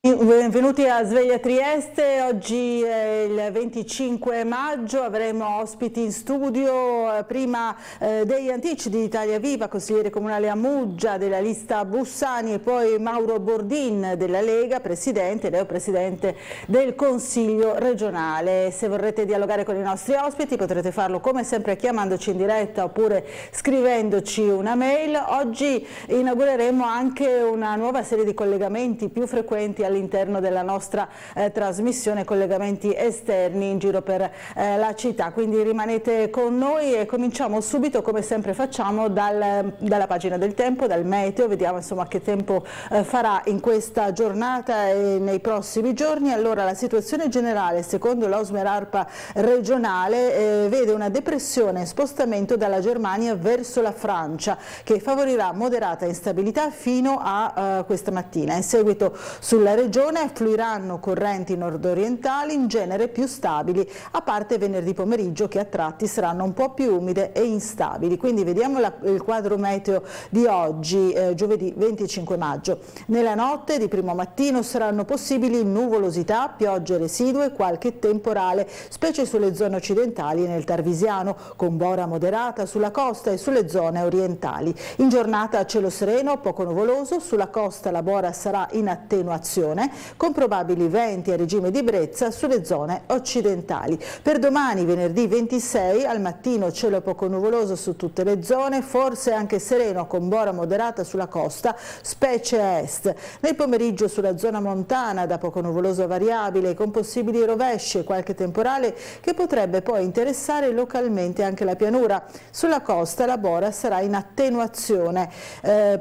Benvenuti a Sveglia Trieste. Oggi è il 25 maggio, avremo ospiti in studio, prima degli Antici di Italia Viva, consigliere comunale a Muggia della lista Bussani, e poi Mauro Bordin della Lega, presidente, neopresidente del Consiglio regionale. Se vorrete dialogare con i nostri ospiti potrete farlo come sempre chiamandoci in diretta oppure scrivendoci una mail. Oggi inaugureremo anche una nuova serie di collegamenti più frequenti all'interno della nostra trasmissione, collegamenti esterni in giro per la città, quindi rimanete con noi e cominciamo subito come sempre facciamo dalla pagina del tempo, dal meteo. Vediamo insomma che tempo farà in questa giornata e nei prossimi giorni. Allora, la situazione generale secondo l'Osmer-ARPA regionale vede una depressione, spostamento dalla Germania verso la Francia, che favorirà moderata instabilità fino a questa mattina. In seguito sulla regione affluiranno correnti nord-orientali in genere più stabili, a parte venerdì pomeriggio che a tratti saranno un po' più umide e instabili. Quindi vediamo il quadro meteo di oggi, giovedì 25 maggio. Nella notte di primo mattino saranno possibili nuvolosità, piogge residue, qualche temporale, specie sulle zone occidentali e nel Tarvisiano, con bora moderata sulla costa e sulle zone orientali. In giornata cielo sereno, poco nuvoloso, sulla costa la bora sarà in attenuazione, con probabili venti a regime di brezza sulle zone occidentali. Per domani, venerdì 26, al mattino cielo poco nuvoloso su tutte le zone, forse anche sereno con bora moderata sulla costa, specie a est. Nel pomeriggio sulla zona montana da poco nuvoloso variabile, con possibili rovesci e qualche temporale che potrebbe poi interessare localmente anche la pianura. Sulla costa la bora sarà in attenuazione.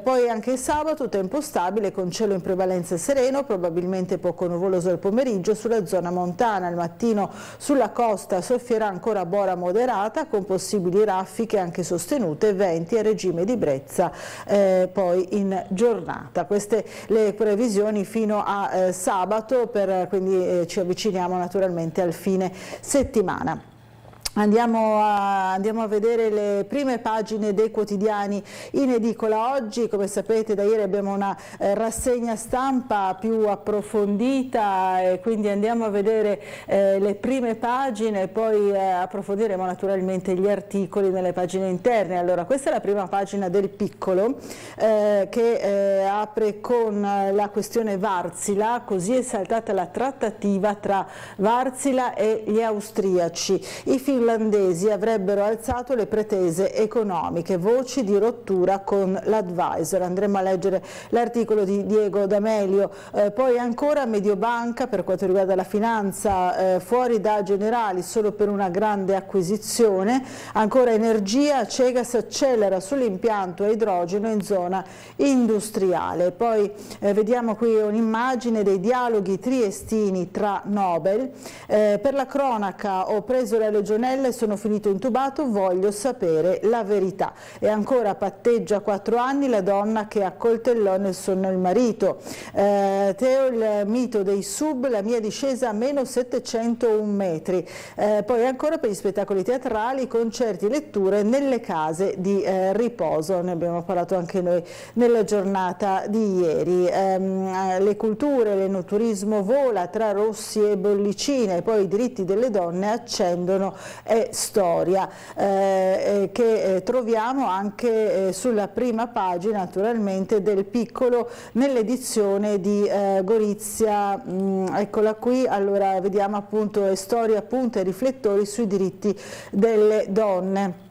Poi anche sabato tempo stabile con cielo in prevalenza sereno, probabilmente poco nuvoloso al pomeriggio sulla zona montana. Al mattino sulla costa soffierà ancora bora moderata con possibili raffiche anche sostenute, venti a regime di brezza poi in giornata. Queste le previsioni fino a sabato, quindi ci avviciniamo naturalmente al fine settimana. Andiamo a vedere le prime pagine dei quotidiani in edicola oggi. Come sapete, da ieri abbiamo una rassegna stampa più approfondita e quindi andiamo a vedere le prime pagine e poi approfondiremo naturalmente gli articoli nelle pagine interne. Allora, questa è la prima pagina del Piccolo che apre con la questione Wärtsilä. Così è saltata la trattativa tra Wärtsilä e gli austriaci. I finlandesi avrebbero alzato le pretese economiche, voci di rottura con l'advisor. Andremo a leggere l'articolo di Diego D'Amelio. Poi ancora Mediobanca, per quanto riguarda la finanza, fuori da Generali solo per una grande acquisizione. Ancora energia, Cegas accelera sull'impianto a idrogeno in zona industriale. Poi vediamo qui un'immagine dei dialoghi triestini tra Nobel. Per la cronaca, ho preso la legionella e sono finito intubato, voglio sapere la verità. E ancora patteggia 4 anni la donna che accoltellò nel sonno il marito. Teo, il mito dei sub, la mia discesa a meno 701 metri. Poi ancora per gli spettacoli teatrali, concerti e letture nelle case di riposo. Ne abbiamo parlato anche noi nella giornata di ieri. Le culture, l'enoturismo vola tra Rossi e Bollicine, poi i diritti delle donne accendono e storia, che troviamo anche sulla prima pagina naturalmente del Piccolo nell'edizione di Gorizia. Eccola qui. Allora vediamo appunto storia, punta e riflettori sui diritti delle donne.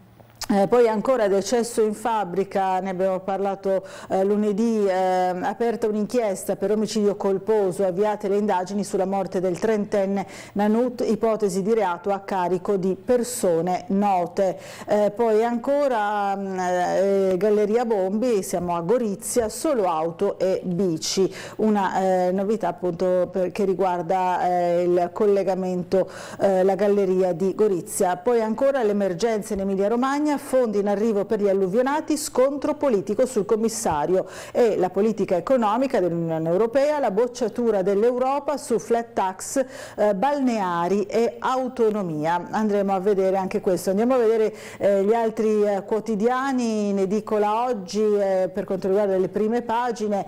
Poi ancora decesso in fabbrica, ne abbiamo parlato lunedì, aperta un'inchiesta per omicidio colposo, avviate le indagini sulla morte del 30enne Nanut, ipotesi di reato a carico di persone note. Poi ancora Galleria Bombi, siamo a Gorizia, solo auto e bici, una novità appunto che riguarda il collegamento, la galleria di Gorizia. Poi ancora l'emergenza in Emilia Romagna, Romagna, fondi in arrivo per gli alluvionati, scontro politico sul commissario e la politica economica dell'Unione Europea, la bocciatura dell'Europa su flat tax, balneari e autonomia. Andremo a vedere anche questo. Andiamo a vedere gli altri quotidiani in edicola oggi per quanto riguarda le prime pagine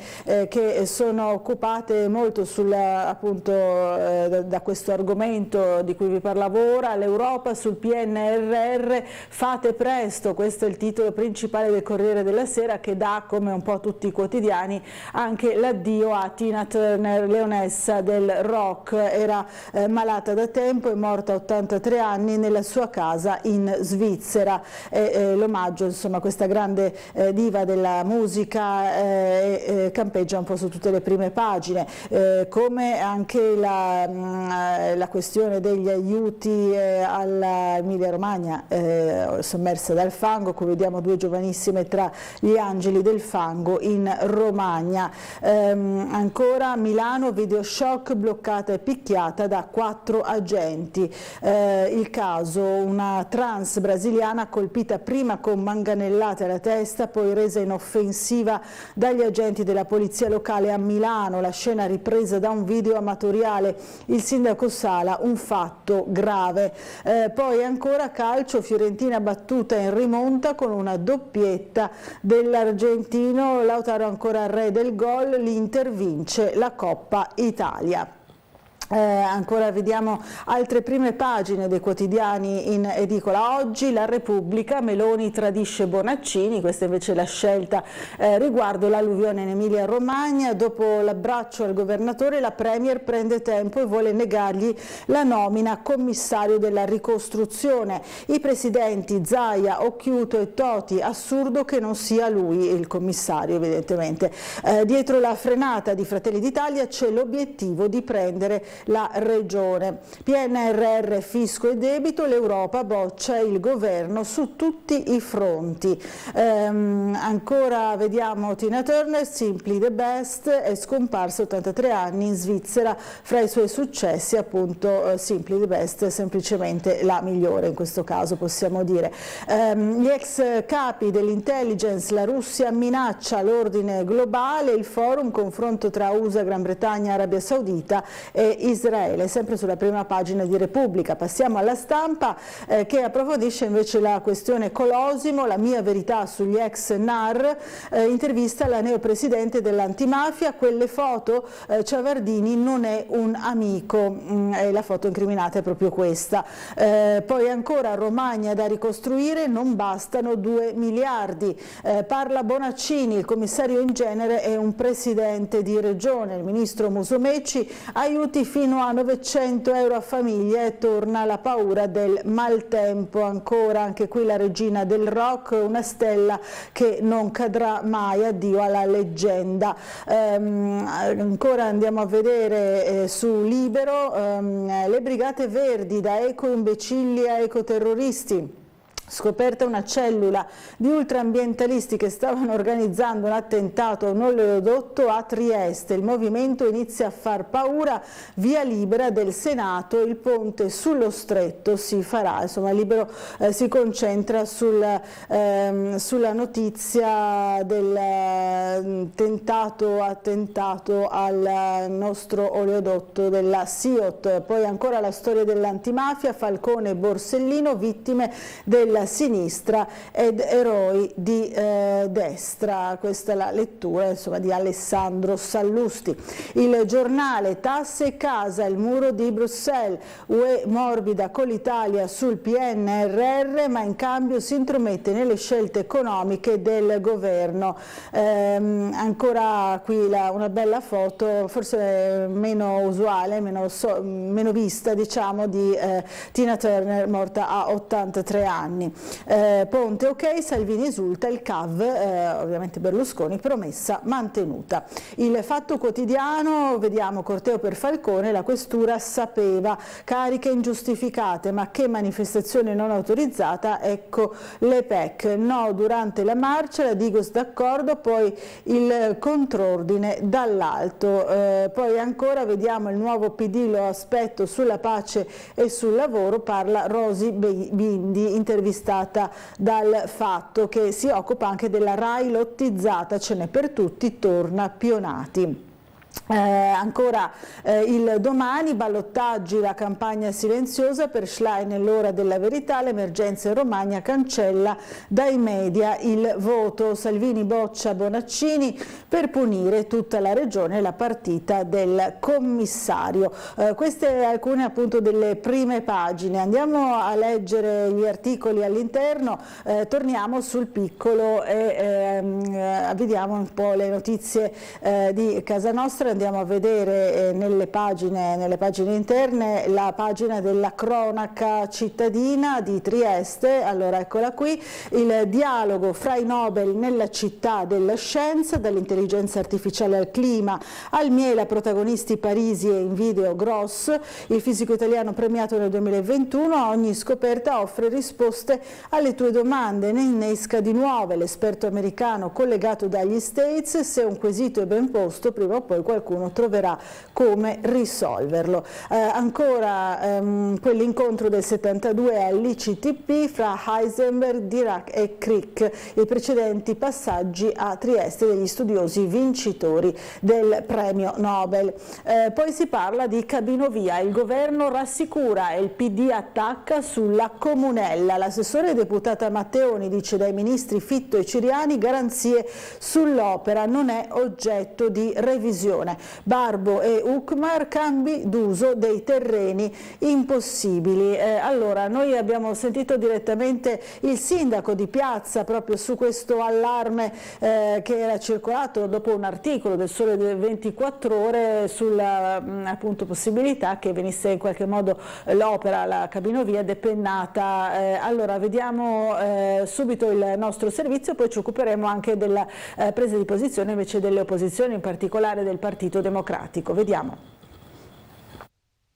che sono occupate molto appunto da questo argomento di cui vi parlavo ora, l'Europa sul PNRR, fate presto, questo è il titolo principale del Corriere della Sera, che dà, come un po' tutti i quotidiani, anche l'addio a Tina Turner, leonessa del rock. Era malata da tempo, è morta a 83 anni nella sua casa in Svizzera. L'omaggio, insomma, a questa grande diva della musica campeggia un po' su tutte le prime pagine, come anche la questione degli aiuti all'Emilia Romagna sommersa dal fango. Qui vediamo due giovanissime tra gli angeli del fango in Romagna. Ancora Milano, video shock, bloccata e picchiata da 4 agenti. Il caso, una trans brasiliana colpita prima con manganellate alla testa, poi resa inoffensiva dagli agenti della polizia locale a Milano. La scena ripresa da un video amatoriale. Il sindaco Sala, un fatto grave. Poi ancora calcio, Fiorentina battuta in rimonta con una doppietta dell'argentino Lautaro, ancora re del gol, l'Inter vince la Coppa Italia. Ancora vediamo altre prime pagine dei quotidiani in edicola oggi. La Repubblica, Meloni tradisce Bonaccini, questa invece è la scelta riguardo l'alluvione in Emilia Romagna. Dopo l'abbraccio al governatore, la Premier prende tempo e vuole negargli la nomina a commissario della ricostruzione. I presidenti Zaia, Occhiuto e Toti, assurdo che non sia lui il commissario, evidentemente. Dietro la frenata di Fratelli d'Italia c'è l'obiettivo di prendere la regione. PNRR, fisco e debito, l'Europa boccia il governo su tutti i fronti. Ancora vediamo Tina Turner, Simply the Best, è scomparsa 83 anni in Svizzera. Fra i suoi successi appunto Simply the Best, semplicemente la migliore in questo caso, possiamo dire. Gli ex capi dell'intelligence, la Russia minaccia l'ordine globale, il forum, confronto tra USA, Gran Bretagna, Arabia Saudita e Israele, sempre sulla prima pagina di Repubblica. Passiamo alla Stampa che approfondisce invece la questione Colosimo, la mia verità sugli ex NAR, intervista alla neopresidente dell'antimafia, quelle foto, Ciavardini non è un amico, la foto incriminata è proprio questa. Poi ancora Romagna da ricostruire, non bastano 2 miliardi, parla Bonaccini, il commissario in genere è un presidente di regione, il ministro Musumeci, aiuti fino a 900 euro a famiglia e torna la paura del maltempo. Ancora anche qui la regina del rock, una stella che non cadrà mai, addio alla leggenda. Ancora andiamo a vedere su Libero le brigate verdi, da eco-imbecilli a ecoterroristi. Scoperta una cellula di ultraambientalisti che stavano organizzando un attentato a un oleodotto a Trieste. Il movimento inizia a far paura, via libera del Senato, il ponte sullo stretto si farà. Insomma, Libero si concentra sulla notizia del attentato al nostro oleodotto della SIOT. Poi ancora la storia dell'antimafia, Falcone e Borsellino, vittime della sinistra ed eroi di destra. Questa è la lettura, insomma, di Alessandro Sallusti. Il Giornale, tasse e casa, il muro di Bruxelles, UE morbida con l'Italia sul PNRR, ma in cambio si intromette nelle scelte economiche del governo. Ancora qui una bella foto, forse meno usuale, meno vista, diciamo, di Tina Turner, morta a 83 anni. Ponte ok, Salvini esulta, il CAV, ovviamente Berlusconi, promessa mantenuta. Il Fatto Quotidiano, vediamo corteo per Falcone, la questura sapeva, cariche ingiustificate, ma che manifestazione non autorizzata, ecco le PEC, no durante la marcia, la Digos d'accordo, poi il contrordine dall'alto. Poi ancora vediamo il nuovo PD, lo aspetto sulla pace e sul lavoro, parla Rosi Bindi, intervista destata dal fatto che si occupa anche della RAI lottizzata, ce n'è per tutti, torna Pionati. Ancora il Domani, ballottaggi, la campagna silenziosa per Schlein nell'ora della verità, l'emergenza in Romagna cancella dai media il voto, Salvini boccia Bonaccini per punire tutta la regione e la partita del commissario. Queste alcune appunto delle prime pagine, andiamo a leggere gli articoli all'interno, torniamo sul piccolo e vediamo un po' le notizie di casa nostra. Andiamo a vedere nelle pagine interne la pagina della cronaca cittadina di Trieste. Allora eccola qui, il dialogo fra i Nobel nella città della scienza, dall'intelligenza artificiale al clima, al miele, protagonisti Parisi e in video Gross, il fisico italiano premiato nel 2021, ogni scoperta offre risposte alle tue domande, ne innesca di nuove, l'esperto americano collegato dagli States, se un quesito è ben posto prima o poi qualcuno troverà come risolverlo. Ancora quell'incontro del 72 all'ICTP fra Heisenberg, Dirac e Crick, i precedenti passaggi a Trieste degli studiosi vincitori del premio Nobel. Poi si parla di Cabinovia, il governo rassicura e il PD attacca sulla comunella. L'assessore deputata Matteoni dice dai ministri Fitto e Ciriani garanzie sull'opera non è oggetto di revisione. Barbo e Ukmar, cambi d'uso dei terreni impossibili. Allora, noi abbiamo sentito direttamente il sindaco di Piazza proprio su questo allarme che era circolato dopo un articolo del Sole 24 Ore sulla appunto possibilità che venisse in qualche modo l'opera, la Cabinovia, depennata. Allora, vediamo subito il nostro servizio, poi ci occuperemo anche della presa di posizione invece delle opposizioni, in particolare del Partito Democratico. Vediamo.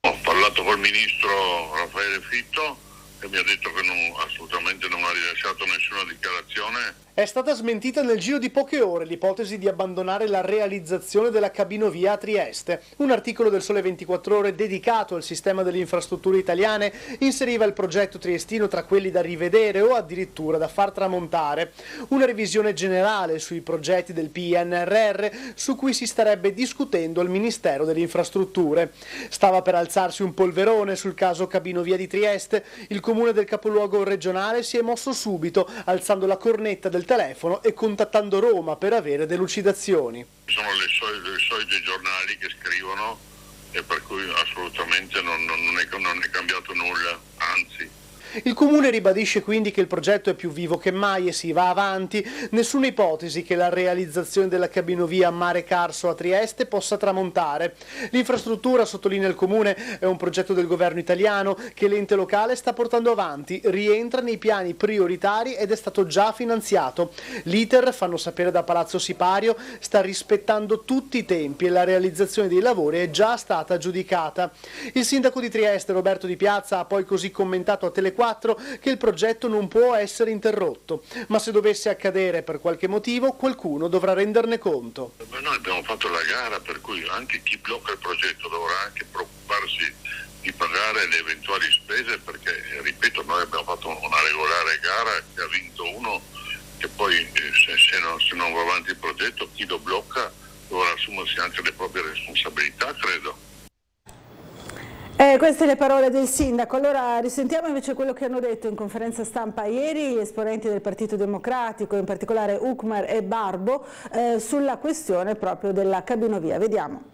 Ho parlato col ministro Raffaele Fitto e mi ha detto che assolutamente non ha rilasciato nessuna dichiarazione. È stata smentita nel giro di poche ore l'ipotesi di abbandonare la realizzazione della Cabinovia a Trieste. Un articolo del Sole 24 Ore dedicato al sistema delle infrastrutture italiane inseriva il progetto triestino tra quelli da rivedere o addirittura da far tramontare. Una revisione generale sui progetti del PNRR su cui si starebbe discutendo al Ministero delle Infrastrutture. Stava per alzarsi un polverone sul caso Cabinovia di Trieste. Il comune del capoluogo regionale si è mosso subito, alzando la cornetta del telefono e contattando Roma per avere delucidazioni. Sono le solite giornali che scrivono e per cui assolutamente non è cambiato nulla, anzi. Il Comune ribadisce quindi che il progetto è più vivo che mai e si va avanti. Nessuna ipotesi che la realizzazione della Cabinovia Mare Carso a Trieste possa tramontare. L'infrastruttura, sottolinea il Comune, è un progetto del governo italiano che l'ente locale sta portando avanti, rientra nei piani prioritari ed è stato già finanziato. L'iter, fanno sapere da Palazzo Sipario, sta rispettando tutti i tempi e la realizzazione dei lavori è già stata aggiudicata. Il sindaco di Trieste, Roberto Di Piazza, ha poi così commentato a Tele4 che il progetto non può essere interrotto, ma se dovesse accadere per qualche motivo qualcuno dovrà renderne conto. Noi abbiamo fatto la gara, per cui anche chi blocca il progetto dovrà anche preoccuparsi di pagare le eventuali spese, perché ripeto, noi abbiamo fatto una regolare gara che ha vinto uno, che poi se non va avanti il progetto chi lo blocca dovrà assumersi anche le proprie responsabilità, credo. Queste le parole del sindaco. Allora risentiamo invece quello che hanno detto in conferenza stampa ieri gli esponenti del Partito Democratico, in particolare Ukmar e Barbo, sulla questione proprio della Cabinovia. Vediamo.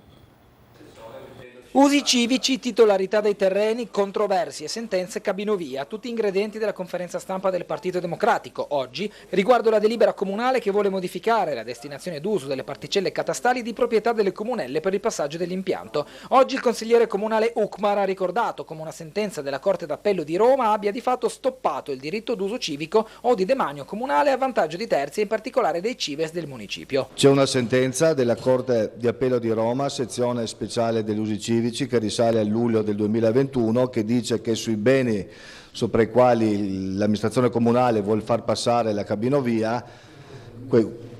Usi civici, titolarità dei terreni, controversie, sentenze, Cabinovia, tutti ingredienti della conferenza stampa del Partito Democratico, oggi, riguardo la delibera comunale che vuole modificare la destinazione d'uso delle particelle catastali di proprietà delle comunelle per il passaggio dell'impianto. Oggi il consigliere comunale Ukmar ha ricordato come una sentenza della Corte d'Appello di Roma abbia di fatto stoppato il diritto d'uso civico o di demanio comunale a vantaggio di terzi, in particolare dei cives del municipio. C'è una sentenza della Corte di Appello di Roma, sezione speciale degli usi civici, che risale a luglio del 2021, che dice che sui beni sopra i quali l'amministrazione comunale vuol far passare la Cabinovia,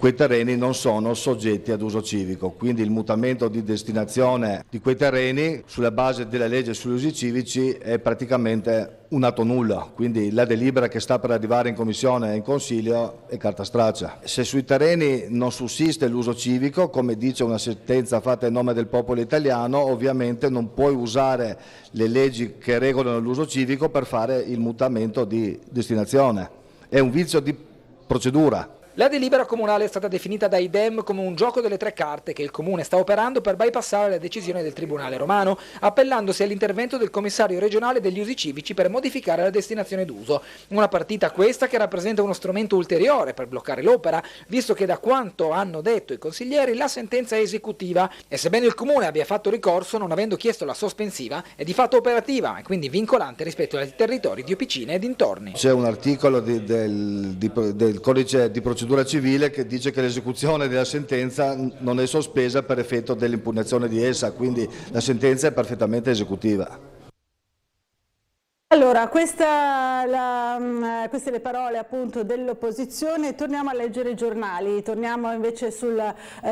quei terreni non sono soggetti ad uso civico, quindi il mutamento di destinazione di quei terreni sulla base della legge sugli usi civici è praticamente un atto nulla, quindi la delibera che sta per arrivare in Commissione e in Consiglio è carta straccia. Se sui terreni non sussiste l'uso civico, come dice una sentenza fatta in nome del popolo italiano, ovviamente non puoi usare le leggi che regolano l'uso civico per fare il mutamento di destinazione. È un vizio di procedura. La delibera comunale è stata definita dai Dem come un gioco delle tre carte che il Comune sta operando per bypassare la decisione del Tribunale romano, appellandosi all'intervento del commissario regionale degli usi civici per modificare la destinazione d'uso. Una partita questa che rappresenta uno strumento ulteriore per bloccare l'opera, visto che da quanto hanno detto i consiglieri la sentenza è esecutiva e sebbene il Comune abbia fatto ricorso non avendo chiesto la sospensiva è di fatto operativa e quindi vincolante rispetto ai territori di Opicina e dintorni. C'è un articolo del codice di procedura civile che dice che l'esecuzione della sentenza non è sospesa per effetto dell'impugnazione di essa, quindi la sentenza è perfettamente esecutiva. Allora, queste le parole appunto dell'opposizione. Torniamo a leggere i giornali, torniamo invece sul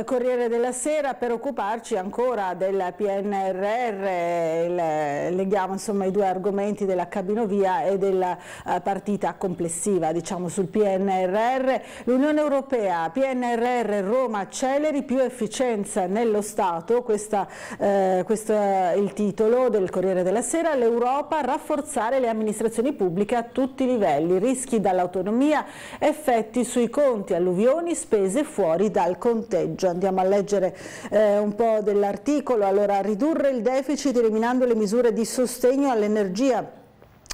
Corriere della Sera per occuparci ancora del PNRR, leghiamo insomma i due argomenti della cabinovia e della partita complessiva, diciamo sul PNRR. L'Unione Europea, PNRR, Roma acceleri, più efficienza nello Stato, questo è il titolo del Corriere della Sera. L'Europa, rafforzare le amministrazioni pubbliche a tutti i livelli, rischi dall'autonomia, effetti sui conti, alluvioni, spese fuori dal conteggio. Andiamo a leggere un po' dell'articolo. Allora, ridurre il deficit eliminando le misure di sostegno all'energia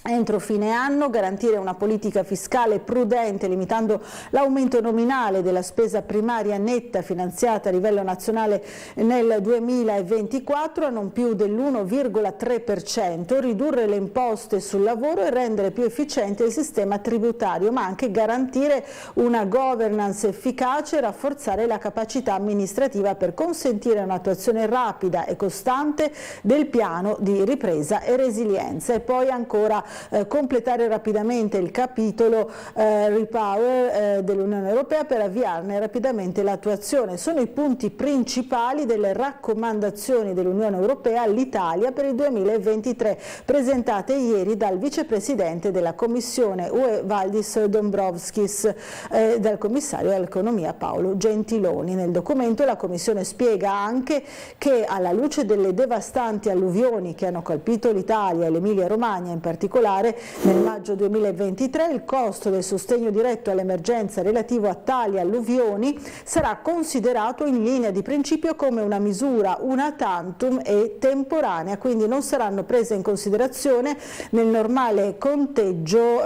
entro fine anno, garantire una politica fiscale prudente limitando l'aumento nominale della spesa primaria netta finanziata a livello nazionale nel 2024 a non più dell'1,3%, ridurre le imposte sul lavoro e rendere più efficiente il sistema tributario, ma anche garantire una governance efficace e rafforzare la capacità amministrativa per consentire un'attuazione rapida e costante del piano di ripresa e resilienza. E poi ancora completare rapidamente il capitolo Repower dell'Unione Europea per avviarne rapidamente l'attuazione. Sono i punti principali delle raccomandazioni dell'Unione Europea all'Italia per il 2023 presentate ieri dal vicepresidente della Commissione UE Valdis Dombrovskis e dal commissario all'economia Paolo Gentiloni. Nel documento la Commissione spiega anche che alla luce delle devastanti alluvioni che hanno colpito l'Italia e l'Emilia Romagna in particolare nel maggio 2023 il costo del sostegno diretto all'emergenza relativo a tali alluvioni sarà considerato in linea di principio come una misura una tantum e temporanea, quindi non saranno prese in considerazione nel normale conteggio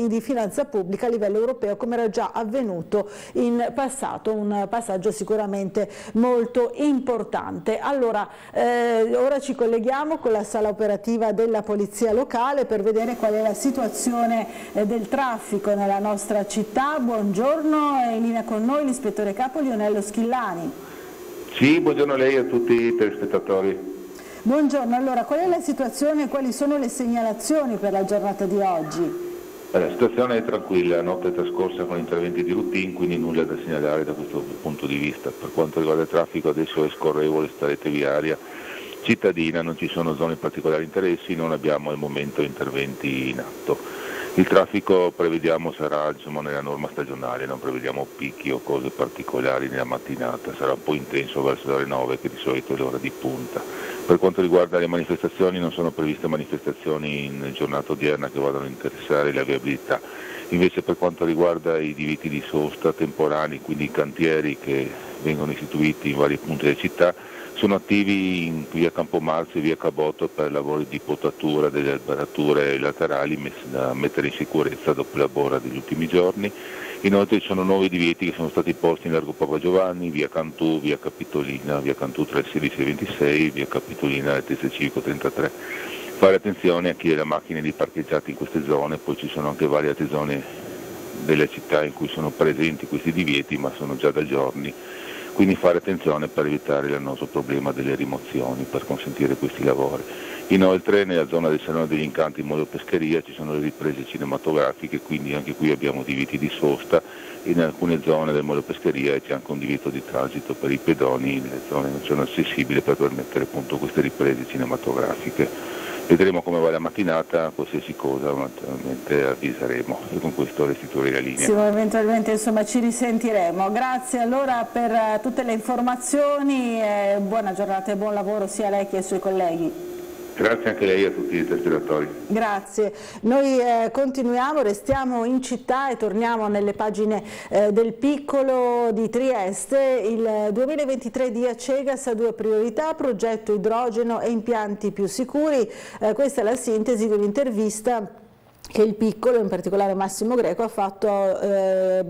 di finanza pubblica a livello europeo come era già avvenuto in passato, un passaggio sicuramente molto importante. Allora, ora ci colleghiamo con la sala operativa della Polizia Locale per vedere qual è la situazione del traffico nella nostra città. Buongiorno, è in linea con noi l'ispettore capo Lionello Schillani. Sì, buongiorno a lei e a tutti i telespettatori. Buongiorno, allora qual è la situazione e quali sono le segnalazioni per la giornata di oggi? La situazione è tranquilla, la notte è trascorsa con interventi di routine, quindi nulla da segnalare da questo punto di vista. Per quanto riguarda il traffico adesso è scorrevole sta rete viaria cittadina, non ci sono zone di particolari interessi, non abbiamo al momento interventi in atto. Il traffico prevediamo sarà nella norma stagionale, non prevediamo picchi o cose particolari nella mattinata, sarà un po' intenso verso le ore 9 che di solito è l'ora di punta. Per quanto riguarda le manifestazioni non sono previste manifestazioni in giornata odierna che vadano a interessare la viabilità. Invece per quanto riguarda i divieti di sosta temporanei, quindi i cantieri che vengono istituiti in vari punti della città, sono attivi in via Campomarzio e via Caboto per lavori di potatura delle alberature laterali da mettere in sicurezza dopo la bora degli ultimi giorni. Inoltre ci sono nuovi divieti che sono stati posti in largo Papa Giovanni, via Cantù, via Capitolina, via Cantù tra il 16 e il 26, via Capitolina e il Teste Civico 33. Fare attenzione a chi ha le macchine lì parcheggiate in queste zone, poi ci sono anche varie altre zone delle città in cui sono presenti questi divieti ma sono già da giorni. Quindi fare attenzione per evitare l'annoso problema delle rimozioni, per consentire questi lavori. Inoltre nella zona del Salone degli Incanti in Moliopescheria ci sono le riprese cinematografiche, quindi anche qui abbiamo divieti di sosta e in alcune zone del Moliopescheria c'è anche un divieto di transito per i pedoni nelle zone non sono accessibili per permettere appunto queste riprese cinematografiche. Vedremo come va la mattinata, qualsiasi cosa naturalmente avviseremo e con questo restituirei la linea. Sì, eventualmente insomma ci risentiremo. Grazie allora per tutte le informazioni, buona giornata e buon lavoro sia a lei che ai suoi colleghi. Grazie anche a lei e a tutti i telespettatori. Grazie. Noi continuiamo, restiamo in città e torniamo nelle pagine del Piccolo di Trieste. Il 2023 di Acegas ha 2 priorità: progetto idrogeno e impianti più sicuri. Questa è la sintesi dell'intervista che il Piccolo, in particolare Massimo Greco, ha fatto a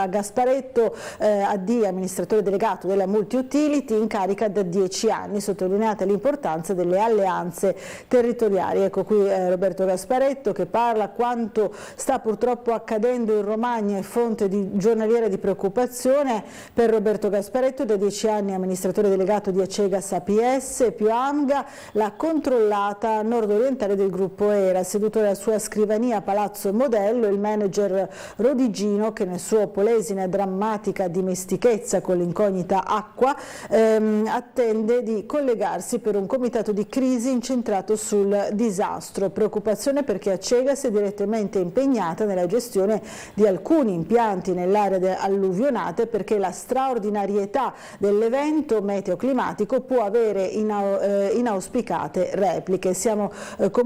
Gasparetto, AD, amministratore delegato della Multi-Utility, in carica da 10 anni, sottolineata l'importanza delle alleanze territoriali. Ecco qui Roberto Gasparetto che parla. Quanto sta purtroppo accadendo in Romagna è fonte giornaliera di preoccupazione per Roberto Gasparetto, da 10 anni amministratore delegato di Acegas APS più AMGA, la controllata nord-orientale del gruppo ERA. Seduto alla sua scrivania a Palazzo Modello, il manager Rodigino, che nel suo polesine e drammatica dimestichezza con l'incognita acqua attende di collegarsi per un comitato di crisi incentrato sul disastro. Preoccupazione perché Acegas è direttamente impegnata nella gestione di alcuni impianti nell'area alluvionate, perché la straordinarietà dell'evento meteoclimatico può avere inauspicate repliche. Siamo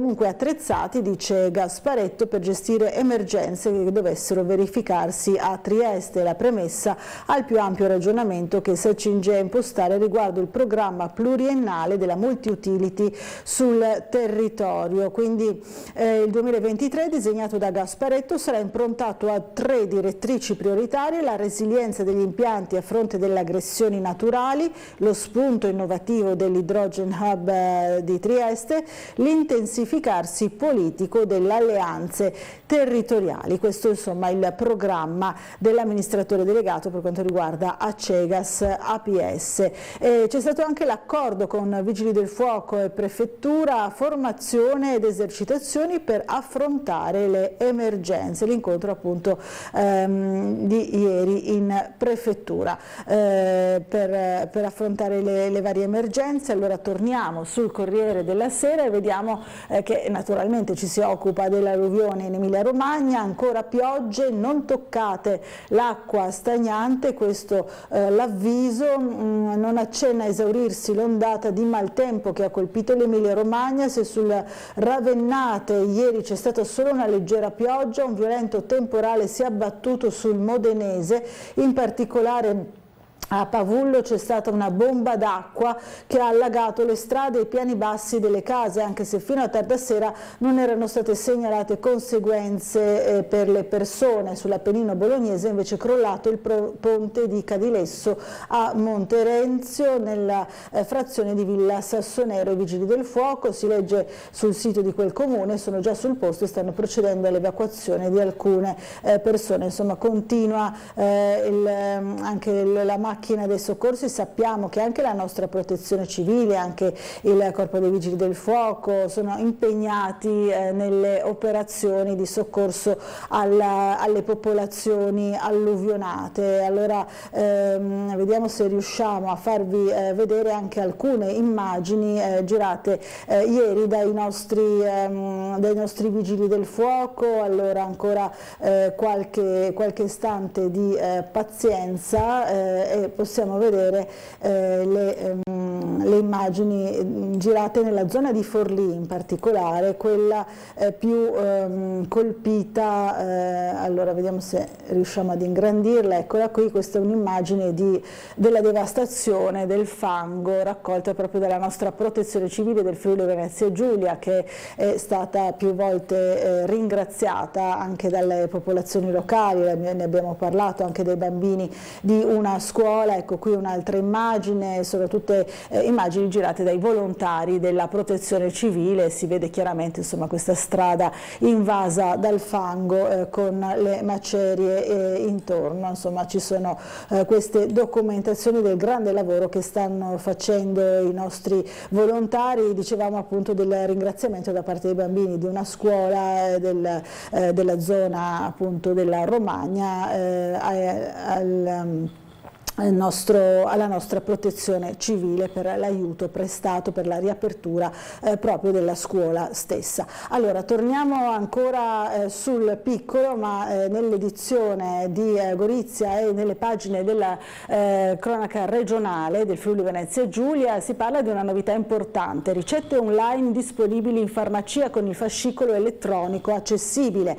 comunque attrezzati, dice Gasparetto, per gestire emergenze che dovessero verificarsi a Trieste. La premessa al più ampio ragionamento che si accinge a impostare riguardo il programma pluriennale della Multi-Utility sul territorio. Quindi il 2023, disegnato da Gasparetto, sarà improntato a 3 direttrici prioritarie: la resilienza degli impianti a fronte delle aggressioni naturali, lo spunto innovativo dell'Hydrogen Hub di Trieste, l'intensificazione politico delle alleanze territoriali. Questo insomma è il programma dell'amministratore delegato per quanto riguarda Acegas APS. C'è stato anche l'accordo con Vigili del Fuoco e Prefettura, formazione ed esercitazioni per affrontare le emergenze. L'incontro appunto di ieri in Prefettura per affrontare le varie emergenze. Allora torniamo sul Corriere della Sera e vediamo che naturalmente ci si occupa dell'alluvione in Emilia Romagna. Ancora piogge, non toccate l'acqua stagnante, questo l'avviso. Non accenna a esaurirsi l'ondata di maltempo che ha colpito l'Emilia Romagna. Se sul Ravennate ieri c'è stata solo una leggera pioggia, un violento temporale si è abbattuto sul Modenese, in particolare a Pavullo c'è stata una bomba d'acqua che ha allagato le strade e i piani bassi delle case, anche se fino a tarda sera non erano state segnalate conseguenze per le persone. Sull'Appennino bolognese invece è crollato il ponte di Cadilesso a Monterenzio, nella frazione di Villa Sassonero. I vigili del fuoco, si legge sul sito di quel comune, sono già sul posto e stanno procedendo all'evacuazione di alcune persone. Insomma, continua anche la macchina dei soccorsi. Sappiamo che anche la nostra protezione civile, anche il Corpo dei Vigili del Fuoco sono impegnati nelle operazioni di soccorso alle popolazioni alluvionate. Allora vediamo se riusciamo a farvi vedere anche alcune immagini girate ieri dai nostri Vigili del Fuoco. Allora ancora qualche istante di pazienza e possiamo vedere le immagini girate nella zona di Forlì, in particolare quella più colpita. Allora vediamo se riusciamo ad ingrandirla. Eccola qui, questa è un'immagine della devastazione del fango raccolta proprio dalla nostra protezione civile del Friuli Venezia Giulia, che è stata più volte ringraziata anche dalle popolazioni locali. Ne abbiamo parlato, anche dei bambini di una scuola. Ecco qui un'altra immagine, sono tutte immagini girate dai volontari della protezione civile. Si vede chiaramente insomma questa strada invasa dal fango con le macerie intorno. Insomma ci sono queste documentazioni del grande lavoro che stanno facendo i nostri volontari. Dicevamo appunto del ringraziamento da parte dei bambini di una scuola della zona appunto della Romagna alla nostra protezione civile per l'aiuto prestato per la riapertura proprio della scuola stessa. Allora torniamo ancora sul piccolo, ma nell'edizione di Gorizia e nelle pagine della cronaca regionale del Friuli Venezia Giulia si parla di una novità importante: ricette online disponibili in farmacia con il fascicolo elettronico accessibile.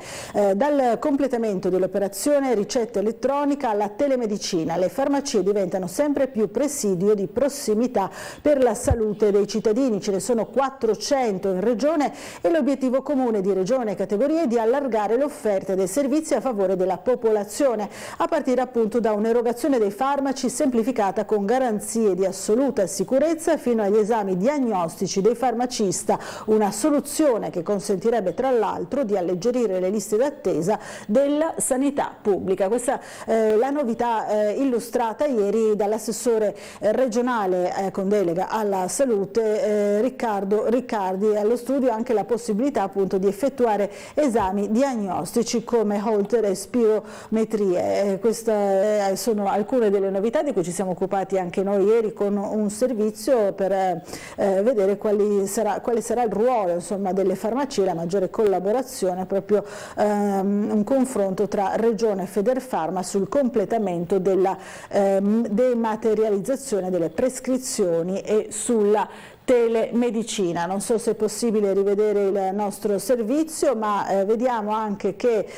Dal completamento dell'operazione ricetta elettronica alla telemedicina, le farmacie diventano sempre più presidio di prossimità per la salute dei cittadini. Ce ne sono 400 in regione e l'obiettivo comune di regione e categorie è di allargare l'offerta dei servizi a favore della popolazione, a partire appunto da un'erogazione dei farmaci semplificata con garanzie di assoluta sicurezza fino agli esami diagnostici dei farmacista, una soluzione che consentirebbe tra l'altro di alleggerire le liste d'attesa della sanità pubblica. Questa è la novità illustrata ieri dall'assessore regionale con delega alla salute Riccardo Riccardi. Allo studio anche la possibilità appunto di effettuare esami diagnostici come Holter e spirometrie. Queste sono alcune delle novità di cui ci siamo occupati anche noi ieri con un servizio per vedere quale sarà il ruolo insomma delle farmacie, la maggiore collaborazione, proprio un confronto tra Regione e Federfarma sul completamento della dematerializzazione delle prescrizioni e sulla telemedicina. Non so se è possibile rivedere il nostro servizio, ma vediamo anche che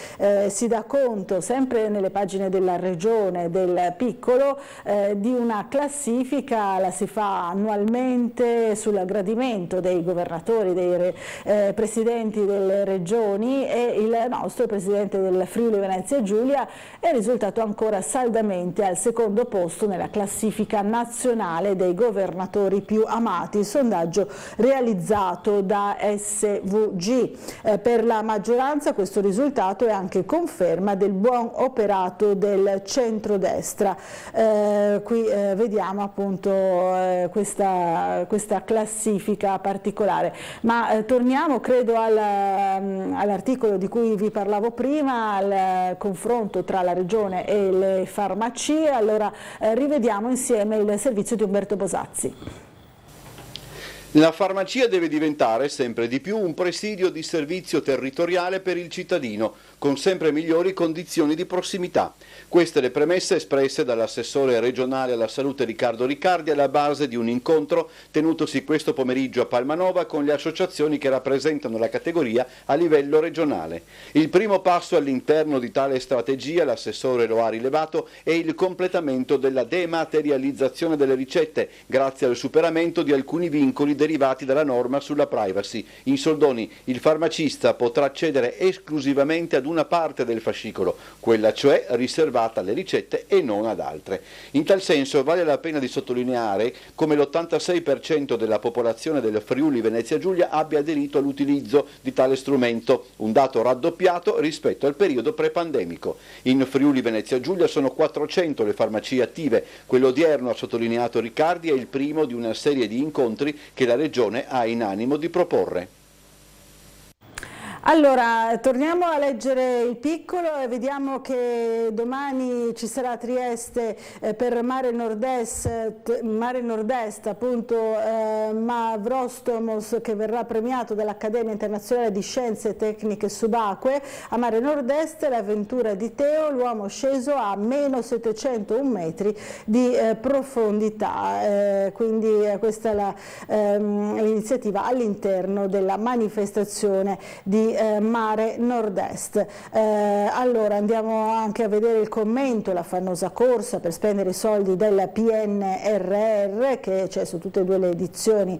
si dà conto sempre nelle pagine della regione del piccolo di una classifica, la si fa annualmente sul gradimento dei governatori, dei presidenti delle regioni, e il nostro presidente del Friuli Venezia Giulia è risultato ancora saldamente al secondo posto nella classifica nazionale dei governatori più amati, sondaggio realizzato da SVG. Per la maggioranza questo risultato è anche conferma del buon operato del centrodestra. Qui vediamo appunto questa classifica particolare, ma torniamo credo all'articolo di cui vi parlavo prima, al confronto tra la regione e le farmacie. Allora rivediamo insieme il servizio di Umberto Bosazzi. La farmacia deve diventare sempre di più un presidio di servizio territoriale per il cittadino, con sempre migliori condizioni di prossimità. Queste le premesse espresse dall'assessore regionale alla salute Riccardo Riccardi alla base di un incontro tenutosi questo pomeriggio a Palmanova con le associazioni che rappresentano la categoria a livello regionale. Il primo passo all'interno di tale strategia, l'assessore lo ha rilevato, è il completamento della dematerializzazione delle ricette, grazie al superamento di alcuni vincoli derivati dalla norma sulla privacy. In soldoni, il farmacista potrà accedere esclusivamente ad una parte del fascicolo, quella cioè riservata alle ricette e non ad altre. In tal senso vale la pena di sottolineare come l'86% della popolazione del Friuli Venezia Giulia abbia aderito all'utilizzo di tale strumento, un dato raddoppiato rispetto al periodo pre-pandemico. In Friuli Venezia Giulia sono 400 le farmacie attive. Quello odierno, ha sottolineato Riccardi, è il primo di una serie di incontri che la Regione ha in animo di proporre. Allora, torniamo a leggere il piccolo e vediamo che domani ci sarà a Trieste per Mare Nord-Est appunto Mavrostomos, che verrà premiato dall'Accademia Internazionale di Scienze Tecniche Subacquee. A Mare Nord-Est l'avventura di Teo, l'uomo sceso a meno 701 metri di profondità. Quindi questa è l'iniziativa all'interno della manifestazione di Mare Nord-Est. Allora andiamo anche a vedere il commento, la famosa corsa per spendere i soldi del PNRR che c'è su tutte e due le edizioni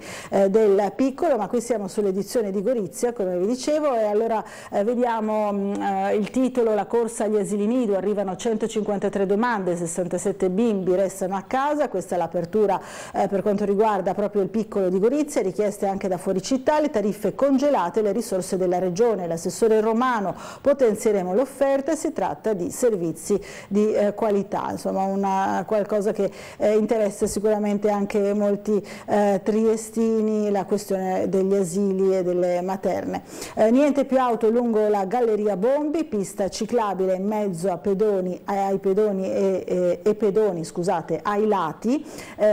del piccolo, ma qui siamo sull'edizione di Gorizia, come vi dicevo, e allora vediamo il titolo: la corsa agli asili nido, arrivano 153 domande, 67 bimbi restano a casa. Questa è l'apertura per quanto riguarda proprio il piccolo di Gorizia, richieste anche da fuori città, le tariffe congelate, le risorse della regione. L'assessore Romano: potenzieremo l'offerta, si tratta di servizi di qualità, insomma qualcosa che interessa sicuramente anche molti triestini, la questione degli asili e delle materne. Niente più auto lungo la Galleria Bombi, pista ciclabile in mezzo a pedoni, ai pedoni, scusate, ai lati.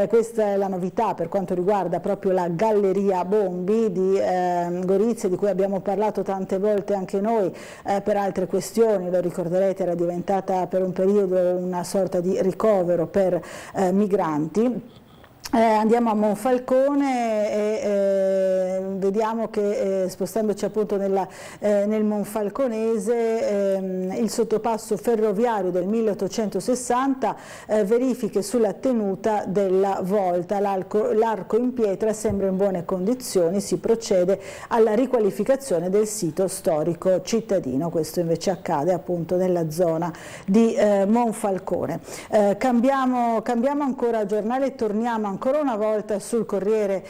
Questa è la novità per quanto riguarda proprio la Galleria Bombi di Gorizia, di cui abbiamo parlato tante volte anche noi per altre questioni. Lo ricorderete, era diventata per un periodo una sorta di ricovero per migranti. Andiamo a Monfalcone e vediamo che spostandoci appunto nel Monfalconese, il sottopasso ferroviario del 1860, verifiche sulla tenuta della volta, l'arco in pietra sembra in buone condizioni, si procede alla riqualificazione del sito storico cittadino. Questo invece accade appunto nella zona di Monfalcone. Cambiamo ancora giornale e torniamo ancora una volta sul Corriere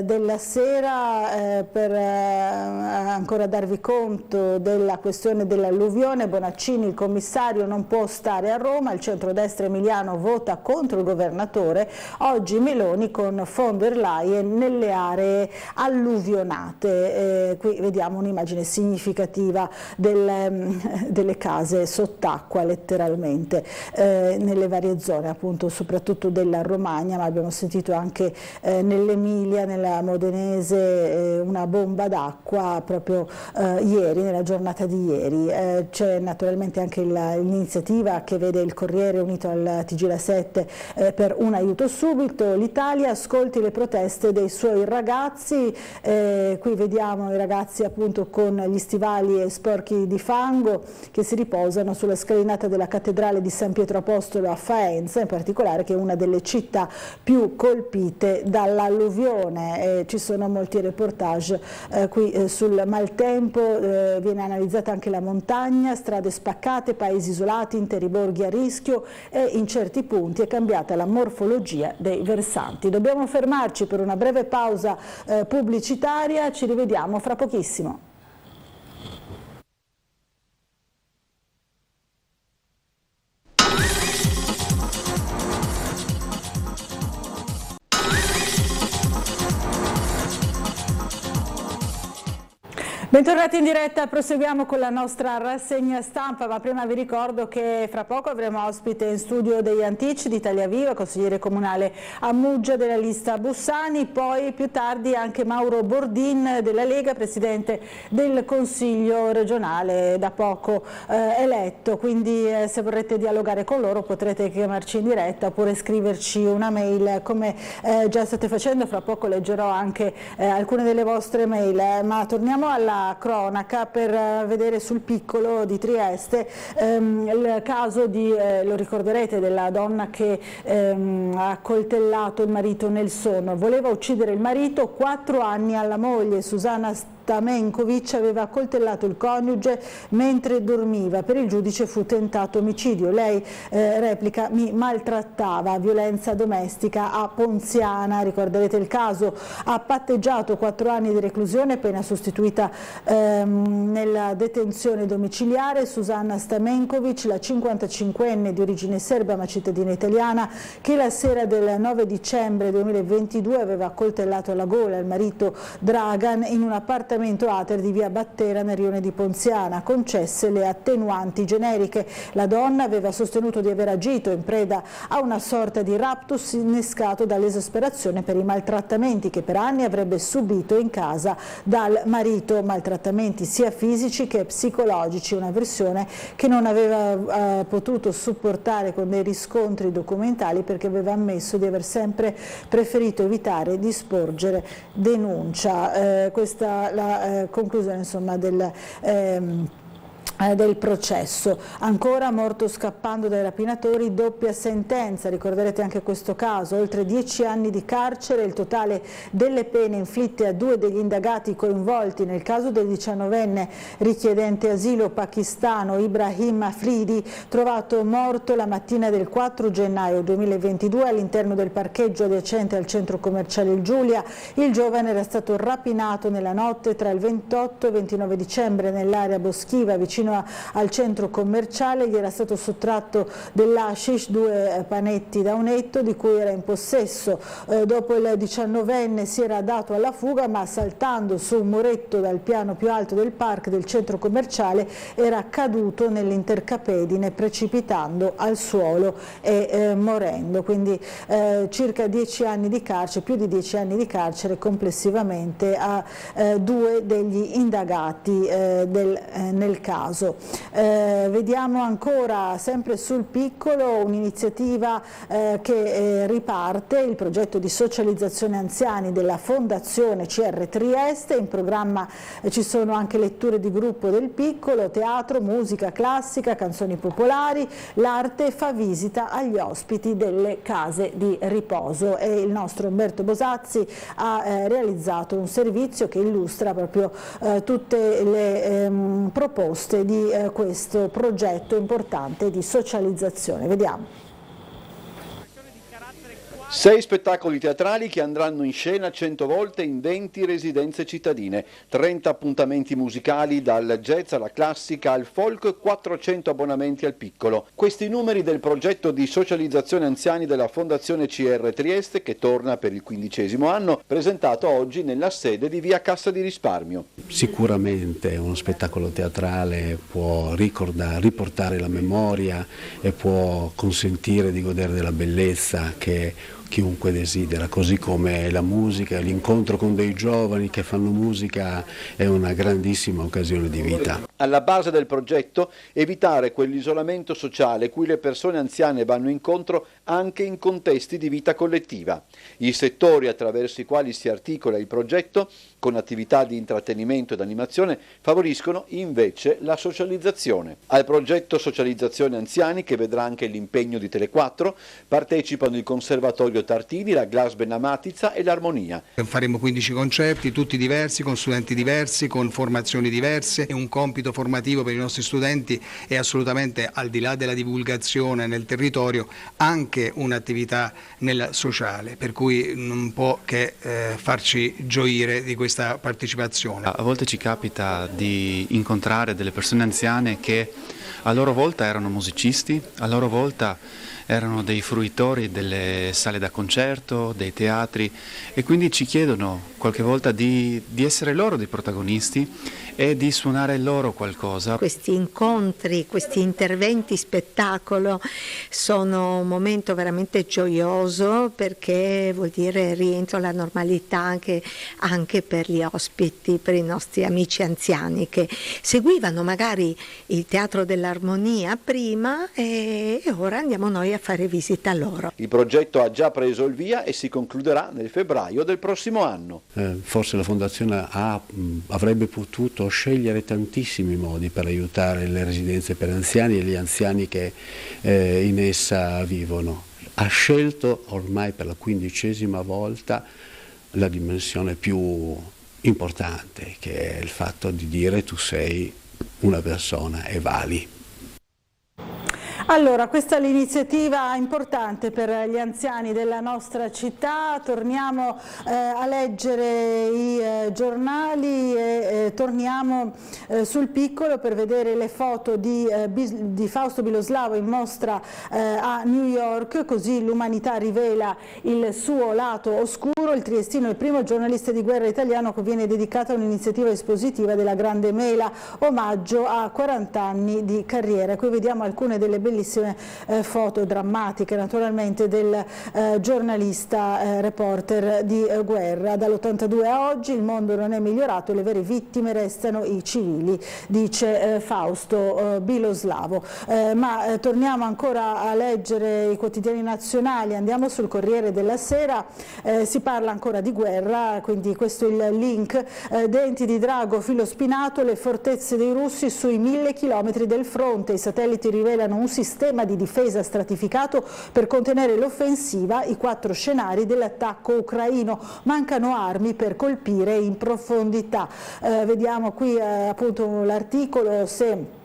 della Sera per ancora darvi conto della questione dell'alluvione. Bonaccini: il commissario non può stare a Roma, il centrodestra emiliano vota contro il governatore, oggi Meloni con von der Leyen nelle aree alluvionate. Qui vediamo un'immagine significativa delle case sott'acqua letteralmente nelle varie zone, appunto soprattutto della Romagna, ma abbiamo sentito anche nell'Emilia, nella Modenese, una bomba d'acqua proprio ieri, nella giornata di ieri. C'è naturalmente anche l'iniziativa che vede il Corriere unito al TG7 per un aiuto subito. L'Italia ascolti le proteste dei suoi ragazzi. Qui vediamo i ragazzi appunto con gli stivali sporchi di fango che si riposano sulla scalinata della cattedrale di San Pietro Apostolo a Faenza, in particolare, che è una delle città più colpite dall'alluvione. Ci sono molti reportage qui sul maltempo, viene analizzata anche la montagna, strade spaccate, paesi isolati, interi borghi a rischio e in certi punti è cambiata la morfologia dei versanti. Dobbiamo fermarci per una breve pausa pubblicitaria, ci rivediamo fra pochissimo. Bentornati in diretta, proseguiamo con la nostra rassegna stampa, ma prima vi ricordo che fra poco avremo ospite in studio Degli Antici di Italia Viva, consigliere comunale a Muggia della lista Bussani, poi più tardi anche Mauro Bordin della Lega, presidente del Consiglio regionale da poco eletto, quindi se vorrete dialogare con loro potrete chiamarci in diretta oppure scriverci una mail come già state facendo. Fra poco leggerò anche alcune delle vostre mail, ma torniamo alla cronaca per vedere sul piccolo di Trieste il caso di, lo ricorderete, della donna che ha accoltellato il marito nel sonno. Voleva uccidere il marito, 4 anni alla moglie. Susanna Stamenkovic aveva accoltellato il coniuge mentre dormiva. Per il giudice fu tentato omicidio. Lei replica: mi maltrattava, violenza domestica a Ponziana. Ricorderete il caso. Ha patteggiato 4 anni di reclusione, pena sostituita nella detenzione domiciliare. Susanna Stamenkovic, la 55enne di origine serba ma cittadina italiana, che la sera del 9 dicembre 2022 aveva accoltellato alla gola il marito Dragan in un appartamento Ater di via Battera nel rione di Ponziana, concesse le attenuanti generiche. La donna aveva sostenuto di aver agito in preda a una sorta di raptus innescato dall'esasperazione per i maltrattamenti che per anni avrebbe subito in casa dal marito, maltrattamenti sia fisici che psicologici, una versione che non aveva potuto supportare con dei riscontri documentali perché aveva ammesso di aver sempre preferito evitare di sporgere denuncia. Questa la a conclusione insomma del processo. Ancora morto scappando dai rapinatori, doppia sentenza, ricorderete anche questo caso, oltre 10 anni di carcere, il totale delle pene inflitte a 2 degli indagati coinvolti nel caso del 19enne richiedente asilo pakistano Ibrahim Afridi, trovato morto la mattina del 4 gennaio 2022 all'interno del parcheggio adiacente al centro commerciale Il Giulia. Il giovane era stato rapinato nella notte tra il 28 e il 29 dicembre nell'area boschiva vicino al centro commerciale. Gli era stato sottratto dell'hashish, 2 panetti da un etto di cui era in possesso. Dopo il 19enne si era dato alla fuga, ma saltando su un muretto dal piano più alto del park del centro commerciale era caduto nell'intercapedine, precipitando al suolo e morendo. Quindi circa 10 anni di carcere, più di 10 anni di carcere complessivamente a 2 degli indagati nel caso. Vediamo ancora sempre sul piccolo un'iniziativa che riparte, il progetto di socializzazione anziani della Fondazione CR Trieste. In programma ci sono anche letture di gruppo del piccolo, teatro, musica classica, canzoni popolari. L'arte fa visita agli ospiti delle case di riposo e il nostro Umberto Bosazzi ha realizzato un servizio che illustra proprio tutte le proposte di questo progetto importante di socializzazione. Vediamo. 6 spettacoli teatrali che andranno in scena 100 volte in 20 residenze cittadine, 30 appuntamenti musicali dal jazz alla classica al folk, 400 abbonamenti al piccolo. Questi numeri del progetto di socializzazione anziani della Fondazione CR Trieste, che torna per il 15° anno, presentato oggi nella sede di via Cassa di Risparmio. Sicuramente uno spettacolo teatrale può riportare la memoria e può consentire di godere della bellezza che chiunque desidera, così come la musica, l'incontro con dei giovani che fanno musica è una grandissima occasione di vita. Alla base del progetto evitare quell'isolamento sociale cui le persone anziane vanno incontro anche in contesti di vita collettiva. I settori attraverso i quali si articola il progetto, con attività di intrattenimento ed animazione, favoriscono invece la socializzazione. Al progetto Socializzazione Anziani, che vedrà anche l'impegno di Tele4, partecipano il Conservatorio Tartini, la Glasben Amatizza e l'Armonia. Faremo 15 concerti, tutti diversi, con studenti diversi, con formazioni diverse. Un compito formativo per i nostri studenti è assolutamente, al di là della divulgazione nel territorio, anche un'attività nel sociale, per cui non può che farci gioire di questa partecipazione. A volte ci capita di incontrare delle persone anziane che a loro volta erano musicisti, a loro volta erano dei fruitori delle sale da concerto, dei teatri, e quindi ci chiedono qualche volta di essere loro dei protagonisti e di suonare loro qualcosa. Questi incontri, questi interventi spettacolo sono un momento veramente gioioso, perché vuol dire rientro alla normalità anche per gli ospiti, per i nostri amici anziani che seguivano magari il Teatro dell'Armonia prima e ora andiamo noi a fare visita a loro. Il progetto ha già preso il via e si concluderà nel febbraio del prossimo anno. Forse la Fondazione avrebbe potuto scegliere tantissimi modi per aiutare le residenze per anziani e gli anziani che in essa vivono. Ha scelto ormai per la 15ª volta la dimensione più importante, che è il fatto di dire tu sei una persona e vali. Allora, questa è l'iniziativa importante per gli anziani della nostra città. Torniamo a leggere i giornali e torniamo sul piccolo per vedere le foto di Fausto Biloslavo in mostra a New York, così l'umanità rivela il suo lato oscuro. Il triestino è il primo giornalista di guerra italiano a cui viene dedicata un'iniziativa espositiva della Grande Mela, omaggio a 40 anni di carriera. Qui vediamo alcune delle bellissime bellissime foto drammatiche naturalmente del giornalista reporter di guerra. Dall'82 a oggi il mondo non è migliorato e le vere vittime restano i civili, dice Fausto Biloslavo. Ma torniamo ancora a leggere i quotidiani nazionali, andiamo sul Corriere della Sera, si parla ancora di guerra, quindi questo è il link, denti di drago, filo spinato, le fortezze dei russi sui 1000 chilometri del fronte, i satelliti rivelano un sistema di difesa stratificato per contenere l'offensiva, i 4 scenari dell'attacco ucraino, mancano armi per colpire in profondità. Vediamo qui appunto l'articolo, se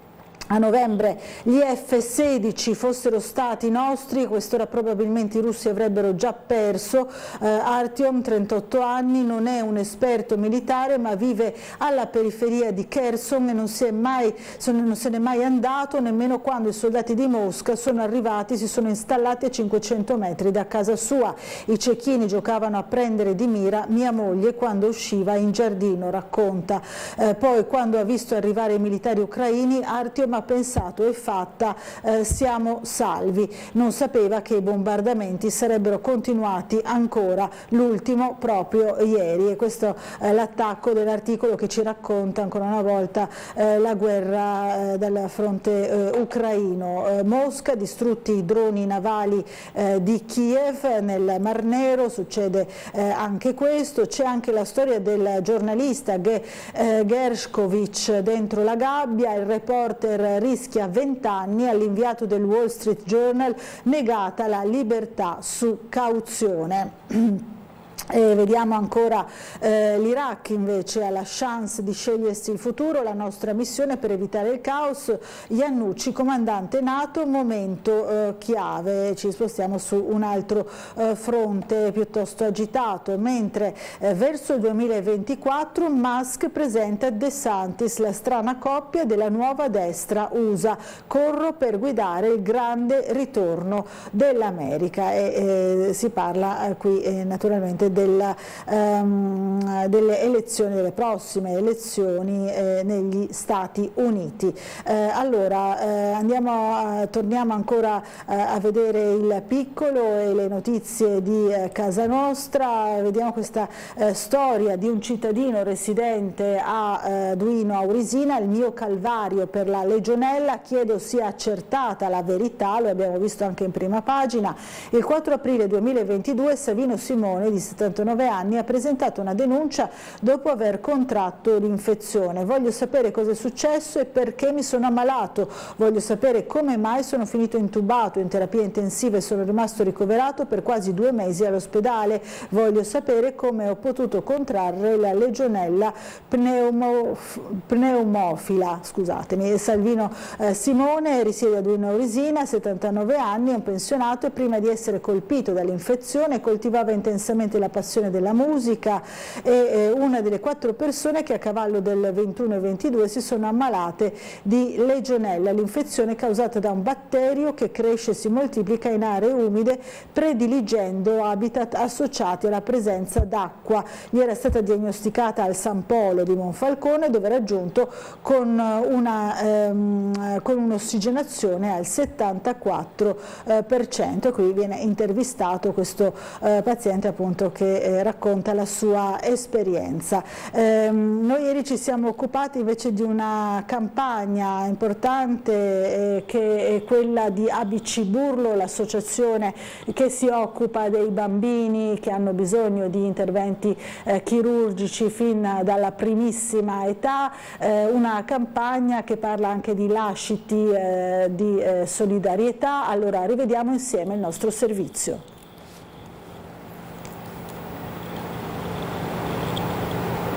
a novembre gli F-16 fossero stati nostri, quest'ora probabilmente i russi avrebbero già perso. Artyom, 38 anni, non è un esperto militare ma vive alla periferia di Kherson e non se n'è mai andato nemmeno quando i soldati di Mosca sono arrivati, si sono installati a 500 metri da casa sua. I cecchini giocavano a prendere di mira mia moglie quando usciva in giardino, racconta. Poi quando ha visto arrivare i militari ucraini, Artyom ha pensato è fatta, siamo salvi. Non sapeva che i bombardamenti sarebbero continuati ancora, l'ultimo proprio ieri, e questo è l'attacco dell'articolo che ci racconta ancora una volta la guerra dal fronte ucraino. Mosca, distrutti i droni navali di Kiev nel Mar Nero, succede anche questo. C'è anche la storia del giornalista Gershkovich dentro la gabbia, il reporter rischia 20 anni, all'inviato del Wall Street Journal negata la libertà su cauzione. E vediamo ancora l'Iraq invece ha la chance di scegliersi il futuro, la nostra missione per evitare il caos, Iannucci comandante NATO, momento chiave. Ci spostiamo su un altro fronte piuttosto agitato, mentre verso il 2024 Musk presenta DeSantis, la strana coppia della nuova destra USA, corro per guidare il grande ritorno dell'America, e si parla qui naturalmente delle elezioni, delle prossime elezioni negli Stati Uniti. Torniamo ancora a vedere il piccolo e le notizie di casa nostra. Vediamo questa storia di un cittadino residente a Duino Aurisina, il mio calvario per la legionella, chiedo sia accertata la verità, lo abbiamo visto anche in prima pagina. Il 4 aprile 2022 Savino Simone, di 79 anni, ha presentato una denuncia dopo aver contratto l'infezione. Voglio sapere cosa è successo e perché mi sono ammalato, voglio sapere come mai sono finito intubato in terapia intensiva e sono rimasto ricoverato per quasi 2 mesi all'ospedale, voglio sapere come ho potuto contrarre la legionella pneumofila. Scusatemi. Salvino Simone risiede a Duino Aurisina, 79 anni, è un pensionato e prima di essere colpito dall'infezione coltivava intensamente la passione della musica, e una delle 4 persone che a cavallo del 21 e 22 si sono ammalate di legionella, l'infezione causata da un batterio che cresce e si moltiplica in aree umide prediligendo habitat associati alla presenza d'acqua. Gli era stata diagnosticata al San Polo di Monfalcone, dove era raggiunto con un'ossigenazione al 74%. Qui viene intervistato questo paziente appunto che racconta la sua esperienza. Noi ieri ci siamo occupati invece di una campagna importante che è quella di ABC Burlo, l'associazione che si occupa dei bambini che hanno bisogno di interventi chirurgici fin dalla primissima età, una campagna che parla anche di lasciti, di solidarietà. Allora rivediamo insieme il nostro servizio.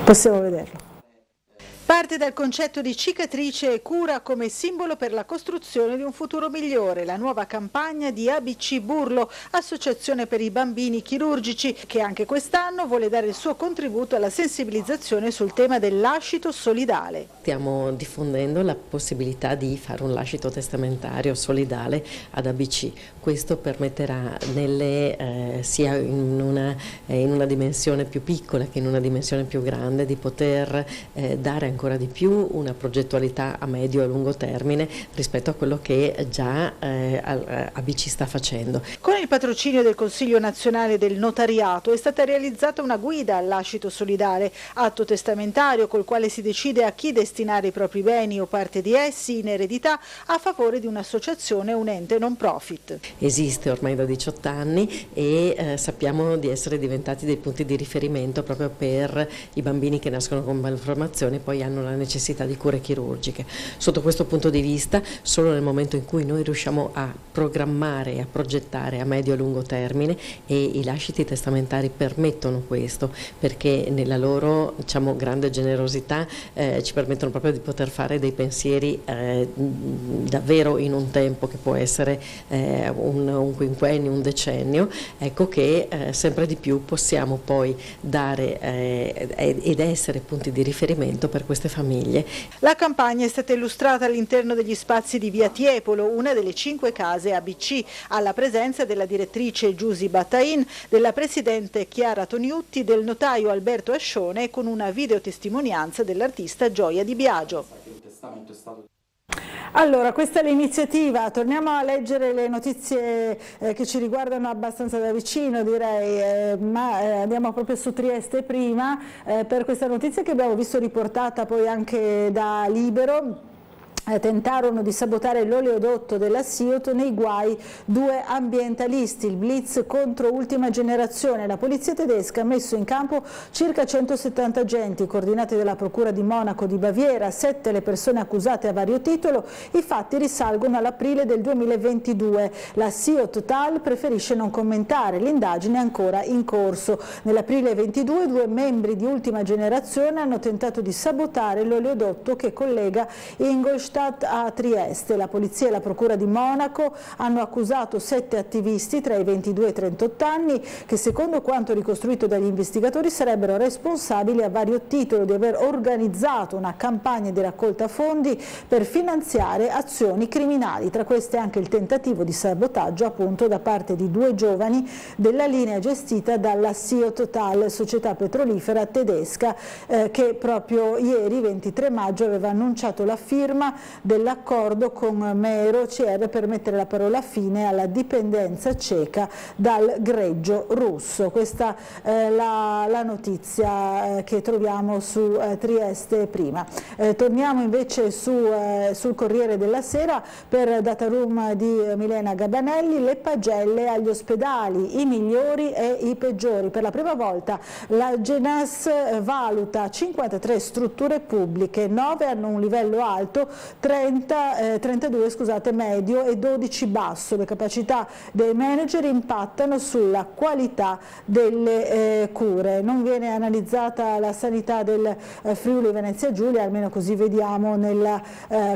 Possiamo vederlo. Parte dal concetto di cicatrice e cura come simbolo per la costruzione di un futuro migliore, la nuova campagna di ABC Burlo, Associazione per i Bambini Chirurgici, che anche quest'anno vuole dare il suo contributo alla sensibilizzazione sul tema del lascito solidale. Stiamo diffondendo la possibilità di fare un lascito testamentario solidale ad ABC. Questo permetterà sia in una dimensione più piccola che in una dimensione più grande di poter dare ancora di più una progettualità a medio e lungo termine rispetto a quello che già ABC sta facendo. Con il patrocinio del Consiglio Nazionale del Notariato è stata realizzata una guida al lascito solidale, atto testamentario col quale si decide a chi destinare i propri beni o parte di essi in eredità a favore di un'associazione o un ente non profit. Esiste ormai da 18 anni e sappiamo di essere diventati dei punti di riferimento proprio per i bambini che nascono con malformazioni e poi hanno la necessità di cure chirurgiche. Sotto questo punto di vista, solo nel momento in cui noi riusciamo a programmare e a progettare a medio e lungo termine, e i lasciti testamentari permettono questo, perché nella loro grande generosità ci permettono proprio di poter fare dei pensieri davvero in un tempo che può essere un quinquennio, un decennio, ecco che sempre di più possiamo poi dare ed essere punti di riferimento per queste famiglie. La campagna è stata illustrata all'interno degli spazi di Via Tiepolo, una delle 5 case ABC, alla presenza della direttrice Giusy Batain, della presidente Chiara Toniutti, del notaio Alberto Ascione e con una videotestimonianza dell'artista Gioia Di Biagio. Allora, questa è l'iniziativa, torniamo a leggere le notizie che ci riguardano abbastanza da vicino, direi, ma andiamo proprio su Trieste prima, per questa notizia che abbiamo visto riportata poi anche da Libero. Tentarono di sabotare l'oleodotto della SIOT, nei guai 2 ambientalisti, il blitz contro Ultima Generazione. La polizia tedesca ha messo in campo circa 170 agenti, coordinati dalla Procura di Monaco di Baviera, 7 le persone accusate a vario titolo. I fatti risalgono all'aprile del 2022. La SIOT TAL preferisce non commentare, l'indagine è ancora in corso. Nell'aprile 22 2 membri di Ultima Generazione hanno tentato di sabotare l'oleodotto che collega Ingolstadt a Trieste. La polizia e la procura di Monaco hanno accusato 7 attivisti tra i 22 e i 38 anni che, secondo quanto ricostruito dagli investigatori, sarebbero responsabili a vario titolo di aver organizzato una campagna di raccolta fondi per finanziare azioni criminali. Tra queste anche il tentativo di sabotaggio appunto da parte di 2 giovani della linea gestita dalla SIOT TAL, società petrolifera tedesca, che proprio ieri 23 maggio aveva annunciato la firma dell'accordo con Mero CR per mettere la parola fine alla dipendenza ceca dal greggio russo. Questa è la notizia che troviamo su Trieste prima. Torniamo invece sul Corriere della Sera per Data Room di Milena Gabanelli. Le pagelle agli ospedali, i migliori e i peggiori. Per la prima volta la Genas valuta 53 strutture pubbliche, 9 hanno un livello alto, 32 medio e 12 basso. Le capacità dei manager impattano sulla qualità delle cure. Non viene analizzata la sanità del Friuli Venezia Giulia, almeno così vediamo nella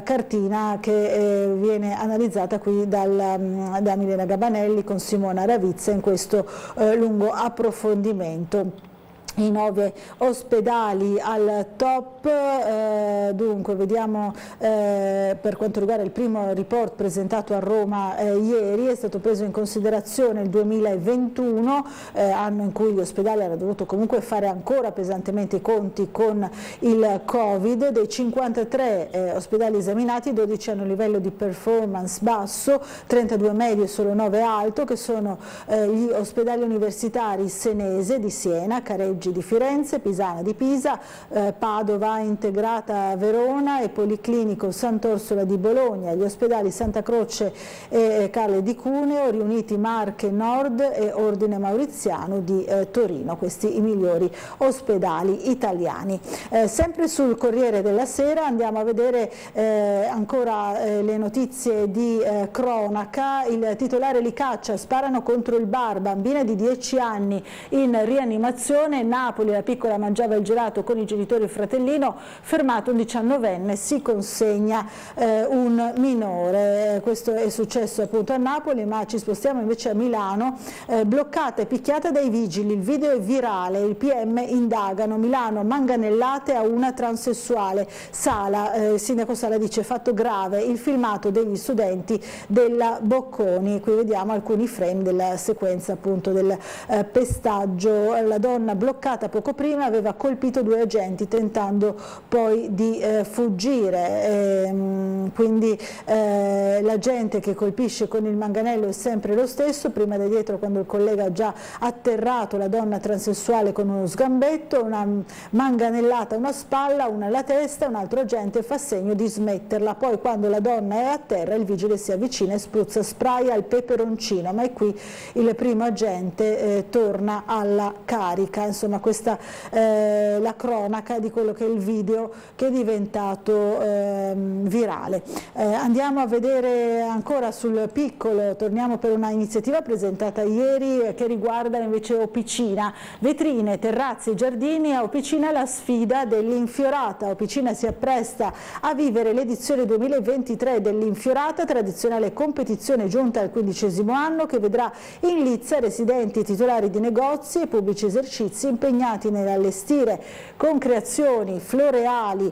cartina che viene analizzata qui da Milena Gabanelli con Simona Ravizza in questo lungo approfondimento. I 9 ospedali al top, dunque vediamo per quanto riguarda il primo report presentato a Roma ieri, è stato preso in considerazione il 2021, anno in cui gli ospedali hanno dovuto comunque fare ancora pesantemente i conti con il Covid. Dei 53 ospedali esaminati, 12 hanno un livello di performance basso, 32 medio e solo 9 alto, che sono gli ospedali universitari Senese di Siena, Careggi di Firenze, Pisana di Pisa, Padova Integrata Verona e Policlinico Sant'Orsola di Bologna, gli ospedali Santa Croce e Carle di Cuneo, Riuniti Marche Nord e Ordine Mauriziano di Torino. Questi i migliori ospedali italiani. Sempre sul Corriere della Sera andiamo a vedere ancora le notizie di cronaca. Il titolare li caccia, sparano contro il bar, bambina di 10 anni in rianimazione. Napoli, la piccola mangiava il gelato con i genitori e il fratellino, fermato un 19enne, si consegna un minore. Questo è successo appunto a Napoli, ma ci spostiamo invece a Milano, bloccata e picchiata dai vigili, il video è virale, il PM indagano, Milano manganellate a una transessuale, Sala, il sindaco Sala dice fatto grave, il filmato degli studenti della Bocconi, qui vediamo alcuni frame della sequenza appunto del pestaggio, la donna bloccata imboscata poco prima aveva colpito 2 agenti tentando poi di fuggire. Quindi l'agente che colpisce con il manganello è sempre lo stesso, prima da dietro quando il collega ha già atterrato la donna transessuale con uno sgambetto, una manganellata a una spalla, una alla testa, un altro agente fa segno di smetterla, poi quando la donna è a terra il vigile si avvicina e spruzza spray al peperoncino, ma è qui il primo agente torna alla carica. Insomma, questa è la cronaca di quello che è il video che è diventato virale. Andiamo a vedere ancora sul piccolo, torniamo per una iniziativa presentata ieri che riguarda invece Opicina, vetrine, terrazze, giardini. A Opicina la sfida dell'Infiorata. Opicina si appresta a vivere l'edizione 2023 dell'Infiorata, tradizionale competizione giunta al 15° anno che vedrà in lizza residenti, titolari di negozi e pubblici esercizi impegnati nell'allestire con creazioni floreali,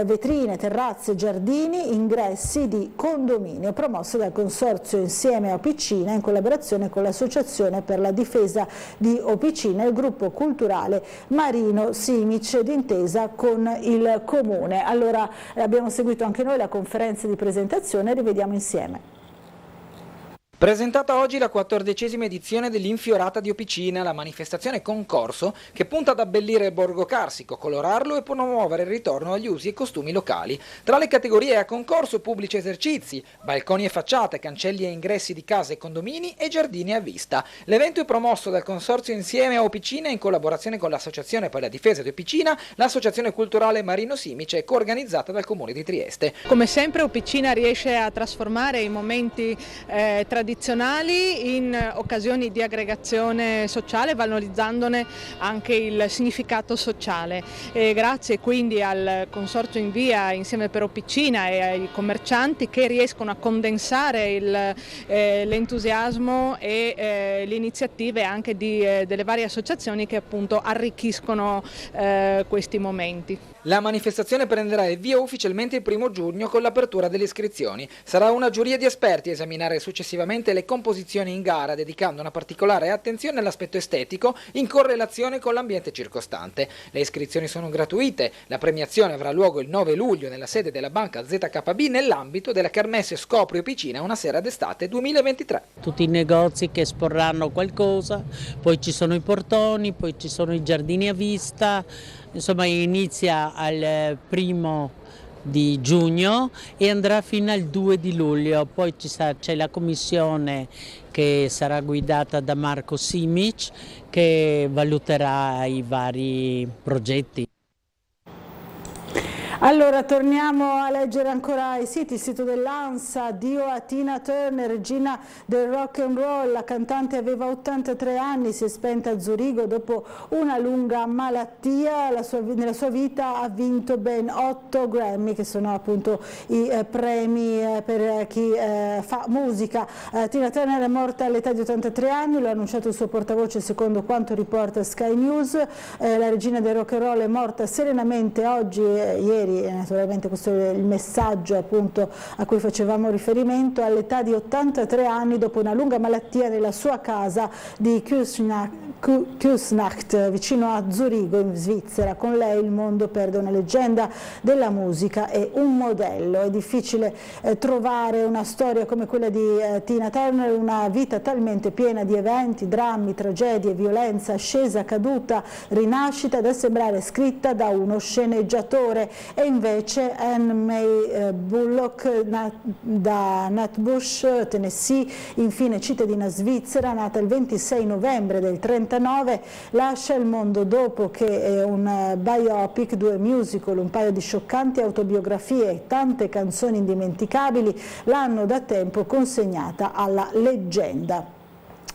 vetrine, terrazze, giardini, ingressi di condominio, promosse dal consorzio Insieme a Opicina in collaborazione con l'Associazione per la difesa di Opicina e il gruppo culturale Marino Simic d'intesa con il Comune. Allora abbiamo seguito anche noi la conferenza di presentazione, rivediamo insieme. Presentata oggi la 14ª edizione dell'Infiorata di Opicina, la manifestazione concorso che punta ad abbellire il Borgo Carsico, colorarlo e promuovere il ritorno agli usi e costumi locali. Tra le categorie a concorso pubblici esercizi, balconi e facciate, cancelli e ingressi di case e condomini e giardini a vista. L'evento è promosso dal consorzio Insieme a Opicina in collaborazione con l'Associazione per la difesa di Opicina, l'Associazione culturale Marino Simic e coorganizzata dal Comune di Trieste. Come sempre Opicina riesce a trasformare i momenti tradizionali in occasioni di aggregazione sociale, valorizzandone anche il significato sociale. Grazie quindi al Consorzio Invia Insieme per Opicina e ai commercianti che riescono a condensare l'entusiasmo e le iniziative anche delle varie associazioni che appunto arricchiscono questi momenti. La manifestazione prenderà il via ufficialmente il 1° giugno con l'apertura delle iscrizioni. Sarà una giuria di esperti a esaminare successivamente le composizioni in gara, dedicando una particolare attenzione all'aspetto estetico in correlazione con l'ambiente circostante. Le iscrizioni sono gratuite, la premiazione avrà luogo il 9 luglio nella sede della banca ZKB nell'ambito della Kermesse Scopri Opicina una sera d'estate 2023. Tutti i negozi che esporranno qualcosa, poi ci sono i portoni, poi ci sono i giardini a vista, insomma inizia al 1° di giugno e andrà fino al 2 di luglio, poi c'è la commissione che sarà guidata da Marco Simic che valuterà i vari progetti. Allora torniamo a leggere ancora i siti, il sito dell'ANSA, addio a Tina Turner, regina del rock and roll, la cantante aveva 83 anni, si è spenta a Zurigo dopo una lunga malattia, nella sua vita ha vinto ben 8 Grammy che sono appunto i premi per chi fa musica. Tina Turner è morta all'età di 83 anni, lo ha annunciato il suo portavoce secondo quanto riporta Sky News, la regina del rock and roll è morta serenamente oggi, ieri. Naturalmente questo è il messaggio appunto a cui facevamo riferimento, all'età di 83 anni dopo una lunga malattia nella sua casa di Küsnacht vicino a Zurigo in Svizzera. Con lei il mondo perde una leggenda della musica e un modello. È difficile trovare una storia come quella di Tina Turner, una vita talmente piena di eventi, drammi, tragedie, violenza, ascesa, caduta, rinascita da sembrare scritta da uno sceneggiatore. E invece Anne May Bullock, da Nutbush, Tennessee, infine cittadina svizzera, nata il 26 novembre del 1939, lascia il mondo dopo che un biopic, 2 musical, un paio di scioccanti autobiografie e tante canzoni indimenticabili l'hanno da tempo consegnata alla leggenda.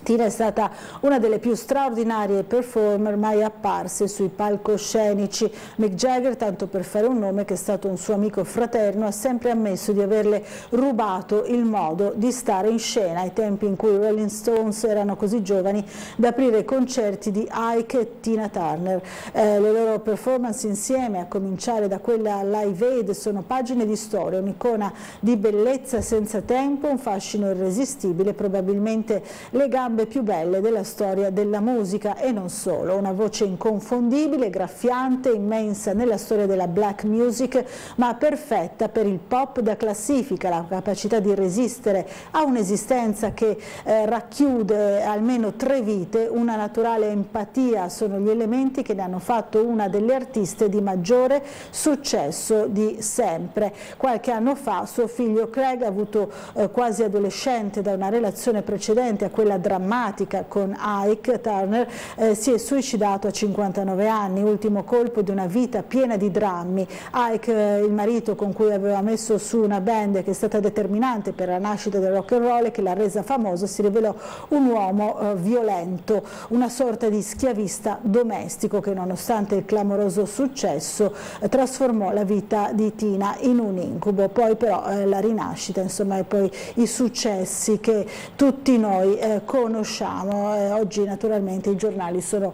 Tina è stata una delle più straordinarie performer mai apparse sui palcoscenici. Mick Jagger, tanto per fare un nome, che è stato un suo amico fraterno, ha sempre ammesso di averle rubato il modo di stare in scena ai tempi in cui i Rolling Stones erano così giovani da aprire i concerti di Ike e Tina Turner. Le loro performance insieme, a cominciare da quella a Live Aid, sono pagine di storia, un'icona di bellezza senza tempo, un fascino irresistibile, probabilmente le gambe gambe più belle della storia della musica e non solo, una voce inconfondibile, graffiante, immensa nella storia della black music, ma perfetta per il pop da classifica, la capacità di resistere a un'esistenza che racchiude almeno 3 vite, una naturale empatia sono gli elementi che ne hanno fatto una delle artiste di maggiore successo di sempre. Qualche anno fa suo figlio Craig, avuto quasi adolescente da una relazione precedente a quella drammatica con Ike Turner, si è suicidato a 59 anni, ultimo colpo di una vita piena di drammi. Ike, il marito con cui aveva messo su una band che è stata determinante per la nascita del rock and roll e che l'ha resa famosa, si rivelò un uomo violento, una sorta di schiavista domestico che nonostante il clamoroso successo trasformò la vita di Tina in un incubo. Poi però la rinascita, insomma, e poi i successi che tutti noi conosciamo. Oggi naturalmente i giornali sono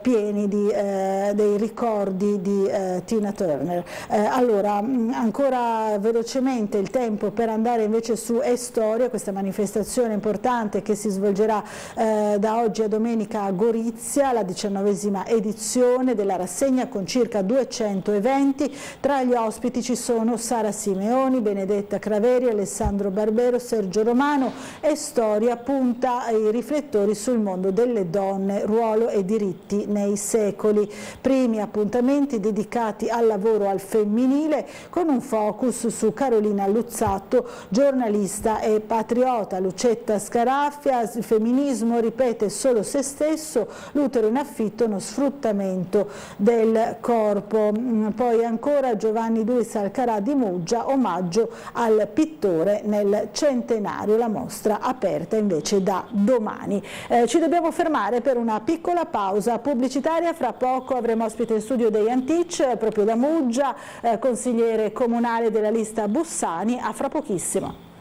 pieni dei ricordi di Tina Turner. Allora, ancora velocemente il tempo per andare invece su Storia, questa manifestazione importante che si svolgerà da oggi a domenica a Gorizia, la 19ª edizione della rassegna con circa 200 eventi. Tra gli ospiti ci sono Sara Simeoni, Benedetta Craveri, Alessandro Barbero, Sergio Romano. Storia punta i riflettori sul mondo delle donne, ruolo e diritti nei secoli. Primi appuntamenti dedicati al lavoro al femminile con un focus su Carolina Luzzatto, giornalista e patriota. Lucetta Scaraffia, il femminismo ripete solo se stesso, l'utero in affitto, uno sfruttamento del corpo. Poi ancora Giovanni Duis Alcarà di Muggia, omaggio al pittore nel centenario, la mostra aperta invece da domani. Ci dobbiamo fermare per una piccola pausa pubblicitaria, fra poco avremo ospite in studio dei Antic, proprio da Muggia, consigliere comunale della lista Bussani, a fra pochissimo.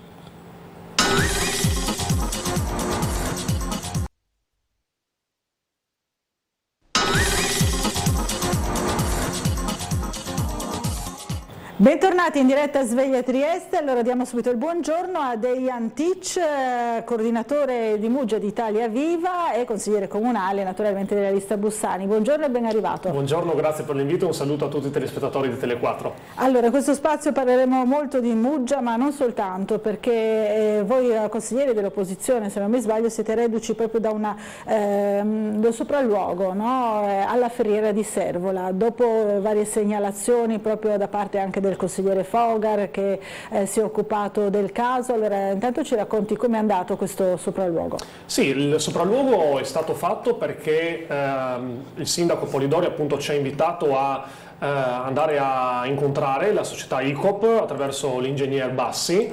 Bentornati in diretta a Sveglia Trieste. Allora diamo subito il buongiorno a Dejan Tic, coordinatore di Muggia di Italia Viva e consigliere comunale naturalmente della lista Bussani. Buongiorno e ben arrivato. Buongiorno, grazie per l'invito e un saluto a tutti i telespettatori di Tele4. Allora, in questo spazio parleremo molto di Muggia, ma non soltanto, perché voi consiglieri dell'opposizione, se non mi sbaglio, siete reduci proprio da un sopralluogo, no? Alla Ferriera di Servola, dopo varie segnalazioni proprio da parte anche del consigliere Fogar che si è occupato del caso. Allora, intanto ci racconti come è andato questo sopralluogo? Sì, il sopralluogo è stato fatto perché il sindaco Polidori appunto ci ha invitato a andare a incontrare la società ICOP attraverso l'ingegner Bassi,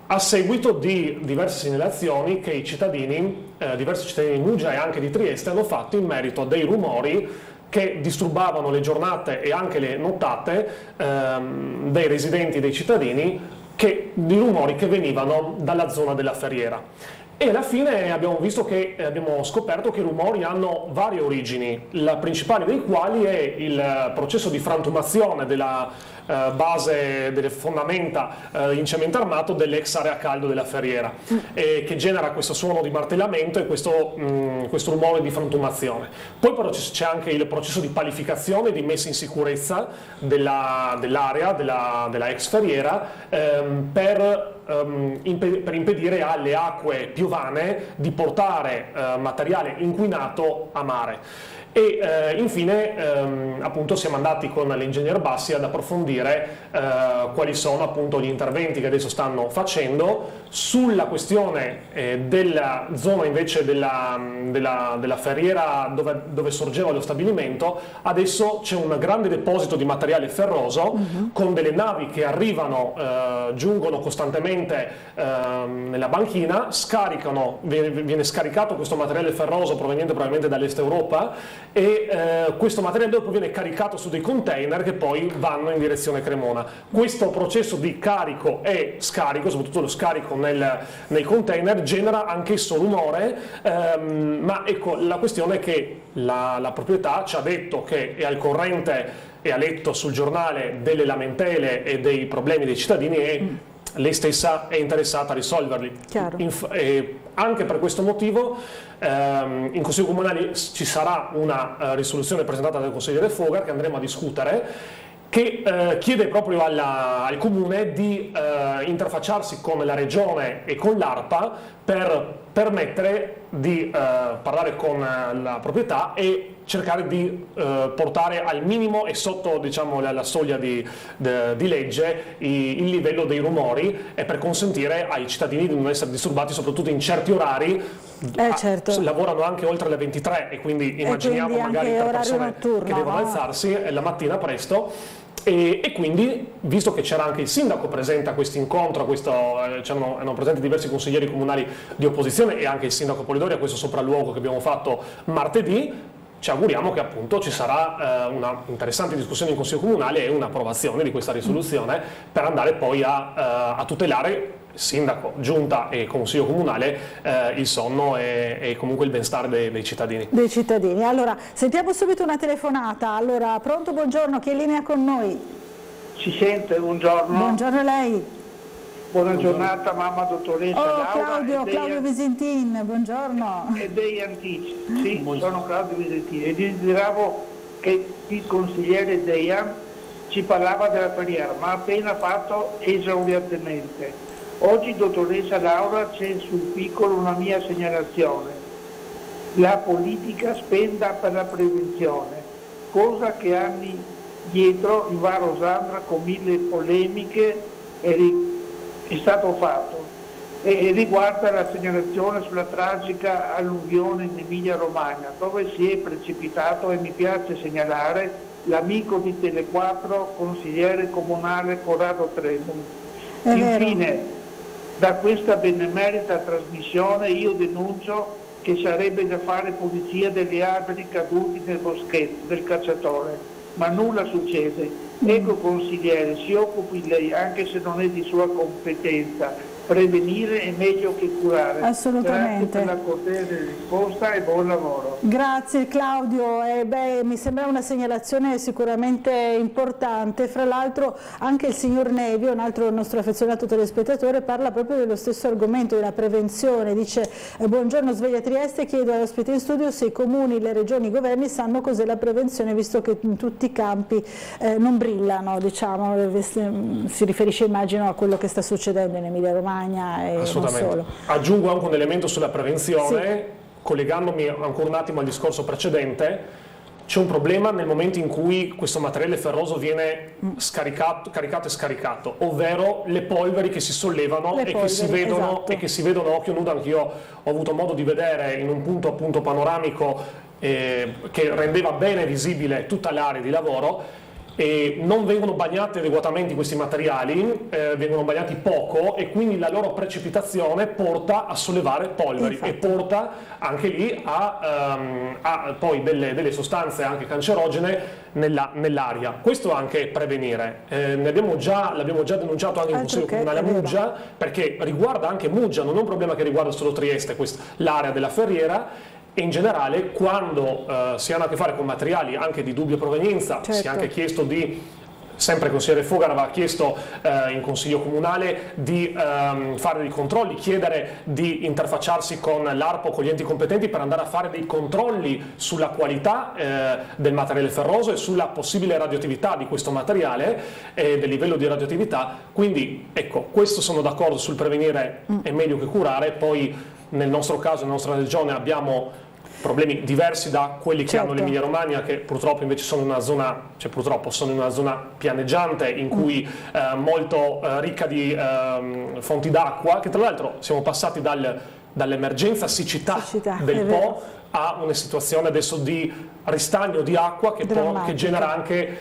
a seguito di diverse segnalazioni che i cittadini, diversi cittadini di Muggia e anche di Trieste hanno fatto in merito a dei rumori che disturbavano le giornate e anche le nottate dei residenti, dei cittadini, di rumori che venivano dalla zona della Ferriera. E alla fine abbiamo scoperto che i rumori hanno varie origini, la principale dei quali è il processo di frantumazione della base, delle fondamenta in cemento armato dell'ex area caldo della Ferriera, che genera questo suono di martellamento e questo rumore di frantumazione. Poi però c'è anche il processo di palificazione, di messa in sicurezza dell'area, della ex Ferriera, per impedire alle acque piovane di portare materiale inquinato a mare. E infine appunto siamo andati con l'ingegner Bassi ad approfondire quali sono appunto gli interventi che adesso stanno facendo sulla questione della zona invece della Ferriera dove sorgeva lo stabilimento. Adesso c'è un grande deposito di materiale ferroso con delle navi che arrivano, giungono costantemente nella banchina, viene scaricato questo materiale ferroso proveniente probabilmente dall'est Europa, e questo materiale dopo viene caricato su dei container che poi vanno in direzione Cremona. Questo processo di carico e scarico, soprattutto lo scarico nei container, genera anch'esso rumore, ma ecco, la questione è che la proprietà ci ha detto che è al corrente e ha letto sul giornale delle lamentele e dei problemi dei cittadini e lei stessa è interessata a risolverli. Anche per questo motivo in Consiglio Comunale ci sarà una risoluzione presentata dal consigliere Fogar che andremo a discutere, che chiede proprio al Comune di interfacciarsi con la Regione e con l'ARPA per permettere di parlare con la proprietà e cercare di portare al minimo e sotto, diciamo, la soglia di legge il livello dei rumori, e per consentire ai cittadini di non essere disturbati, soprattutto in certi orari. Certo. Lavorano anche oltre le 23 e quindi immaginiamo magari per persone notturno, che devono alzarsi la mattina presto. E quindi, visto che c'era anche il sindaco presente a questo incontro, erano presenti diversi consiglieri comunali di opposizione e anche il sindaco Polidori a questo sopralluogo che abbiamo fatto martedì, ci auguriamo che appunto ci sarà una interessante discussione in Consiglio Comunale e un'approvazione di questa risoluzione per andare poi a tutelare sindaco, giunta e consiglio comunale il sonno e comunque il benestare dei cittadini. Dei cittadini. Allora, sentiamo subito una telefonata. Allora, pronto, buongiorno, chi è in linea con noi? Si sente, buongiorno. Buongiorno a lei. Buona giornata, mamma dottoressa Laura. Claudio Visentin, buongiorno. E dei Antici. Sì, sono Claudio Visentin e desideravo che il consigliere Deian ci parlava della Ferriera, ma ha appena fatto esaurientemente. Oggi, dottoressa Laura, c'è sul piccolo una mia segnalazione. La politica spenda per la prevenzione, cosa che anni dietro in Va Rosandra con 1000 polemiche è stato fatto, e riguarda la segnalazione sulla tragica alluvione in Emilia Romagna, dove si è precipitato, e mi piace segnalare, l'amico di Tele4, consigliere comunale Corrado Tremoli. Infine, da questa benemerita trasmissione io denuncio che sarebbe da fare pulizia degli alberi caduti nel boschetto del cacciatore, ma nulla succede. Ecco, consigliere, si occupi lei, anche se non è di sua competenza. Prevenire è meglio che curare. Assolutamente. Grazie per la cortese risposta e buon lavoro. Grazie Claudio, mi sembra una segnalazione sicuramente importante. Fra l'altro anche il signor Nevio, un altro nostro affezionato telespettatore, parla proprio dello stesso argomento, della prevenzione. Dice: buongiorno Sveglia Trieste, chiedo all'ospite in studio se i comuni, le regioni, i governi sanno cos'è la prevenzione, visto che in tutti i campi non brillano, diciamo. Si riferisce, immagino, a quello che sta succedendo in Emilia Romagna. Assolutamente. Non solo. Aggiungo anche un elemento sulla prevenzione, collegandomi ancora un attimo al discorso precedente. C'è un problema nel momento in cui questo materiale ferroso viene caricato e scaricato, ovvero le polveri che si sollevano che si vedono, esatto, e che si vedono a occhio nudo. Anch'io ho avuto modo di vedere in un punto appunto panoramico che rendeva bene visibile tutta l'area di lavoro. E non vengono bagnati adeguatamente questi materiali, vengono bagnati poco, e quindi la loro precipitazione porta a sollevare polveri. Infatti. E porta anche lì a poi delle sostanze anche cancerogene nell'aria. Questo anche prevenire. L'abbiamo già denunciato anche in Consiglio Comunale a Muggia, perché riguarda anche Muggia, non è un problema che riguarda solo Trieste, l'area della Ferriera. E in generale, quando si hanno a che fare con materiali anche di dubbia provenienza, certo, si è anche chiesto sempre il consigliere Fogar aveva chiesto in Consiglio Comunale di fare dei controlli, chiedere di interfacciarsi con l'ARPA o con gli enti competenti per andare a fare dei controlli sulla qualità del materiale ferroso e sulla possibile radioattività di questo materiale e del livello di radioattività. Quindi ecco, questo sono d'accordo sul prevenire è meglio che curare. Poi nel nostro caso, nella nostra regione, abbiamo problemi diversi da quelli che hanno l'Emilia Romagna, che purtroppo invece sono in una zona, pianeggiante, in cui molto ricca di fonti d'acqua, che tra l'altro siamo passati dall'emergenza siccità del Po a una situazione adesso di ristagno di acqua che genera anche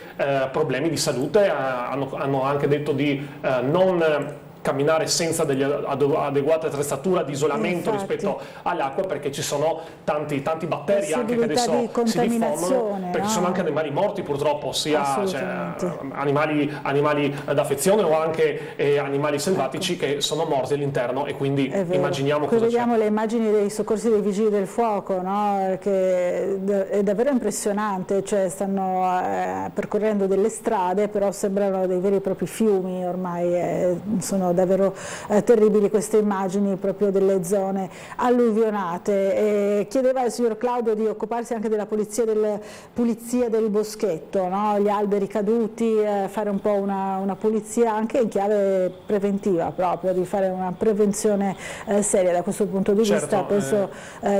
problemi di salute. Hanno anche detto di non camminare senza delle adeguate attrezzature di isolamento rispetto all'acqua, perché ci sono tanti batteri anche che adesso si diffondono, perché ci sono anche animali morti purtroppo, sia animali d'affezione o anche animali selvatici che sono morti all'interno, e quindi immaginiamo cosa c'è. Vediamo le immagini dei soccorsi dei vigili del fuoco, no? Che è davvero impressionante, cioè stanno percorrendo delle strade, però sembrano dei veri e propri fiumi ormai, sono davvero terribili queste immagini proprio delle zone alluvionate. Chiedeva al signor Claudio di occuparsi anche della pulizia del boschetto, no? Gli alberi caduti, fare un po' una pulizia anche in chiave preventiva, proprio di fare una prevenzione seria da questo punto di vista. Penso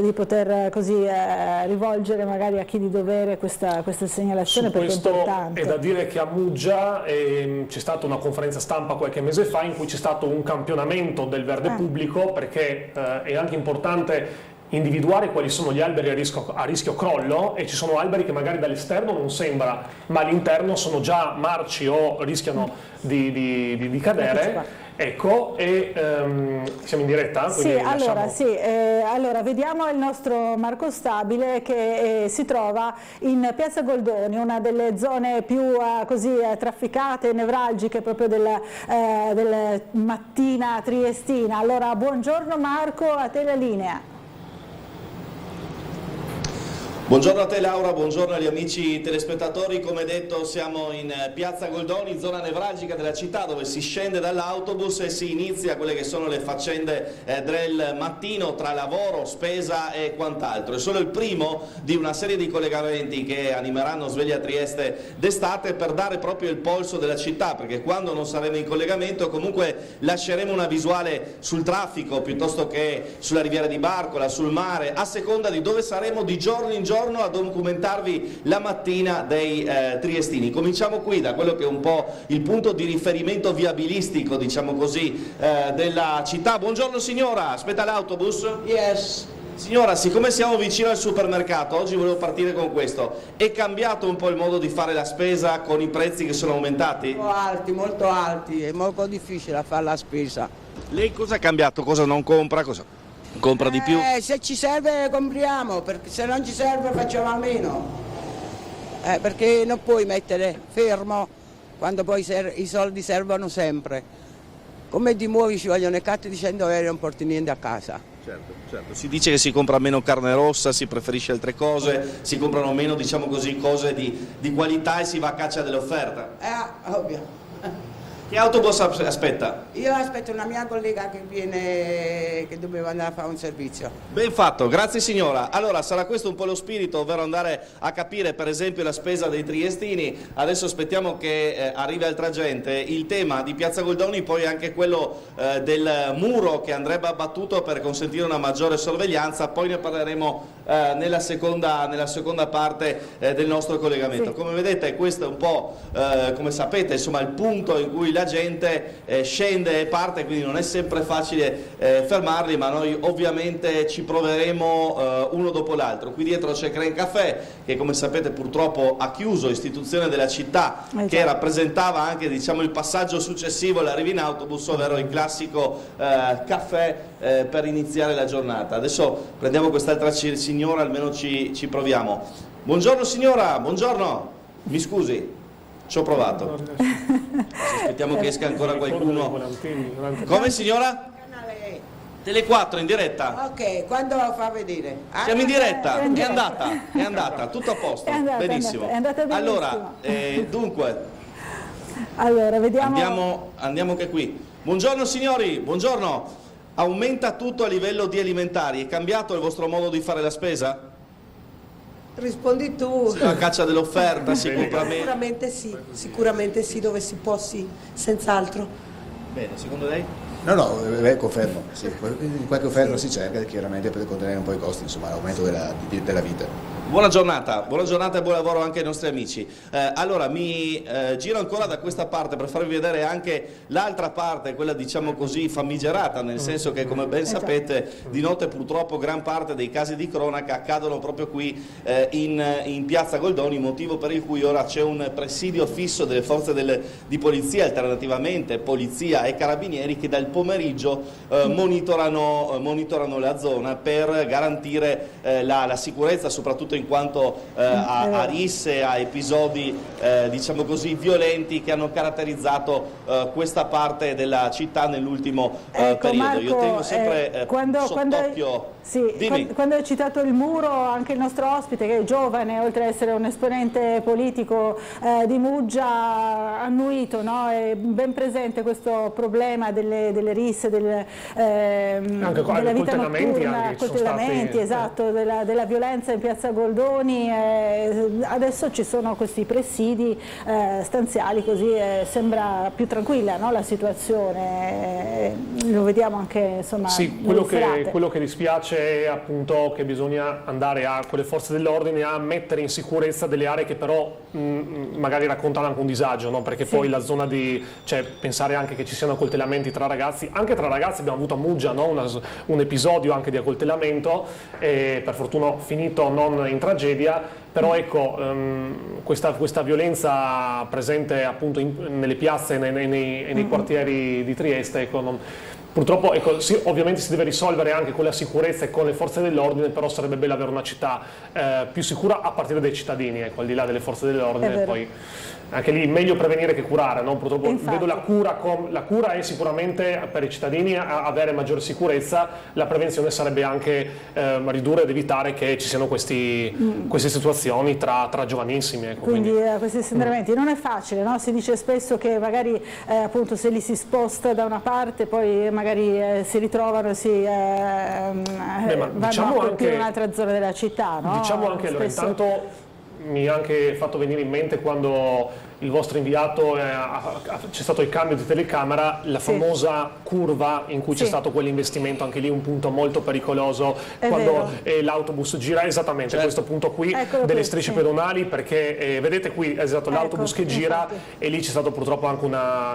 di poter così rivolgere magari a chi di dovere questa segnalazione, perché è importante. È da dire che a Muggia c'è stata una conferenza stampa qualche mese fa in cui c'è stato un campionamento del verde pubblico, perché è anche importante individuare quali sono gli alberi a rischio crollo, e ci sono alberi che magari dall'esterno non sembra, ma all'interno sono già marci o rischiano di cadere. Ecco, e siamo in diretta? Sì, allora vediamo il nostro Marco Stabile che si trova in Piazza Goldoni, una delle zone più così trafficate, nevralgiche proprio del mattina triestina. Allora, buongiorno Marco, a te la linea. Buongiorno a te Laura, buongiorno agli amici telespettatori. Come detto siamo in Piazza Goldoni, zona nevralgica della città, dove si scende dall'autobus e si inizia quelle che sono le faccende del mattino tra lavoro, spesa e quant'altro. È solo il primo di una serie di collegamenti che animeranno Sveglia Trieste d'estate per dare proprio il polso della città, perché quando non saremo in collegamento comunque lasceremo una visuale sul traffico piuttosto che sulla riviera di Barcola, sul mare, a seconda di dove saremo di giorno in giorno a documentarvi la mattina dei triestini. Cominciamo qui da quello che è un po' il punto di riferimento viabilistico, diciamo così, della città. Buongiorno signora, aspetta l'autobus? Yes. Signora, siccome siamo vicino al supermercato, oggi volevo partire con questo. È cambiato un po' il modo di fare la spesa con i prezzi che sono aumentati? Molto alti, è molto difficile fare la spesa. Lei cosa ha cambiato? Cosa non compra? Cosa compra di più? Se ci serve compriamo, perché se non ci serve facciamo a meno. Perché non puoi mettere fermo quando poi i soldi servono sempre. Come ti muovi ci vogliono i catti di 100 euro e non porti niente a casa. Certo. Si dice che si compra meno carne rossa, si preferisce altre cose, si comprano meno, diciamo così, cose di qualità e si va a caccia dell'offerta. Ovvio. Che autobus aspetta? Io aspetto una mia collega che viene, che doveva andare a fare un servizio. Ben fatto, grazie signora. Allora sarà questo un po' lo spirito, ovvero andare a capire per esempio la spesa dei triestini. Adesso aspettiamo che arrivi altra gente. Il tema di Piazza Goldoni poi è anche quello del muro che andrebbe abbattuto per consentire una maggiore sorveglianza, poi ne parleremo nella seconda parte del nostro collegamento. Sì. Come vedete questo è un po', come sapete, insomma, il punto in cui la gente scende e parte, quindi non è sempre facile fermarli, ma noi ovviamente ci proveremo uno dopo l'altro. Qui dietro c'è Crane Café, che come sapete purtroppo ha chiuso, istituzione della città che rappresentava anche, diciamo, il passaggio successivo all'arrivo in autobus, ovvero il classico caffè per iniziare la giornata. Adesso prendiamo quest'altra signora, almeno ci proviamo. Buongiorno signora, buongiorno, mi scusi, ci ho provato. Aspettiamo che esca ancora qualcuno. Come signora? Tele 4 in diretta. Ok, quando lo fa vedere? Siamo in diretta, è andata, tutto a posto, benissimo. È andata benissimo. Allora, dunque, allora, vediamo. Andiamo anche qui. Buongiorno signori, buongiorno. Aumenta tutto a livello di alimentari, è cambiato il vostro modo di fare la spesa? Rispondi tu. La caccia dell'offerta, si compra meno? Sicuramente sì, dove si può sì, senz'altro. Bene, secondo lei? No, confermo. Sì, qualche offerta si cerca chiaramente per contenere un po' i costi, insomma, l'aumento della vita. Buona giornata e buon lavoro anche ai nostri amici. Allora mi giro ancora da questa parte per farvi vedere anche l'altra parte, quella diciamo così famigerata, nel senso che come ben sapete di notte purtroppo gran parte dei casi di cronaca accadono proprio qui in Piazza Goldoni, motivo per il cui ora c'è un presidio fisso delle forze di polizia, alternativamente polizia e carabinieri, che dal pomeriggio monitorano la zona per garantire la sicurezza soprattutto in quanto a risse, a episodi diciamo così violenti che hanno caratterizzato questa parte della città nell'ultimo periodo. Marco, io tengo sempre sott'occhio. Quando hai citato il muro, anche il nostro ospite, che è giovane, oltre ad essere un esponente politico di Muggia, ha annuito, no? È ben presente questo problema delle risse, della vita notturna, coltellamenti, esatto, della violenza in piazza Goldoni. Adesso ci sono questi presidi stanziali, così sembra più tranquilla, no? La situazione, lo vediamo anche insomma. Sì, quello che dispiace è appunto che bisogna andare con le forze dell'ordine a mettere in sicurezza delle aree che però magari raccontano anche un disagio, no? Perché poi la zona pensare anche che ci siano accoltellamenti tra ragazzi, anche tra ragazzi abbiamo avuto a Muggia, no? un episodio anche di accoltellamento, per fortuna finito non in tragedia, però ecco, questa violenza presente appunto nelle piazze e nei quartieri di Trieste, ecco, purtroppo sì, ovviamente si deve risolvere anche con la sicurezza e con le forze dell'ordine, però sarebbe bello avere una città più sicura a partire dai cittadini, ecco, al di là delle forze dell'ordine. Poi anche lì meglio prevenire che curare, no? Purtroppo vedo la cura è sicuramente per i cittadini avere maggiore sicurezza, la prevenzione sarebbe anche ridurre ed evitare che ci siano queste situazioni tra giovanissimi. Ecco, quindi questi assembramenti non è facile, no? Si dice spesso che magari appunto se li si sposta da una parte poi magari si ritrovano e vanno a colpire un'altra zona della città, no? Diciamo anche, allora, intanto mi ha anche fatto venire in mente quando il vostro inviato c'è stato il cambio di telecamera, la famosa curva in cui c'è stato quell'investimento, anche lì un punto molto pericoloso, quando l'autobus gira esattamente questo punto qui, delle strisce pedonali, perché vedete qui esatto l'autobus che gira e lì c'è stato purtroppo anche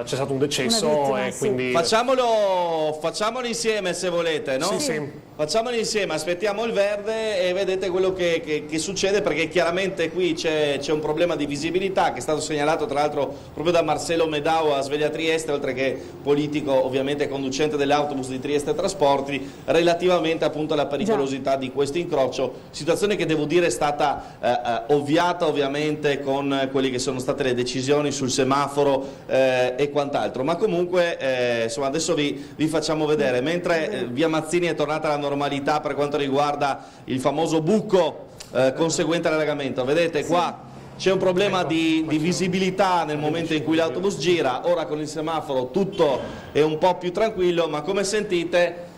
c'è stato un decesso vittima, e quindi facciamolo insieme se volete, no? Sì. Facciamolo insieme, aspettiamo il verde e vedete quello che succede, perché chiaramente qui c'è un problema di visibilità che è stato segnalato tra l'altro proprio da Marcello Medao a Sveglia Trieste, oltre che politico ovviamente conducente dell'autobus di Trieste Trasporti, relativamente appunto alla pericolosità di questo incrocio, situazione che devo dire è stata ovviata ovviamente con quelle che sono state le decisioni sul semaforo e quant'altro, ma comunque insomma adesso vi facciamo vedere, mentre via Mazzini è tornata alla normalità per quanto riguarda il famoso buco conseguente all'allagamento, vedete qua c'è un problema di visibilità nel momento in cui l'autobus gira, ora con il semaforo tutto è un po' più tranquillo, ma come sentite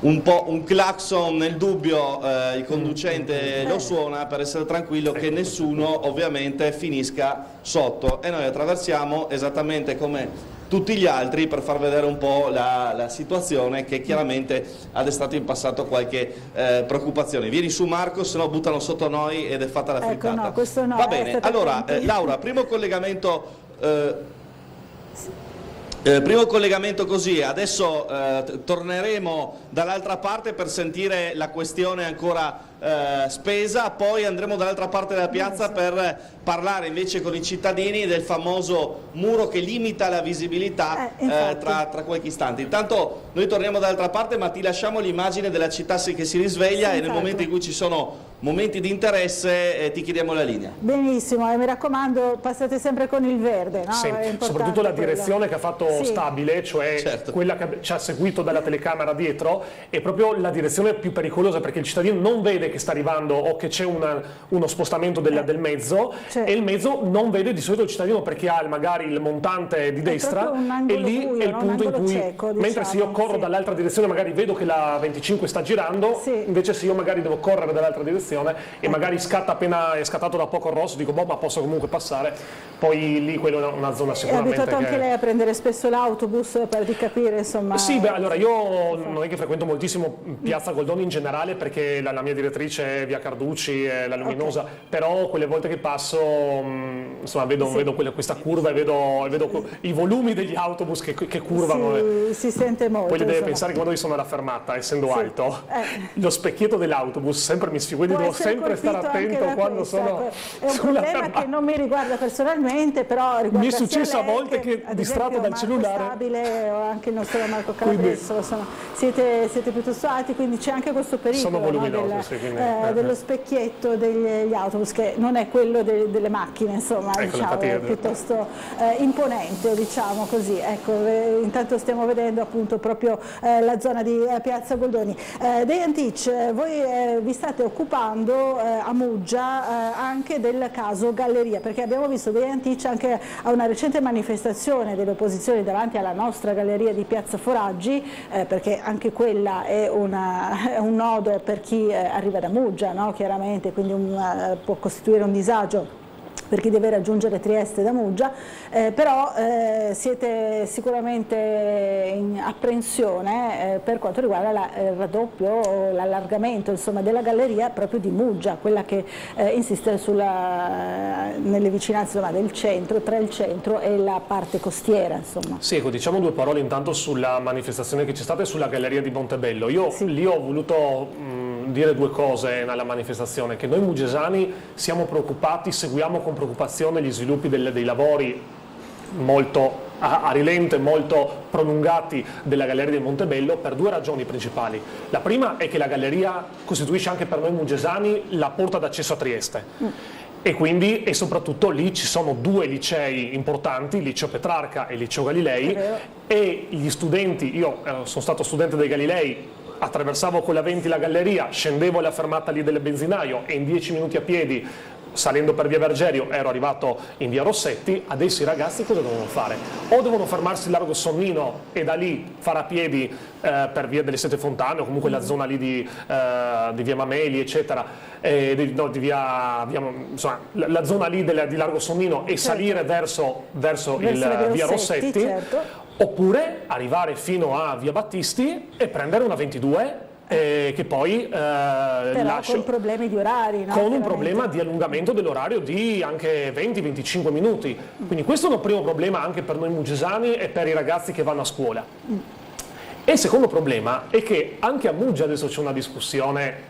un clacson nel dubbio il conducente lo suona per essere tranquillo che nessuno ovviamente finisca sotto, e noi attraversiamo esattamente come tutti gli altri per far vedere un po' la situazione che chiaramente ha destato in passato qualche preoccupazione. Vieni su Marco, se no buttano sotto noi ed è fatta la frittata. No, questo no. Va bene, allora Laura, primo collegamento così, adesso torneremo dall'altra parte per sentire la questione ancora spesa, poi andremo dall'altra parte della piazza per parlare invece con i cittadini del famoso muro che limita la visibilità tra qualche istante. Intanto noi torniamo dall'altra parte, ma ti lasciamo l'immagine della città che si risveglia e nel momento in cui ci sono momenti di interesse ti chiediamo la linea. Benissimo, e mi raccomando passate sempre con il verde, no? Sì, soprattutto la direzione che ha fatto stabile, cioè quella che ci ha seguito dalla telecamera dietro, è proprio la direzione più pericolosa, perché il cittadino non vede che sta arrivando o che c'è uno spostamento del mezzo, e il mezzo non vede di solito il cittadino perché ha magari il montante di destra e lì buio, è il punto in cui cieco, mentre se io corro dall'altra direzione magari vedo che la 25 sta girando, invece se io magari devo correre dall'altra direzione e magari scatta appena è scattato da poco il rosso, dico boh, ma posso comunque passare, poi lì quella è una zona sicuramente. È abituato anche lei a prendere spesso l'autobus per capire, insomma. Sì, beh, allora io non è che frequento moltissimo piazza Goldoni in generale, perché la mia direttrice è via Carducci, è la Luminosa, però quelle volte che passo insomma vedo questa curva e vedo i volumi degli autobus che curvano. Si sente molto. Poi deve pensare che quando io sono alla fermata, essendo alto, lo specchietto dell'autobus sempre mi sfigura di devo sempre stare attento quando sono è un problema che non mi riguarda personalmente, però riguarda mi è successo a volte che distratto dal cellulare Stabile, o anche il nostro Marco Calabrese, siete piuttosto alti, quindi c'è anche questo pericolo, no, dello specchietto degli autobus, che non è quello delle macchine, insomma, diciamo, è piuttosto imponente, diciamo così. Ecco, intanto stiamo vedendo appunto proprio la zona di Piazza Goldoni. Dei Antic, voi vi state occupando a Muggia anche del caso Galleria, perché abbiamo visto Dei Antic anche a una recente manifestazione delle opposizioni davanti alla nostra galleria di Piazza Foraggi, perché anche quella è un nodo per chi arriva da Muggia, no? Chiaramente, quindi può costituire un disagio per chi deve raggiungere Trieste da Muggia, però siete sicuramente in apprensione per quanto riguarda il raddoppio o l'allargamento, insomma, della galleria proprio di Muggia, quella che insiste nelle vicinanze, insomma, del centro, tra il centro e la parte costiera, insomma. Sì, ecco, diciamo due parole intanto sulla manifestazione che c'è stata e sulla galleria di Montebello. Io lì ho voluto dire due cose nella manifestazione: che noi muggesani siamo preoccupati, seguiamo con preoccupazione gli sviluppi dei lavori molto a rilento e molto prolungati della galleria di Montebello, per due ragioni principali. La prima è che la galleria costituisce anche per noi muggesani la porta d'accesso a Trieste. E quindi, e soprattutto lì ci sono due licei importanti, il Liceo Petrarca e il Liceo Galilei, e gli studenti, io sono stato studente dei Galilei, attraversavo con la 20 la galleria, scendevo alla fermata lì del benzinaio e in 10 minuti a piedi, salendo per via Vergerio, ero arrivato in via Rossetti. Adesso i ragazzi cosa devono fare? O devono fermarsi largo Sonnino e da lì fare a piedi per via delle Sette Fontane, o comunque la zona lì di via Mameli, eccetera, insomma, la zona lì di largo Sonnino, e salire verso via Rossetti, certo. Oppure arrivare fino a via Battisti e prendere una 22 che poi con problemi di orari, no? Con un problema di allungamento dell'orario di anche 20-25 minuti. Quindi questo è un primo problema anche per noi muggesani e per i ragazzi che vanno a scuola. E il secondo problema è che anche a Muggia adesso c'è una discussione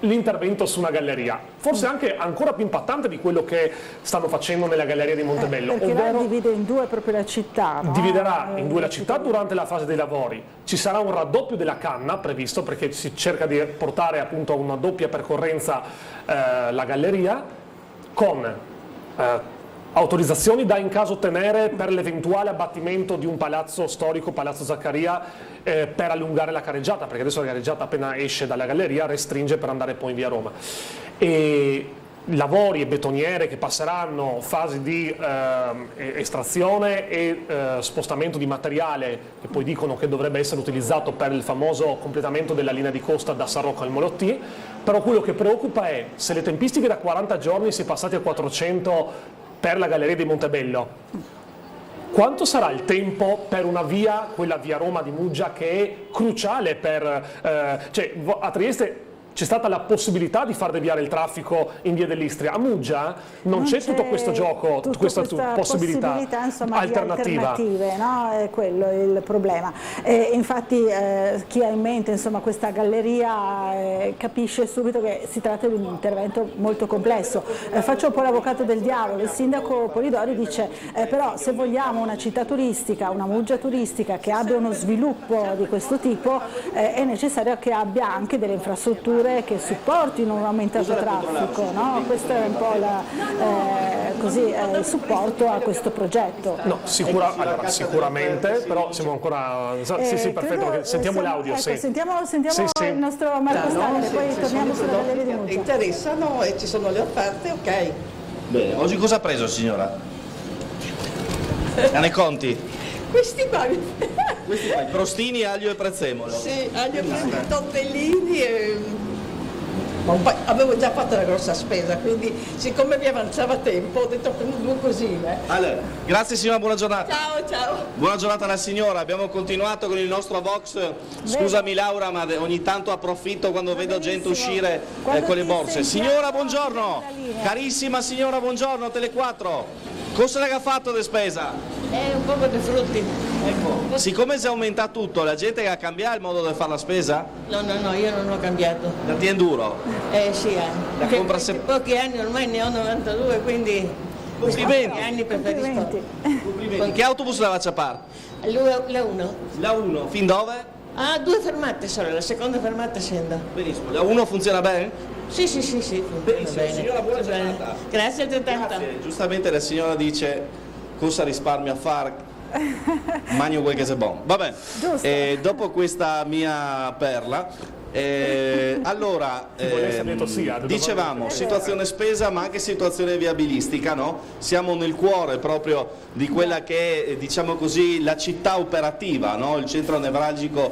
l'intervento su una galleria, forse anche ancora più impattante di quello che stanno facendo nella galleria di Montebello. Perché là divide in due proprio la città, no? Dividerà in due la città durante la fase dei lavori. Ci sarà un raddoppio della canna previsto, perché si cerca di portare appunto a una doppia percorrenza la galleria, con autorizzazioni da in caso ottenere per l'eventuale abbattimento di un palazzo storico, Palazzo Zaccaria, per allungare la careggiata, perché adesso la careggiata appena esce dalla galleria restringe per andare poi in via Roma. E lavori e betoniere che passeranno, fasi di estrazione e spostamento di materiale che poi dicono che dovrebbe essere utilizzato per il famoso completamento della linea di costa da San Rocco al Molottì. Però quello che preoccupa è se le tempistiche da 40 giorni si è passati a 400 per la galleria di Montebello, quanto sarà il tempo per una via, quella via Roma di Muggia, che è cruciale per... cioè, a Trieste c'è stata la possibilità di far deviare il traffico in via dell'Istria. A Muggia non c'è tutto questo gioco, questa possibilità insomma, alternativa. Di alternative, no? È quello il problema. Infatti chi ha in mente, insomma, questa galleria capisce subito che si tratta di un intervento molto complesso. Faccio un po' l'avvocato del diavolo. Il sindaco Polidori dice però se vogliamo una città turistica, una Muggia turistica che abbia uno sviluppo di questo tipo, è necessario che abbia anche delle infrastrutture che supportino un aumentato traffico, no? Questo è un po' il supporto a questo progetto. No, sicuramente, però siamo ancora... sì, perfetto, sentiamo l'audio. Ecco, sentiamo il nostro Marco Stagare, poi torniamo sulla galleria di Muggia. Interessano e ci sono le offerte, ok. Bene, oggi cosa ha preso, signora? Nei conti? Questi qua. Crostini, aglio e prezzemolo. Sì, aglio e prezzemolo, tortellini e... Poi avevo già fatto la grossa spesa, quindi siccome mi avanzava tempo ho detto prendo due cosine. Allora, grazie signora, buona giornata. Ciao. Buona giornata alla signora, abbiamo continuato con il nostro box. Scusami Laura, ma ogni tanto approfitto quando vedo gente uscire con le borse. Signora, buongiorno. Carissima signora, buongiorno, Tele4. Cosa l'ha fatto di spesa? Un po' di frutti. Ecco, siccome si aumenta tutto, la gente ha cambiato il modo di fare la spesa? No, io non ho cambiato. La tiene duro? Sì, La compra pochi anni, ormai ne ho 92, quindi complimenti. Anni preferisco. Complimenti. Che autobus la faccia par? La 1. La 1, fin dove? 2 fermate solo, la seconda fermata scendo. Benissimo, la 1 funziona bene? Sì, funziona bene. Signora, buona giornata. Grazie altrettanto. Grazie. Giustamente la signora dice cosa risparmio a fare, magno quel che se buono. Vabbè, dopo questa mia perla, allora dicevamo situazione spesa ma anche situazione viabilistica, no? Siamo nel cuore proprio di quella che è, diciamo così, la città operativa, no? Il centro nevralgico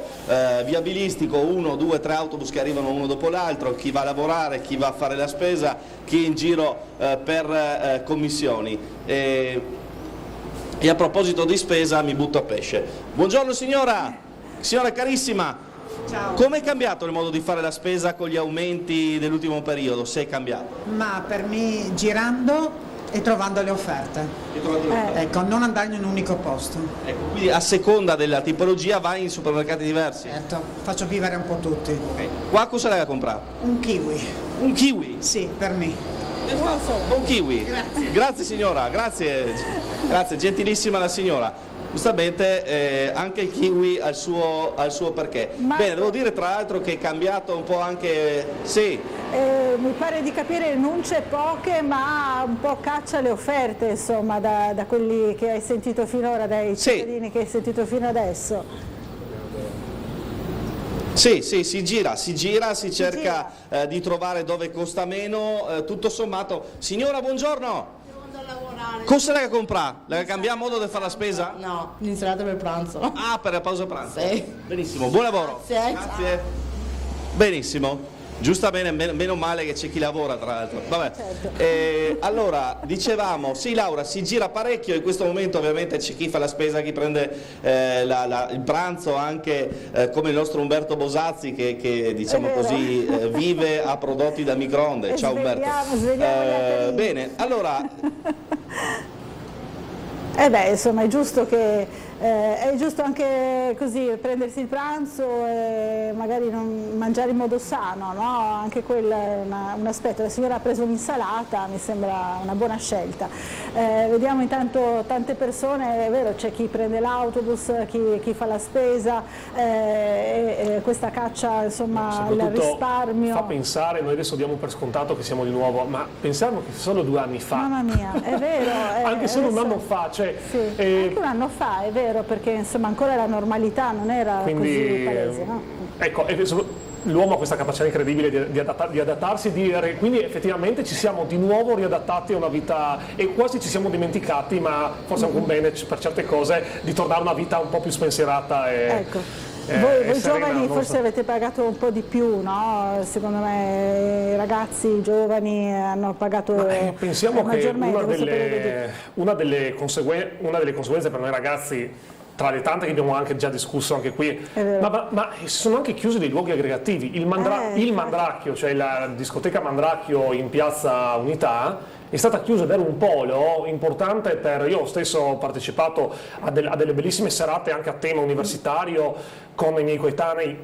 viabilistico, 1, 2, 3 autobus che arrivano uno dopo l'altro, chi va a lavorare, chi va a fare la spesa, chi è in giro per commissioni. E a proposito di spesa mi butto a pesce. Buongiorno signora carissima. Ciao. Come è cambiato il modo di fare la spesa con gli aumenti dell'ultimo periodo? Se è cambiato? Ma per me girando e trovando le offerte. Ecco, non andare in un unico posto. Ecco, quindi a seconda della tipologia vai in supermercati diversi? Certo, faccio vivere un po' tutti. Okay. Qua cosa l'hai comprato? Un kiwi. Un kiwi? Sì, per me. Un kiwi. Grazie signora, grazie, gentilissima la signora. Giustamente anche il kiwi ha il suo perché. Bene, devo dire tra l'altro che è cambiato un po' anche. Sì. Mi pare di capire non c'è poche, ma un po' caccia le offerte, insomma, da quelli che hai sentito finora, dai cittadini che hai sentito fino adesso. Sì, si gira, si cerca di trovare dove costa meno, tutto sommato. Signora, buongiorno! Cosa l'hai comprato? L'hai cambiato modo di fare la spesa? No, l'insalata per pranzo. Per la pausa pranzo? Sì. Benissimo, buon lavoro. Grazie. Benissimo. Giusta bene, meno male che c'è chi lavora tra l'altro. Vabbè. Certo. Allora, dicevamo, sì Laura, si gira parecchio, in questo momento ovviamente c'è chi fa la spesa, chi prende il pranzo, anche come il nostro Umberto Bosazzi che diciamo così vive a prodotti da microonde. Ciao Umberto. Svegliamo bene, allora... insomma è giusto anche così prendersi il pranzo e magari non mangiare in modo sano, no? Anche quello è un aspetto. La signora ha preso un'insalata, mi sembra una buona scelta. Vediamo intanto tante persone, è vero, c'è chi prende l'autobus, chi fa la spesa, questa caccia insomma al risparmio. Fa pensare, noi adesso diamo per scontato che siamo di nuovo, ma pensiamo che solo 2 anni fa. Mamma mia, è vero. Anche solo un anno fa, anche un anno fa, è vero, perché insomma ancora la normalità non era così palese, no? Ecco, l'uomo ha questa capacità incredibile di adattarsi, quindi effettivamente ci siamo di nuovo riadattati a una vita e quasi ci siamo dimenticati, ma forse anche un bene per certe cose, di tornare a una vita un po' più spensierata. Voi giovani forse avete pagato un po' di più, no? Secondo me i ragazzi giovani hanno pagato pensiamo maggiormente. Che una delle conseguenze per noi ragazzi, tra le tante che abbiamo anche già discusso anche qui, ma si sono anche chiusi dei luoghi aggregativi. Il Mandracchio, cioè la discoteca Mandracchio in piazza Unità, è stata chiusa ed era un polo importante io stesso ho partecipato a delle bellissime serate anche a tema universitario con i miei coetanei.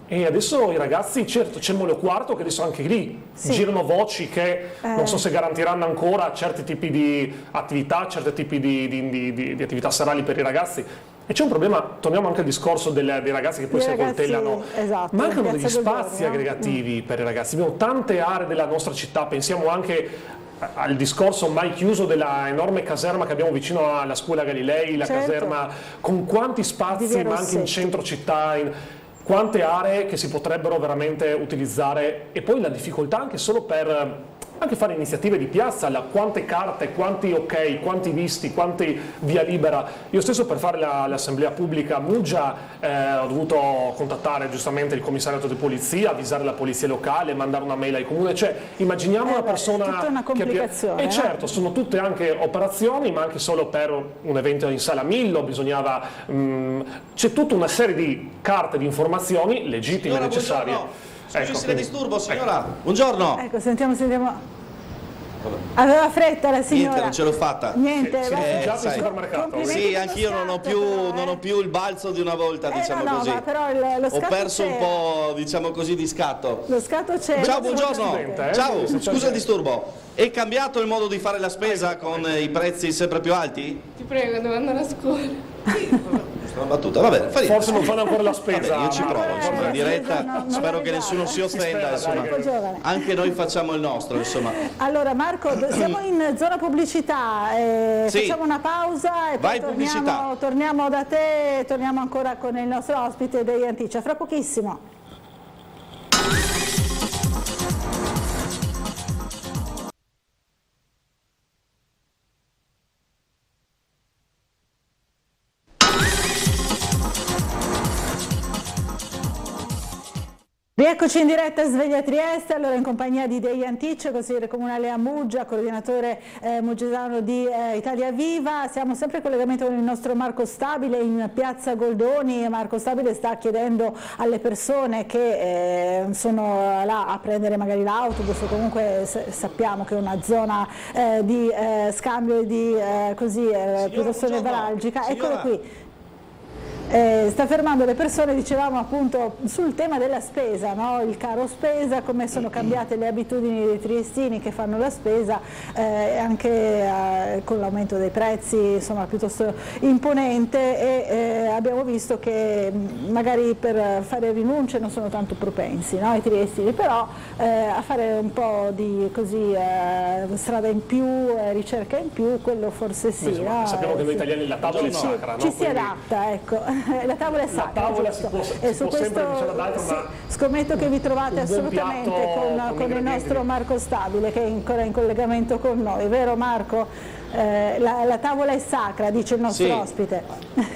E adesso i ragazzi, certo, c'è il Molo Quarto che adesso anche lì girano voci che non so se garantiranno ancora certi tipi di attività, certi tipi di attività serali per i ragazzi. E c'è un problema, torniamo anche al discorso dei ragazzi che poi si accoltellano, mancano degli spazi aggregativi per i ragazzi. Abbiamo tante aree della nostra città, pensiamo anche al discorso mai chiuso della enorme caserma che abbiamo vicino alla scuola Galilei, la caserma con quanti spazi manca in centro città, quante aree che si potrebbero veramente utilizzare, e poi la difficoltà anche solo per anche fare iniziative di piazza, quante carte, quanti ok, quanti visti, quanti via libera. Io stesso per fare l'assemblea pubblica a Muggia ho dovuto contattare giustamente il commissariato di polizia, avvisare la polizia locale, mandare una mail ai comuni, cioè immaginiamo una persona tutta una complicazione, certo, sono tutte anche operazioni, ma anche solo per un evento in Sala Millo bisognava c'è tutta una serie di carte di informazioni legittime e necessarie. Scusi se le disturbo, signora. Buongiorno. Ecco, sentiamo. Aveva fretta la signora. Niente, non ce l'ho fatta. Niente, sì, anch'io non ho più il balzo di una volta, diciamo così. Però lo ho perso un po', diciamo così, di scatto. Lo scatto c'è. Ciao, buongiorno. Ciao, scusa il disturbo. È cambiato il modo di fare la spesa con i prezzi sempre più alti? Ti prego, devo andare a scuola. Una battuta, va bene. Forse non fanno ancora la spesa. Vabbè, io ci provo, in diretta, spero che nessuno si offenda, insomma. Anche noi facciamo il nostro, insomma. Allora Marco, siamo in zona pubblicità, sì. Facciamo una pausa e poi torniamo da te, torniamo ancora con il nostro ospite dei Anticia, fra pochissimo. Rieccoci in diretta a Sveglia Trieste, allora in compagnia di Dei Antice, consigliere comunale a Muggia, coordinatore muggesano di Italia Viva. Siamo sempre in collegamento con il nostro Marco Stabile in piazza Goldoni. Marco Stabile sta chiedendo alle persone che sono là a prendere magari l'autobus, o comunque sappiamo che è una zona di scambio e di piuttosto nevralgica. Eccolo qui. Sta fermando le persone, dicevamo appunto sul tema della spesa, no? Il caro spesa, come sono cambiate le abitudini dei triestini che fanno la spesa, anche con l'aumento dei prezzi insomma piuttosto imponente, e abbiamo visto che magari per fare rinunce non sono tanto propensi, no? I triestini, però a fare un po' di strada in più, ricerca in più, quello forse sì. Insomma, no? Sappiamo che noi italiani la tavola è sacra, ci si adatta, ecco. La tavola è sacra, la tavola si può sempre scommetto che vi trovate assolutamente con il nostro Marco Stabile, che è ancora in collegamento con noi, vero Marco? La tavola è sacra, dice il nostro ospite.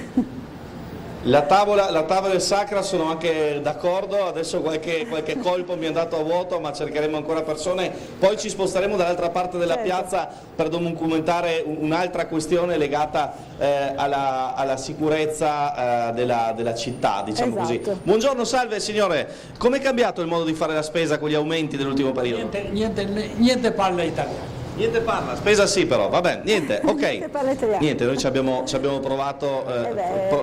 La tavola è sacra, sono anche d'accordo, adesso qualche colpo mi è andato a vuoto, ma cercheremo ancora persone, poi ci sposteremo dall'altra parte della piazza per documentare un'altra questione legata alla sicurezza della città, diciamo così. Buongiorno, salve signore, com'è cambiato il modo di fare la spesa con gli aumenti dell'ultimo periodo? Niente parla italiano. Niente parla, spesa sì però, va bene, niente, ok. Niente, noi ci abbiamo provato,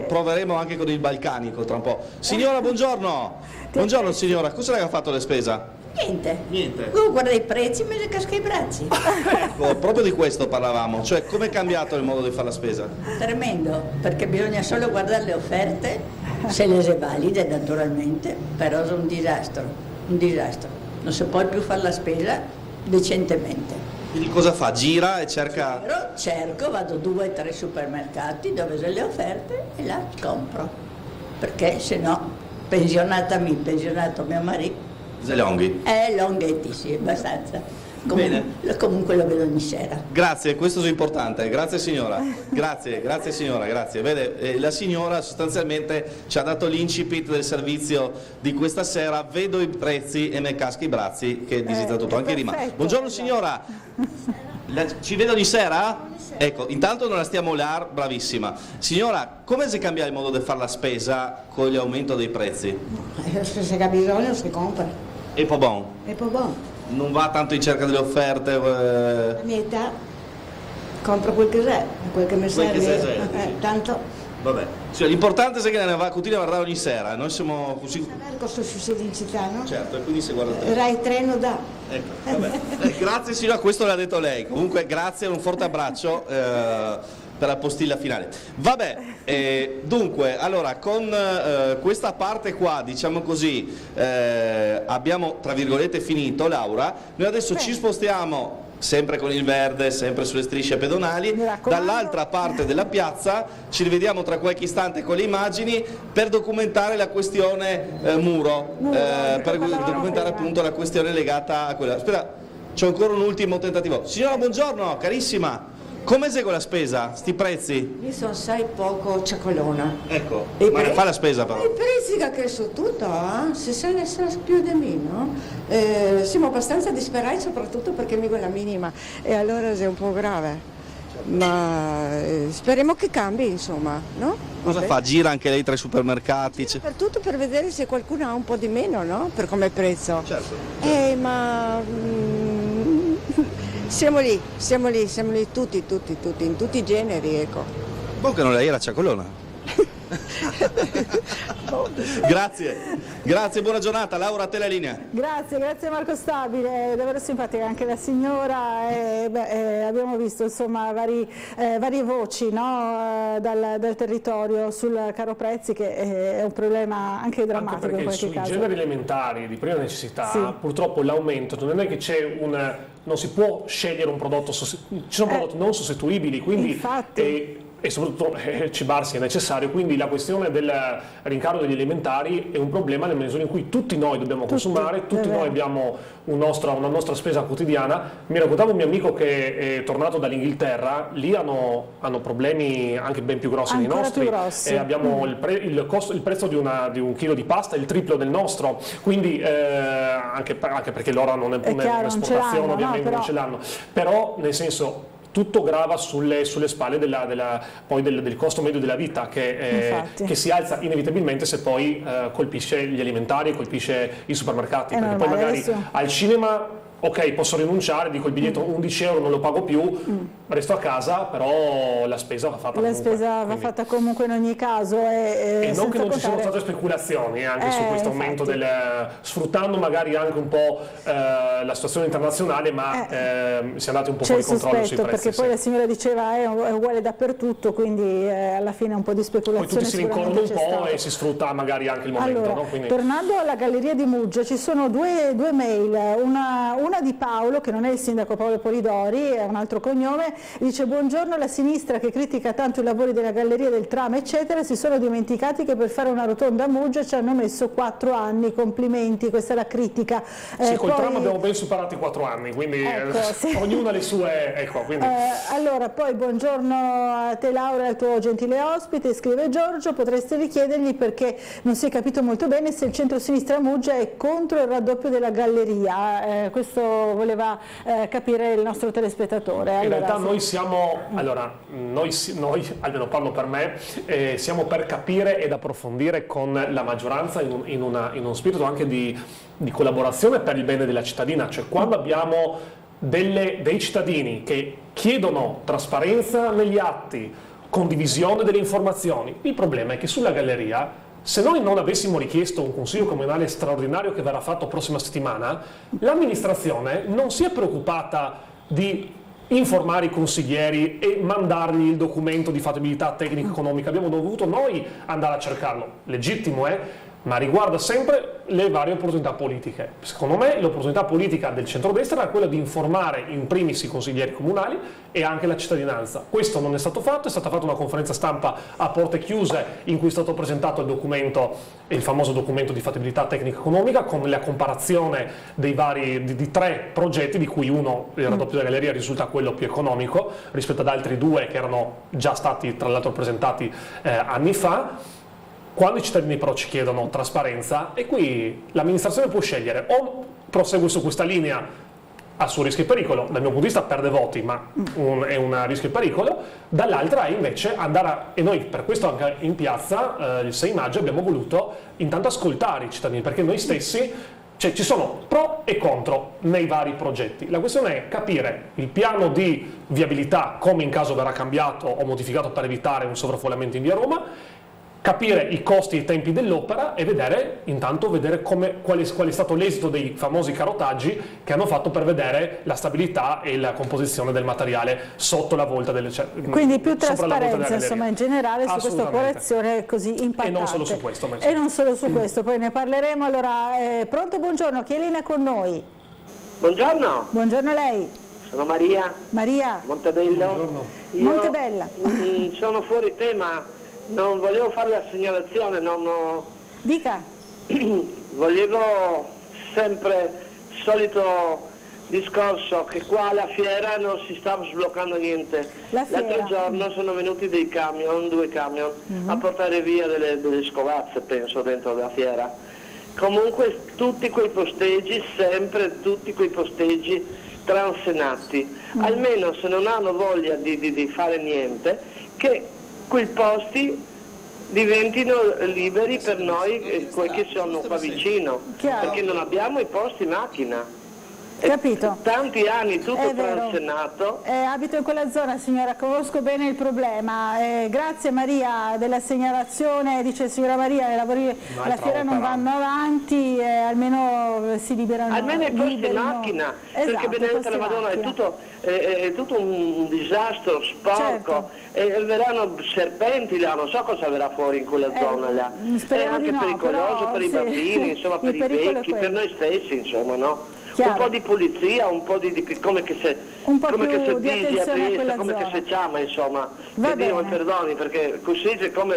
proveremo anche con il balcanico tra un po'. Signora, buongiorno. Buongiorno signora, cosa le ha fatto le spesa? Niente. Guarda i prezzi, me ne casca i bracci. Ecco, proprio di questo parlavamo, cioè come è cambiato il modo di fare la spesa? Tremendo, perché bisogna solo guardare le offerte, se le è valide naturalmente, però è un disastro. Non si può più fare la spesa decentemente. Quindi cosa fa? Gira e cerca? Cerco, vado 2 o 3 supermercati dove sono le offerte e là compro, perché se no pensionato mio marito. Longhi? Longhetti, sì, abbastanza. Comunque lo vedo ogni sera. Grazie, questo è importante, grazie signora, grazie signora, grazie. Vede, la signora sostanzialmente ci ha dato l'incipit del servizio di questa sera, vedo i prezzi e me casca i bracci, che visita tutto, anche Rima. Buongiorno signora, ci vedo ogni sera? Ecco, intanto non la stiamo là, bravissima. Signora, come si cambia il modo di fare la spesa con l'aumento dei prezzi? Se ha bisogno si compra. E poi bon? Non va tanto in cerca delle offerte? La mia età compro quel che c'è, quel che mi serve, tanto. Vabbè, cioè, l'importante è che ne va continua a guardare ogni sera, noi siamo così. Costo in città, no? Certo, e quindi se guarda te. Rai treno da. Ecco, vabbè. Grazie signora, questo l'ha detto lei. Comunque grazie, un forte abbraccio per la postilla finale. Vabbè, dunque, allora con questa parte qua, diciamo così, abbiamo tra virgolette finito, Laura. Noi adesso ci spostiamo sempre con il verde, sempre sulle strisce pedonali, dall'altra parte della piazza, ci rivediamo tra qualche istante con le immagini per documentare la questione muro, per documentare appunto la questione legata a quella. Aspetta, c'è ancora un ultimo tentativo. Signora, buongiorno, carissima. Come segue la spesa, sti prezzi? Io sono assai poco ciacolona. Ecco, ma ne fa la spesa però. I prezzi che sono tutto, se se ne sa più di me, no? Siamo abbastanza disperati soprattutto perché mi la minima e allora è un po' grave. Ma speriamo che cambi, insomma, no? Cosa fa? Gira anche lei tra i supermercati? Soprattutto per vedere se qualcuno ha un po' di meno, no? Per come prezzo. Certo. Ma Siamo lì tutti, in tutti i generi, ecco. Che non lei era Ciacolona. Grazie, buona giornata. Laura, a te la linea. Grazie Marco Stabile, davvero simpatica anche la signora. Abbiamo visto insomma varie voci, no? dal territorio sul caro prezzi, che è un problema anche drammatico in qualche caso. Sui generi elementari di prima necessità, sì, purtroppo l'aumento non è che non si può scegliere un prodotto, ci sono prodotti non sostituibili, quindi e soprattutto cibarsi è necessario, quindi la questione del rincaro degli alimentari è un problema nel misura in cui tutti noi dobbiamo consumare, tutti noi abbiamo una nostra spesa quotidiana. Mi raccontava un mio amico che è tornato dall'Inghilterra, lì hanno problemi anche ben più grossi dei nostri, e abbiamo il prezzo di un chilo di pasta è il triplo del nostro, quindi anche perché loro hanno un'esportazione, ovviamente non ce l'hanno, però nel senso tutto grava sulle spalle del costo medio della vita, che si alza inevitabilmente se poi colpisce gli alimentari, colpisce i supermercati, perché poi magari al cinema ok, posso rinunciare, dico il biglietto 11 euro non lo pago più, resto a casa, però la spesa va fatta comunque. La spesa va fatta comunque in ogni caso. E non che non ci siano state speculazioni anche su questo aumento, sfruttando magari anche un po' la situazione internazionale, ma si è andati un po' fuori controllo sui prezzi. Perché poi la signora diceva è uguale dappertutto, quindi alla fine un po' di speculazione. Poi tutti si rincorrono un po' e si sfrutta magari anche il momento. Allora, no? Quindi... tornando alla Galleria di Muggia, ci sono due mail, una di Paolo, che non è il sindaco Paolo Polidori, è un altro cognome, dice: buongiorno, la sinistra che critica tanto i lavori della galleria del tram eccetera si sono dimenticati che per fare una rotonda a Muggia ci hanno messo 4 anni, complimenti, questa è la critica. Col tram abbiamo ben superato i 4 anni, quindi ognuna ha le sue, allora poi buongiorno a te Laura e al tuo gentile ospite, scrive Giorgio, potreste richiedergli perché non si è capito molto bene se il centro-sinistra a Muggia è contro il raddoppio della galleria, questo voleva capire il nostro telespettatore. In realtà noi siamo, noi almeno parlo per me, siamo per capire ed approfondire con la maggioranza in uno spirito anche di collaborazione per il bene della cittadina, cioè quando abbiamo dei cittadini che chiedono trasparenza negli atti, condivisione delle informazioni, il problema è che sulla galleria, se noi non avessimo richiesto un consiglio comunale straordinario che verrà fatto prossima settimana, l'amministrazione non si è preoccupata di informare i consiglieri e mandargli il documento di fattibilità tecnica economica, abbiamo dovuto noi andare a cercarlo, legittimo ma riguarda sempre le varie opportunità politiche. Secondo me l'opportunità politica del centrodestra era quella di informare in primis i consiglieri comunali e anche la cittadinanza. Questo non è stato fatto, è stata fatta una conferenza stampa a porte chiuse in cui è stato presentato il documento, il famoso documento di fattibilità tecnica economica, con la comparazione dei di 3 progetti, di cui uno, il raddoppio della galleria, risulta quello più economico rispetto ad altri 2 che erano già stati tra l'altro presentati anni fa. Quando i cittadini però ci chiedono trasparenza, e qui l'amministrazione può scegliere o prosegue su questa linea a suo rischio e pericolo, dal mio punto di vista perde voti, ma è un rischio e pericolo, dall'altra invece e noi per questo anche in piazza il 6 maggio abbiamo voluto intanto ascoltare i cittadini, perché noi stessi, cioè ci sono pro e contro nei vari progetti. La questione è capire il piano di viabilità, come in caso verrà cambiato o modificato per evitare un sovraffollamento in via Roma, capire i costi e i tempi dell'opera e vedere qual è stato l'esito dei famosi carotaggi che hanno fatto per vedere la stabilità e la composizione del materiale sotto la volta delle quindi più trasparenza insomma in generale su questa operazione così impattante. E non solo su questo. E non solo su questo, poi ne parleremo. Allora, pronto, buongiorno, chi è Elena con noi? Buongiorno. Buongiorno a lei. Sono Maria. Maria. Montebello. Buongiorno. Montebella. Sono fuori tema. Non volevo fare la segnalazione, Dica. Volevo sempre il solito discorso che qua alla fiera non si stava sbloccando niente. L'altro giorno sono venuti 2 camion, a portare via delle scovazze, penso, dentro la fiera. Comunque tutti quei posteggi, transenati. Almeno se non hanno voglia di fare niente, che quei posti diventino liberi per noi che sono qua vicino, perché non abbiamo i posti macchina. Capito. Tanti anni, tutto tra il Senato. Abito in quella zona, signora, conosco bene il problema. Grazie Maria della segnalazione, dice signora Maria, i lavori alla fiera non vanno avanti, almeno si liberano. Almeno i posti in macchina, perché Benedetta la Madonna è tutto un disastro sporco, e verranno serpenti là, non so cosa verrà fuori in quella zona là. È anche pericoloso per i bambini, insomma, per i vecchi, per noi stessi, insomma, no? Un po' di pulizia, un po' di come che se dice a Trieste, come che se chiama, insomma, che Dio mi perdoni, perché così c'è come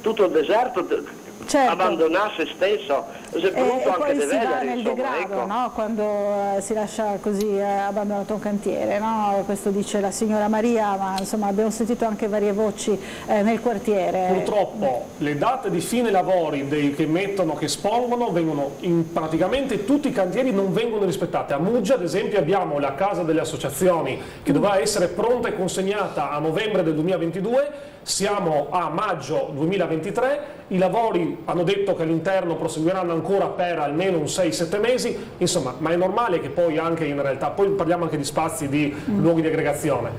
tutto il deserto. Abbandonare se stesso, è brutto anche da vedere, nel insomma, degrado, ecco. no? Quando si lascia così abbandonato un cantiere, no? Questo dice la signora Maria, ma insomma abbiamo sentito anche varie voci nel quartiere. Purtroppo le date di fine lavori che espongono vengono in praticamente tutti i cantieri, non vengono rispettate. A Muggia ad esempio abbiamo la casa delle associazioni che doveva essere pronta e consegnata a novembre del 2022, siamo a maggio 2023, i lavori hanno detto che all'interno proseguiranno ancora per almeno un 6-7 mesi, insomma, ma è normale che poi anche in realtà, poi parliamo anche di spazi, di luoghi di aggregazione.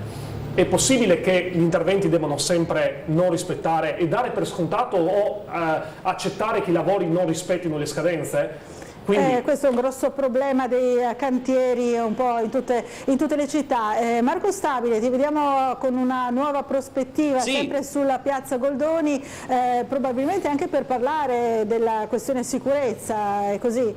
È possibile che gli interventi devono sempre non rispettare e dare per scontato o accettare che i lavori non rispettino le scadenze? Questo è un grosso problema dei cantieri un po' in tutte le città. Marco Stabile, ti vediamo con una nuova prospettiva, sempre sulla piazza Goldoni, probabilmente anche per parlare della questione sicurezza, è così?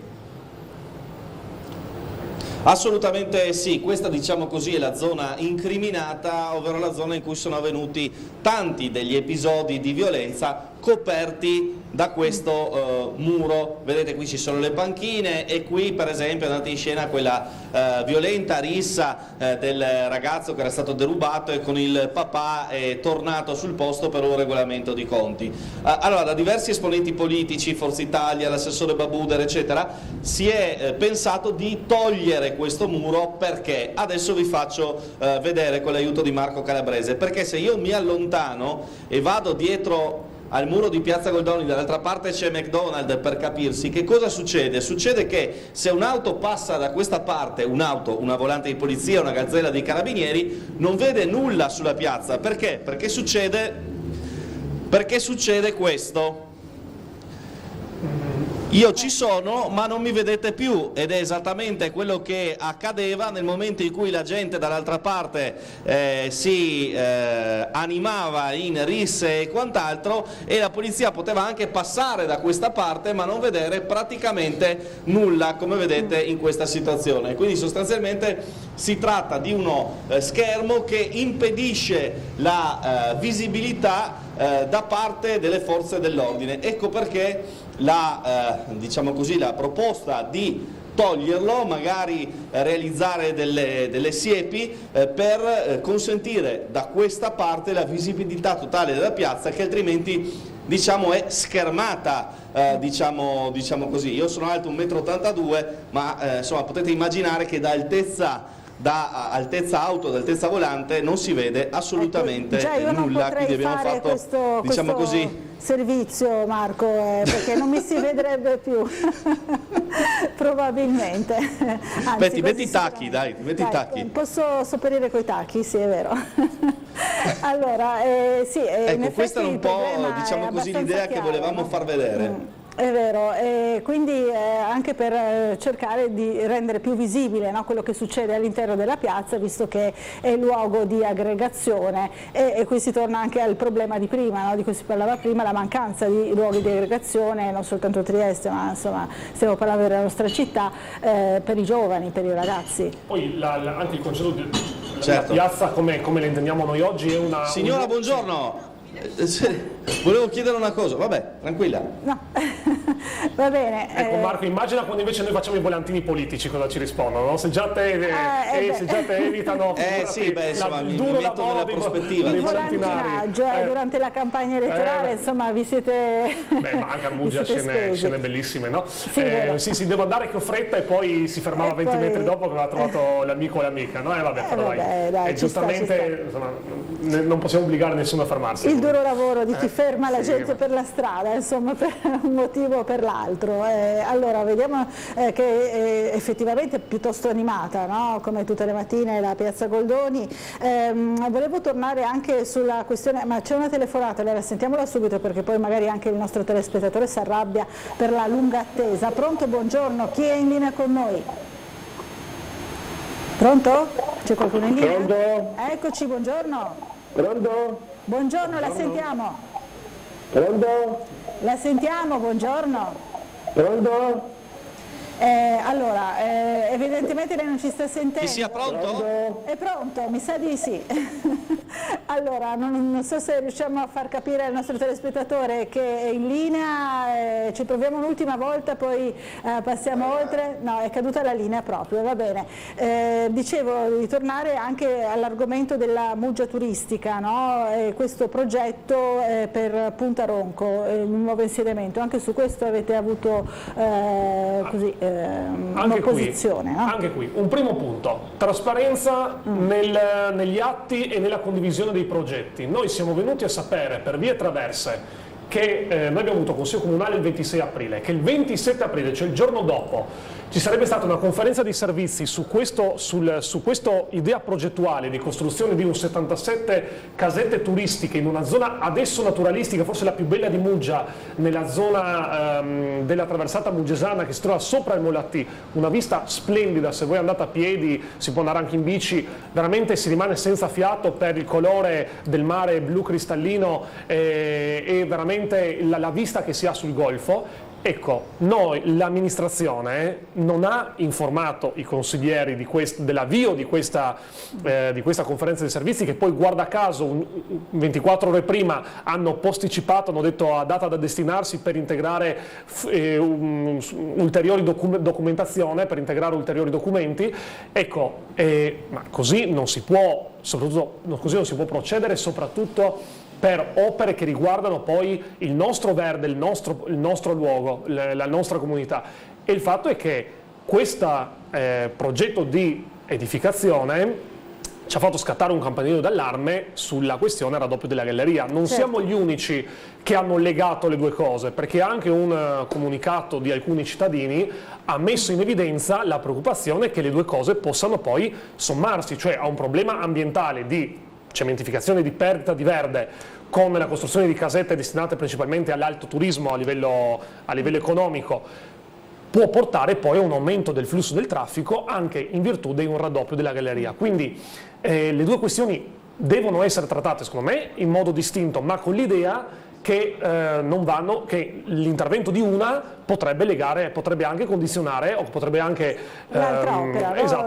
Assolutamente sì, questa diciamo così è la zona incriminata, ovvero la zona in cui sono avvenuti tanti degli episodi di violenza coperti da questo muro. Vedete, qui ci sono le panchine e qui per esempio è andata in scena quella violenta rissa del ragazzo che era stato derubato e con il papà è tornato sul posto per un regolamento di conti. Allora, da diversi esponenti politici, Forza Italia, l'assessore Babuder eccetera, si è pensato di togliere questo muro. Perché? Adesso vi faccio vedere con l'aiuto di Marco Calabrese, perché se io mi allontano e vado dietro al muro di piazza Goldoni, dall'altra parte c'è McDonald's, per capirsi, che cosa succede? Succede che se un'auto passa da questa parte, una volante di polizia, una gazzella dei carabinieri, non vede nulla sulla piazza. Perché? Perché succede questo. Io ci sono ma non mi vedete più, ed è esattamente quello che accadeva nel momento in cui la gente dall'altra parte si animava in risse e quant'altro, e la polizia poteva anche passare da questa parte ma non vedere praticamente nulla, come vedete in questa situazione. Quindi sostanzialmente si tratta di uno schermo che impedisce la visibilità da parte delle forze dell'ordine. Ecco perché diciamo così, la proposta di toglierlo, magari realizzare delle siepi per consentire da questa parte la visibilità totale della piazza, che altrimenti diciamo è schermata, diciamo così. Io sono alto 1,82 m, ma insomma potete immaginare che da altezza auto, da altezza volante non si vede assolutamente nulla, quindi abbiamo fatto diciamo così servizio, Marco, perché non mi si vedrebbe più probabilmente. Anzi, metti i tacchi, dai, metti i tacchi. Posso sopperire coi tacchi, sì, è vero. Allora, sì, ecco, questa è un po', diciamo così, l'idea che volevamo far vedere. È vero, e quindi anche per cercare di rendere più visibile, no, quello che succede all'interno della piazza, visto che è luogo di aggregazione, e qui si torna anche al problema di prima, no, di cui si parlava prima, la mancanza di luoghi di aggregazione, non soltanto a Trieste, ma insomma stiamo parlando della nostra città, per i giovani, per i ragazzi. Poi anche il concetto di la piazza come la intendiamo noi oggi è una... Signora, buongiorno! Volevo chiedere una cosa, vabbè, tranquilla. No, va bene. Ecco Marco, immagina quando invece noi facciamo i volantini politici cosa ci rispondono, no? Se già te evitano sì, beh, insomma, mi metto nella prospettiva. Il volantinaggio durante la campagna elettorale, insomma, vi siete... Beh, ma anche a Muggia scene bellissime, no? Sì, devo andare che ho fretta, e poi si fermava 20 metri dopo che aveva trovato l'amico o l'amica, no? Vabbè, però dai, giustamente insomma, non possiamo obbligare nessuno a fermarsi. Il duro lavoro di chi ferma la gente per la strada, insomma, per un motivo o per l'altro. Allora vediamo che effettivamente è piuttosto animata, no? Come tutte le mattine la Piazza Goldoni. Volevo tornare anche sulla questione, ma c'è una telefonata, allora sentiamola subito perché poi magari anche il nostro telespettatore si arrabbia per la lunga attesa. Pronto, buongiorno, chi è in linea con noi? Pronto? C'è qualcuno in linea? Pronto? Eccoci, buongiorno. Pronto? Buongiorno, la sentiamo. Pronto? La sentiamo, buongiorno. Pronto? Allora, evidentemente lei non ci sta sentendo. Chi sia pronto? È pronto, mi sa di sì. Allora, non so se riusciamo a far capire al nostro telespettatore che è in linea, ci proviamo un'ultima volta, poi passiamo oltre. No, è caduta la linea proprio, va bene. Dicevo di tornare anche all'argomento della muggia turistica, no? Questo progetto per Punta Ronco, il nuovo insediamento, anche su questo avete avuto così un'opposizione, no? Anche qui, un primo punto, trasparenza negli atti e nella condivisione dei progetti. Noi siamo venuti a sapere per vie traverse che noi abbiamo avuto consiglio comunale il 26 aprile, che il 27 aprile, cioè il giorno dopo, ci sarebbe stata una conferenza di servizi su questa idea progettuale di costruzione di un 77 casette turistiche in una zona adesso naturalistica, forse la più bella di Muggia, nella zona della traversata muggesana che si trova sopra il Molatì, una vista splendida, se voi andate a piedi si può andare anche in bici, veramente si rimane senza fiato per il colore del mare blu cristallino e veramente la vista che si ha sul golfo. Ecco, l'amministrazione non ha informato i consiglieri dell'avvio di questa conferenza di servizi, che poi guarda caso 24 ore prima hanno posticipato, hanno detto a data da destinarsi per integrare ulteriori documentazione, per integrare ulteriori documenti. Ecco, ma così non si può, così non si può procedere, soprattutto per opere che riguardano poi il nostro verde, il nostro luogo, la nostra comunità. E il fatto è che questo progetto di edificazione ci ha fatto scattare un campanello d'allarme sulla questione raddoppio della galleria. Non siamo gli unici che hanno legato le due cose, perché anche un comunicato di alcuni cittadini ha messo in evidenza la preoccupazione che le due cose possano poi sommarsi, cioè a un problema ambientale di cementificazione, di perdita di verde, con la costruzione di casette destinate principalmente all'alto turismo a livello economico, può portare poi a un aumento del flusso del traffico anche in virtù di un raddoppio della galleria. Quindi le due questioni devono essere trattate, secondo me, in modo distinto, ma con l'idea che che l'intervento di una potrebbe anche condizionare o potrebbe anche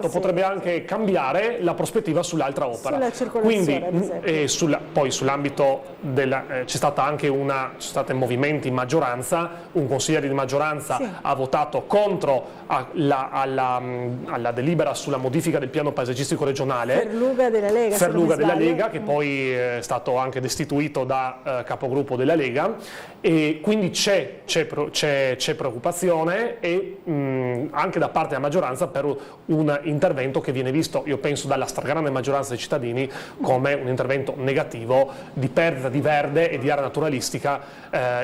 potrebbe anche cambiare la prospettiva sull'altra opera. Quindi poi sull'ambito c'è stati movimenti in maggioranza, un consigliere di maggioranza ha votato contro alla delibera sulla modifica del piano paesaggistico regionale, Ferluga della Lega, che poi è stato anche destituito da capogruppo della Lega, e quindi c'è preoccupazione anche da parte della maggioranza per un intervento che viene visto, io penso, dalla stragrande maggioranza dei cittadini come un intervento negativo di perdita di verde e di area naturalistica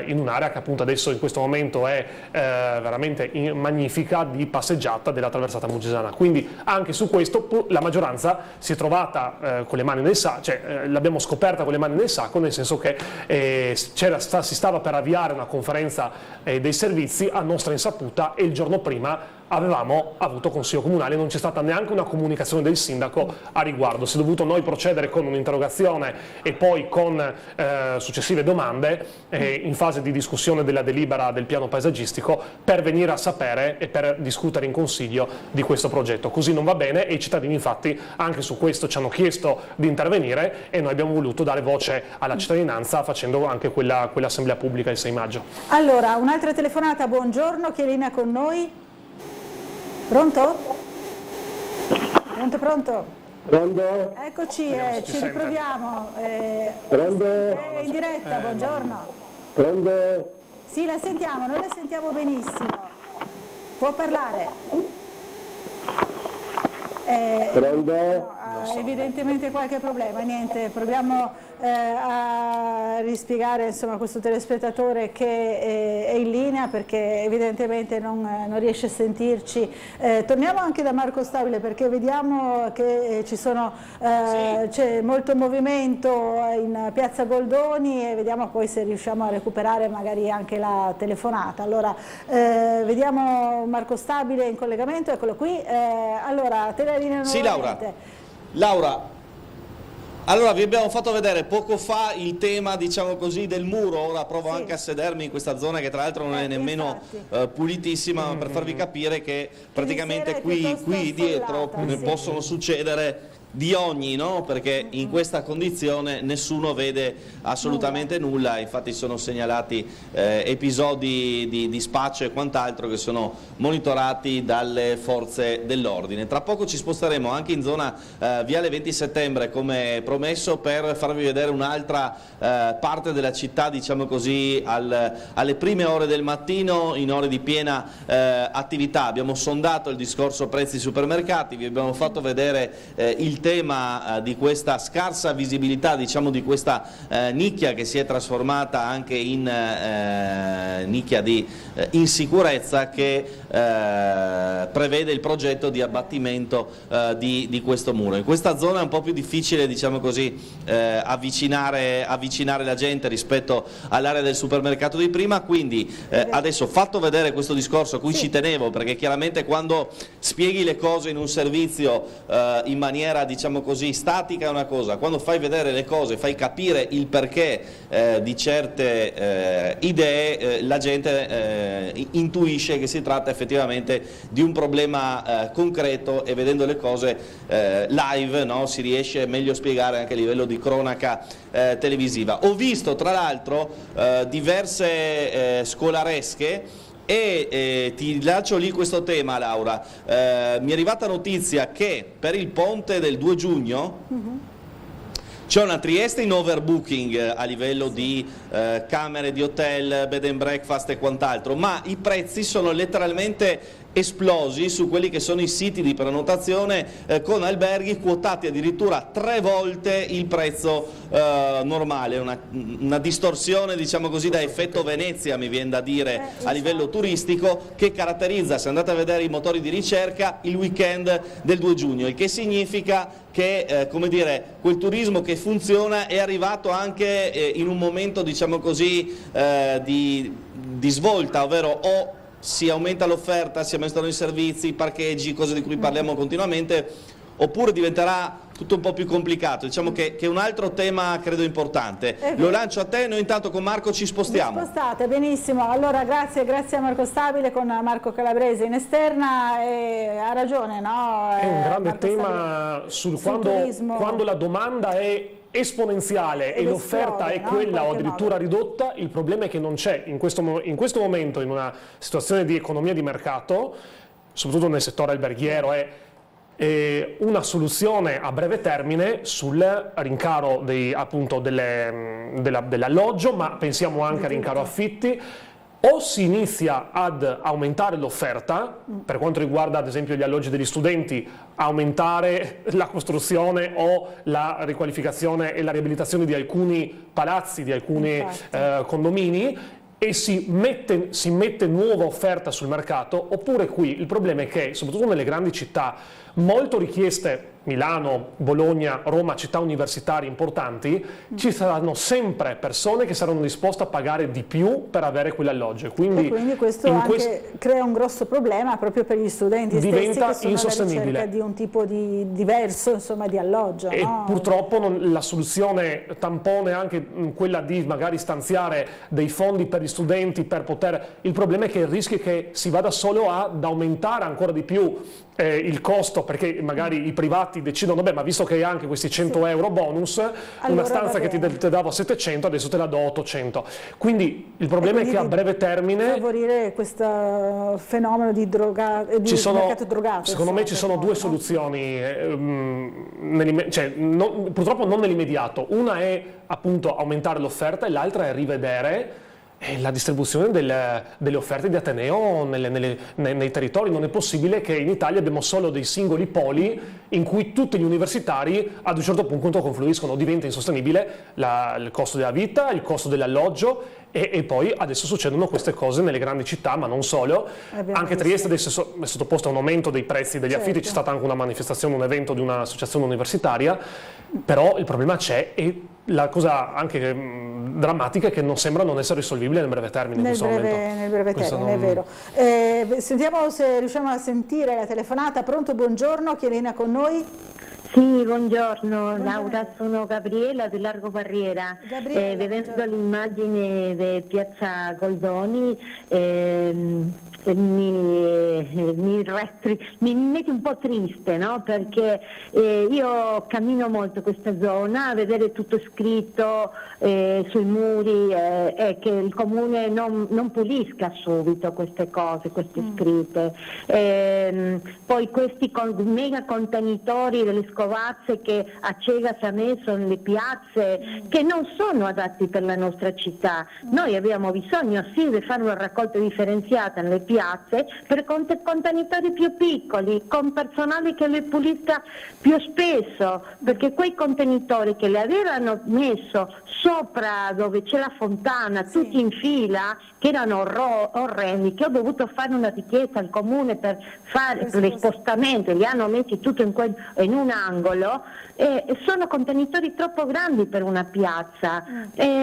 in un'area che appunto adesso in questo momento è veramente magnifica, di passeggiata della traversata muggesana. Quindi anche su questo la maggioranza si è trovata con le mani nel sacco, cioè l'abbiamo scoperta con le mani nel sacco, nel senso che si stava per avviare una conferenza dei servizi a nostra insaputa e il giorno prima avevamo avuto consiglio comunale, non c'è stata neanche una comunicazione del sindaco a riguardo. Si è dovuto noi procedere con un'interrogazione e poi con successive domande in fase di discussione della delibera del piano paesaggistico per venire a sapere e per discutere in consiglio di questo progetto. Così non va bene e i cittadini infatti anche su questo ci hanno chiesto di intervenire e noi abbiamo voluto dare voce alla cittadinanza facendo anche quell'assemblea pubblica il 6 maggio. Allora, un'altra telefonata, buongiorno, chi è in linea con noi? Pronto? Pronto? Pronto? Eccoci, ci riproviamo. Pronto? È in diretta, buongiorno. Pronto? Sì, la sentiamo, noi la sentiamo benissimo. Può parlare? Pronto? Evidentemente qualche problema, niente, proviamo a rispiegare insomma, a questo telespettatore che è in linea perché evidentemente non riesce a sentirci. Torniamo anche da Marco Stabile perché vediamo che c'è molto movimento in Piazza Goldoni e vediamo poi se riusciamo a recuperare magari anche la telefonata. Allora, vediamo Marco Stabile in collegamento, eccolo qui. Allora, te la linea nuovamente. Sì, Laura. Allora, vi abbiamo fatto vedere poco fa il tema, diciamo così, del muro. Ora provo anche a sedermi in questa zona che tra l'altro non è nemmeno pulitissima, per farvi capire che praticamente qui dietro possono succedere di ogni, no? Perché in questa condizione nessuno vede assolutamente nulla, infatti sono segnalati episodi di spaccio e quant'altro che sono monitorati dalle forze dell'ordine. Tra poco ci sposteremo anche in zona Viale 20 Settembre come promesso per farvi vedere un'altra parte della città, diciamo così, alle prime ore del mattino, in ore di piena attività. Abbiamo sondato il discorso prezzi supermercati, vi abbiamo fatto vedere il tema di questa scarsa visibilità, diciamo, di questa nicchia che si è trasformata anche in nicchia di insicurezza che prevede il progetto di abbattimento di questo muro. In questa zona è un po' più difficile, diciamo così, avvicinare la gente rispetto all'area del supermercato di prima, quindi adesso fatto vedere questo discorso a cui ci tenevo, perché chiaramente quando spieghi le cose in un servizio in maniera, diciamo così, statica è una cosa, quando fai vedere le cose, fai capire il perché di certe idee, la gente intuisce che si tratta effettivamente di un problema concreto e vedendo le cose live, no, si riesce meglio a spiegare anche a livello di cronaca televisiva. Ho visto tra l'altro diverse scolaresche e ti lancio lì questo tema, Laura. Mi è arrivata notizia che per il ponte del 2 giugno c'è una Trieste in overbooking a livello di camere di hotel, bed and breakfast e quant'altro, ma i prezzi sono letteralmente esplosi su quelli che sono i siti di prenotazione con alberghi quotati addirittura 3 volte il prezzo normale, una distorsione, diciamo così, da effetto Venezia, mi viene da dire, a livello turistico, che caratterizza, se andate a vedere i motori di ricerca, il weekend del 2 giugno, il che significa che come dire, quel turismo che funziona è arrivato anche in un momento, diciamo così, di svolta, ovvero o si aumenta l'offerta, si aumentano i servizi, i parcheggi, cose di cui parliamo continuamente, oppure diventerà tutto un po' più complicato. Diciamo che è un altro tema credo importante. Lo lancio a te, noi intanto con Marco ci spostiamo. Vi spostate, benissimo. Allora grazie a Marco Stabile con Marco Calabrese in esterna, e ha ragione, no? È un grande tema sul quando la domanda è esponenziale e l'offerta è quella o addirittura ridotta. Il problema è che non c'è in questo momento, in una situazione di economia di mercato, soprattutto nel settore alberghiero, è una soluzione a breve termine sul rincaro dell'alloggio, ma pensiamo anche al rincaro affitti. O si inizia ad aumentare l'offerta, per quanto riguarda ad esempio gli alloggi degli studenti, aumentare la costruzione o la riqualificazione e la riabilitazione di alcuni palazzi, di alcuni condomini, e si mette nuova offerta sul mercato, oppure qui il problema è che, soprattutto nelle grandi città, molto richieste, Milano, Bologna, Roma, città universitarie importanti, ci saranno sempre persone che saranno disposte a pagare di più per avere quell'alloggio. Quindi questo anche crea un grosso problema proprio per gli studenti stessi che sono alla ricerca di un tipo diverso, insomma, di alloggio. E purtroppo la soluzione tampone è anche quella di magari stanziare dei fondi per gli studenti per poter... Il problema è che il rischio è che si vada solo ad aumentare ancora di più il costo, perché magari i privati decidono, beh, ma visto che hai anche questi 100 euro bonus, allora una stanza che ti davo 700 adesso te la do 800. Quindi il problema è che a breve termine favorire questo fenomeno di mercato drogato. Secondo me ci sono due soluzioni, purtroppo non nell'immediato. Una è appunto aumentare l'offerta e l'altra è rivedere la distribuzione delle offerte di Ateneo nei territori. Non è possibile che in Italia abbiamo solo dei singoli poli in cui tutti gli universitari ad un certo punto confluiscono, diventa insostenibile il costo della vita, il costo dell'alloggio e poi adesso succedono queste cose nelle grandi città, ma non solo. Anche Trieste adesso è sottoposta a un aumento dei prezzi degli affitti, c'è stata anche una manifestazione, un evento di un'associazione universitaria, però il problema c'è e la cosa anche drammatica è che non sembra non essere risolvibile nel breve termine in questo momento. Nel breve termine, è vero. Sentiamo se riusciamo a sentire la telefonata. Pronto, buongiorno, chi è in linea con noi? Sì, buongiorno Laura, sono Gabriela del Largo Barriera. Vedendo l'immagine di Piazza Goldoni mi mette un po' triste, no? Perché io cammino molto questa zona, a vedere tutto scritto sui muri e che il comune non pulisca subito queste cose, queste scritte. Poi questi mega contenitori delle scovazze che a Cegas ha messo nelle piazze, che non sono adatti per la nostra città. Noi abbiamo bisogno sì di fare una raccolta differenziata nelle piazze per contenitori più piccoli, con personale che le pulisca più spesso, perché quei contenitori che le avevano messo sopra dove c'è la fontana, tutti in fila, che erano orrendi, che ho dovuto fare una richiesta al comune per fare lo spostamento, li hanno messi tutto in un angolo, sono contenitori troppo grandi per una piazza.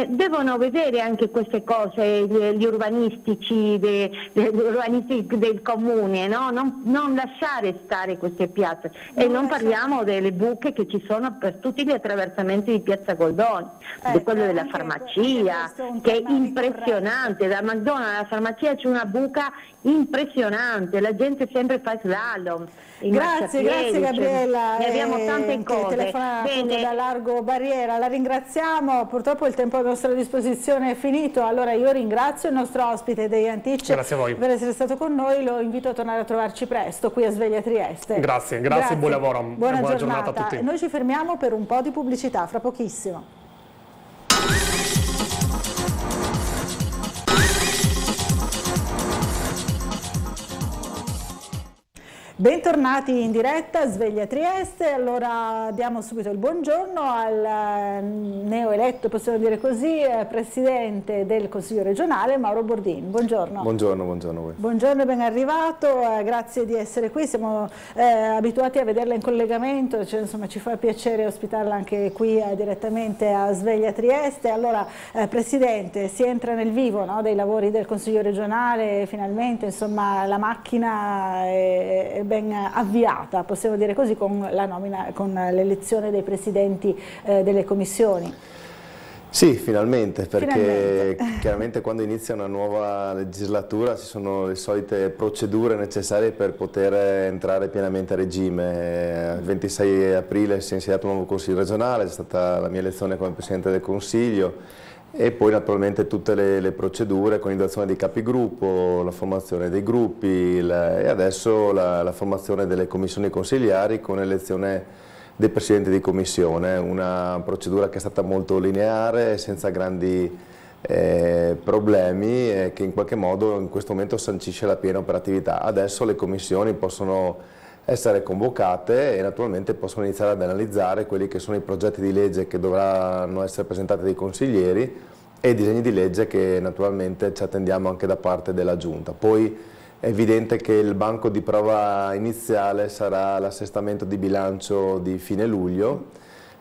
Devono vedere anche queste cose gli urbanistici del comune, no? Non lasciare stare queste piazze, e non parliamo delle buche che ci sono per tutti gli attraversamenti di Piazza Goldoni, di quello della farmacia, che è impressionante. Da McDonald's alla farmacia c'è una buca impressionante, la gente sempre fa slalom. Grazie Gabriela, ne abbiamo tante cose. Telefona da Largo Barriera, la ringraziamo, purtroppo il tempo a nostra disposizione è finito, allora io ringrazio il nostro ospite Dei Antic per essere stato con noi, lo invito a tornare a trovarci presto qui a Sveglia Trieste. Grazie, buon lavoro, buona giornata a tutti. Noi ci fermiamo per un po' di pubblicità, fra pochissimo. Bentornati in diretta a Sveglia Trieste, allora diamo subito il buongiorno al neoeletto, possiamo dire così, Presidente del Consiglio regionale Mauro Bordin. Buongiorno. Buongiorno a voi. Buongiorno e ben arrivato, grazie di essere qui, siamo abituati a vederla in collegamento, cioè, insomma, ci fa piacere ospitarla anche qui direttamente a Sveglia Trieste. Allora Presidente, si entra nel vivo, no, dei lavori del Consiglio regionale, finalmente insomma la macchina è ben avviata, possiamo dire così, con la nomina, con l'elezione dei presidenti delle commissioni. Sì, finalmente, perché chiaramente quando inizia una nuova legislatura ci sono le solite procedure necessarie per poter entrare pienamente a regime. Il 26 aprile si è insediato un nuovo Consiglio regionale, è stata la mia elezione come Presidente del Consiglio, e poi naturalmente tutte le procedure con l'individuazione dei capigruppo, la formazione dei gruppi e adesso la formazione delle commissioni consigliari con l'elezione dei presidenti di commissione, una procedura che è stata molto lineare, senza grandi problemi e che in qualche modo in questo momento sancisce la piena operatività. Adesso le commissioni possono essere convocate e naturalmente possono iniziare ad analizzare quelli che sono i progetti di legge che dovranno essere presentati dai consiglieri e i disegni di legge che naturalmente ci attendiamo anche da parte della Giunta. Poi è evidente che il banco di prova iniziale sarà l'assestamento di bilancio di fine luglio,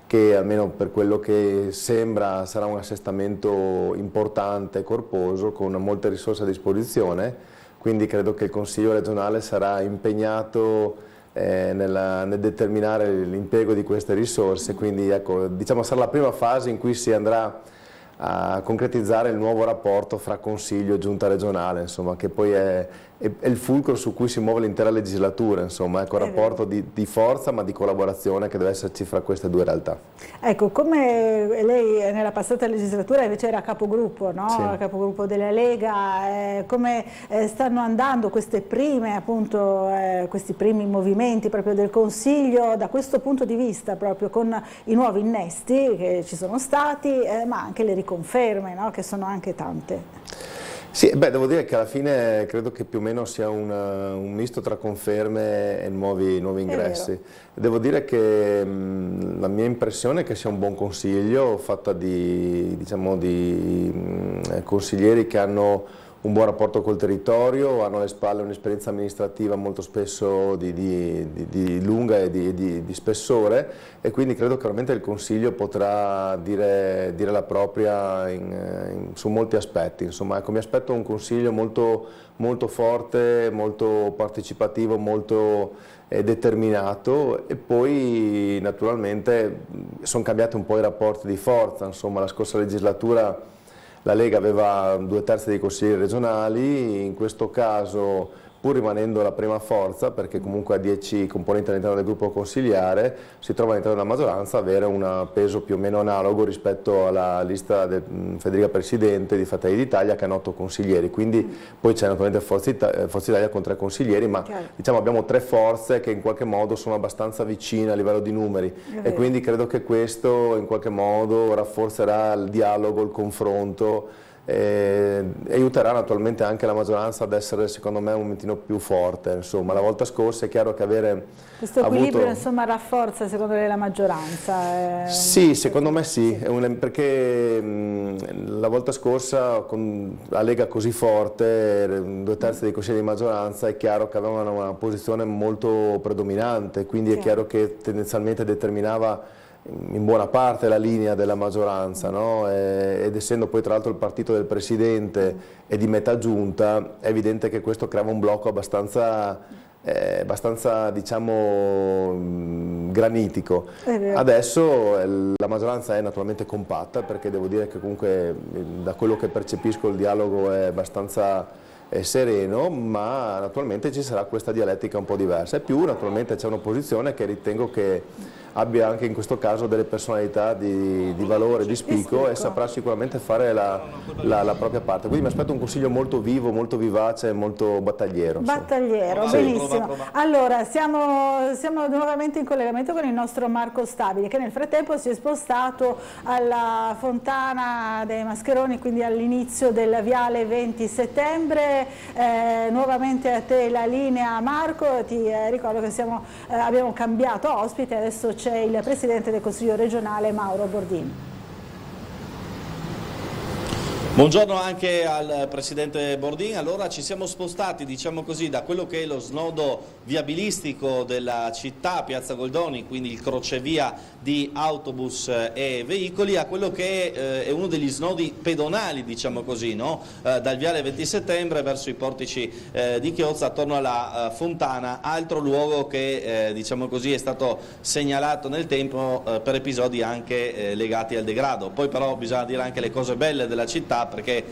che almeno per quello che sembra sarà un assestamento importante e corposo con molte risorse a disposizione, quindi credo che il Consiglio regionale sarà impegnato nel determinare l'impiego di queste risorse, quindi ecco, diciamo sarà la prima fase in cui si andrà a concretizzare il nuovo rapporto fra Consiglio e Giunta regionale, insomma, che poi è il fulcro su cui si muove l'intera legislatura, insomma, ecco, un rapporto di forza ma di collaborazione che deve esserci fra queste due realtà. Ecco, come lei nella passata legislatura invece era capogruppo, no? Sì. Capogruppo della Lega, come stanno andando queste prime, appunto, questi primi movimenti proprio del Consiglio da questo punto di vista, proprio con i nuovi innesti che ci sono stati, ma anche le riconferme, no? Che sono anche tante. Sì, devo dire che alla fine credo che più o meno sia un misto tra conferme e nuovi ingressi. Devo dire che la mia impressione è che sia un buon consiglio, fatta di consiglieri che hanno un buon rapporto col territorio, hanno alle spalle un'esperienza amministrativa molto spesso di lunga e di spessore, e quindi credo che veramente il Consiglio potrà dire la propria su molti aspetti. Insomma, ecco, mi aspetto un Consiglio molto, molto forte, molto partecipativo, molto determinato, e poi naturalmente sono cambiati un po' i rapporti di forza. Insomma, la scorsa legislatura la Lega aveva 2/3 dei consiglieri regionali, in questo caso, pur rimanendo la prima forza, perché comunque ha 10 componenti all'interno del gruppo consigliare, si trova all'interno della maggioranza avere un peso più o meno analogo rispetto alla lista del Federica Presidente di Fratelli d'Italia, che hanno 8 consiglieri, quindi poi c'è naturalmente Forza Italia con 3 consiglieri, ma diciamo abbiamo 3 forze che in qualche modo sono abbastanza vicine a livello di numeri, e quindi credo che questo in qualche modo rafforzerà il dialogo, il confronto, e aiuterà naturalmente anche la maggioranza ad essere, secondo me, un momentino più forte. Insomma, la volta scorsa è chiaro che avere questo equilibrio insomma rafforza secondo lei la maggioranza? Sì, secondo me sì, perché la volta scorsa con la Lega così forte, 2/3 dei consigli di maggioranza, è chiaro che avevano una posizione molto predominante, quindi è chiaro che tendenzialmente determinava in buona parte la linea della maggioranza, no? Ed essendo poi tra l'altro il partito del Presidente e di metà giunta, è evidente che questo creava un blocco abbastanza diciamo granitico. Adesso la maggioranza è naturalmente compatta, perché devo dire che comunque da quello che percepisco il dialogo è abbastanza sereno, ma naturalmente ci sarà questa dialettica un po' diversa, e più naturalmente c'è un'opposizione che ritengo che abbia anche in questo caso delle personalità di valore, di spicco, e saprà sicuramente fare la propria parte. Quindi mi aspetto un Consiglio molto vivo, molto vivace, molto battagliero. Battagliero, benissimo. Allora, siamo nuovamente in collegamento con il nostro Marco Stabili, che nel frattempo si è spostato alla Fontana dei Mascheroni, quindi all'inizio del viale 20 settembre. Nuovamente a te la linea, Marco. Ti ricordo che abbiamo cambiato ospite, adesso c'è il Presidente del Consiglio regionale Mauro Bordin. Buongiorno anche al Presidente Bordin. Allora ci siamo spostati, diciamo così, da quello che è lo snodo viabilistico della città, Piazza Goldoni, quindi il crocevia di autobus e veicoli, a quello che è uno degli snodi pedonali, diciamo così, no? Dal viale 20 settembre verso i portici di Chiozza, attorno alla Fontana, altro luogo che diciamo così è stato segnalato nel tempo per episodi anche legati al degrado. Poi però bisogna dire anche le cose belle della città, perché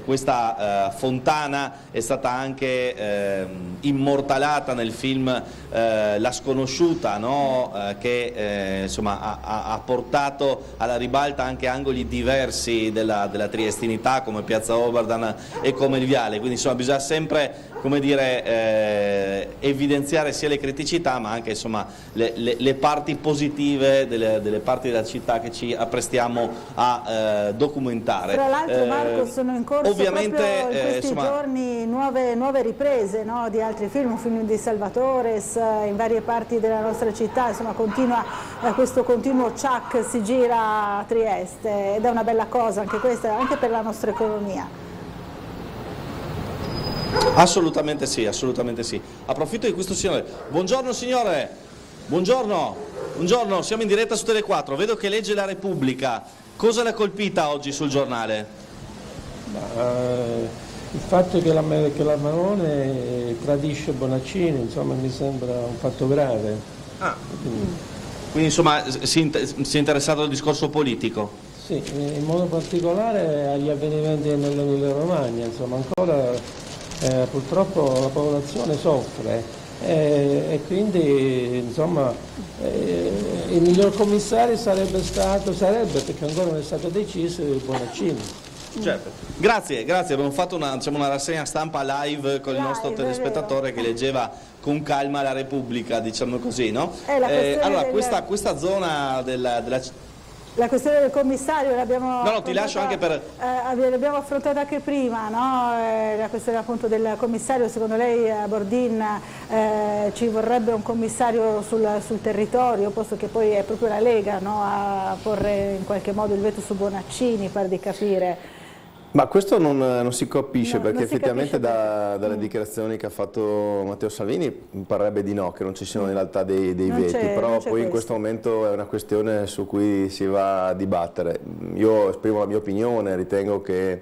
questa fontana è stata anche immortalata nel film La Sconosciuta, no? Che insomma, ha portato alla ribalta anche angoli diversi della triestinità, come Piazza Oberdan e come il Viale. Quindi insomma, bisogna sempre, come dire, evidenziare sia le criticità, ma anche insomma, le parti positive delle parti della città che ci apprestiamo a documentare. Tra l'altro, Marco, sono in corso ovviamente proprio in questi giorni nuove riprese, no? Di altri film, un film di Salvatores in varie parti della nostra città, insomma questo continuo ciak si gira a Trieste, ed è una bella cosa anche questa, anche per la nostra economia. Assolutamente sì, assolutamente sì. Approfitto di questo signore. Buongiorno signore, buongiorno, siamo in diretta su Tele 4, vedo che legge La Repubblica. Cosa l'ha colpita oggi sul giornale? Il fatto che la Marone tradisce Bonaccini, insomma, mi sembra un fatto grave. Quindi insomma si è interessato al discorso politico? Sì, in modo particolare agli avvenimenti nell'Emilia Romagna, insomma ancora purtroppo la popolazione soffre e quindi insomma il miglior commissario sarebbe perché ancora non è stato deciso, Bonaccini. Certo. Grazie, abbiamo fatto una rassegna stampa live con il nostro telespettatore che leggeva con calma La Repubblica, diciamo così, no? Allora, questa zona della La questione del commissario l'abbiamo ti lascio anche per... l'abbiamo affrontata anche prima, no? La questione appunto del commissario. Secondo lei a Bordin ci vorrebbe un commissario sul territorio, posto che poi è proprio la Lega, no? A porre in qualche modo il veto su Bonaccini, per di capire. Ma questo non si capisce, perché effettivamente dalle dichiarazioni che ha fatto Matteo Salvini parrebbe di no, che non ci siano in realtà dei veti, però poi in questo momento è una questione su cui si va a dibattere. Io esprimo la mia opinione, ritengo che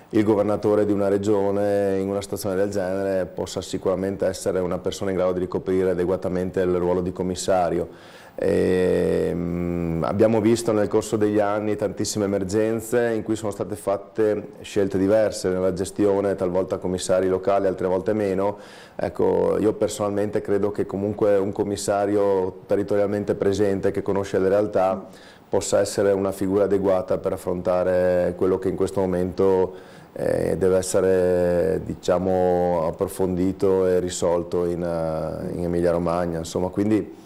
il governatore di una regione in una situazione del genere possa sicuramente essere una persona in grado di ricoprire adeguatamente il ruolo di commissario. Abbiamo visto nel corso degli anni tantissime emergenze in cui sono state fatte scelte diverse nella gestione, talvolta commissari locali, altre volte meno. Ecco, io personalmente credo che comunque un commissario territorialmente presente che conosce le realtà possa essere una figura adeguata per affrontare quello che in questo momento deve essere, diciamo, approfondito e risolto in Emilia Romagna, insomma, quindi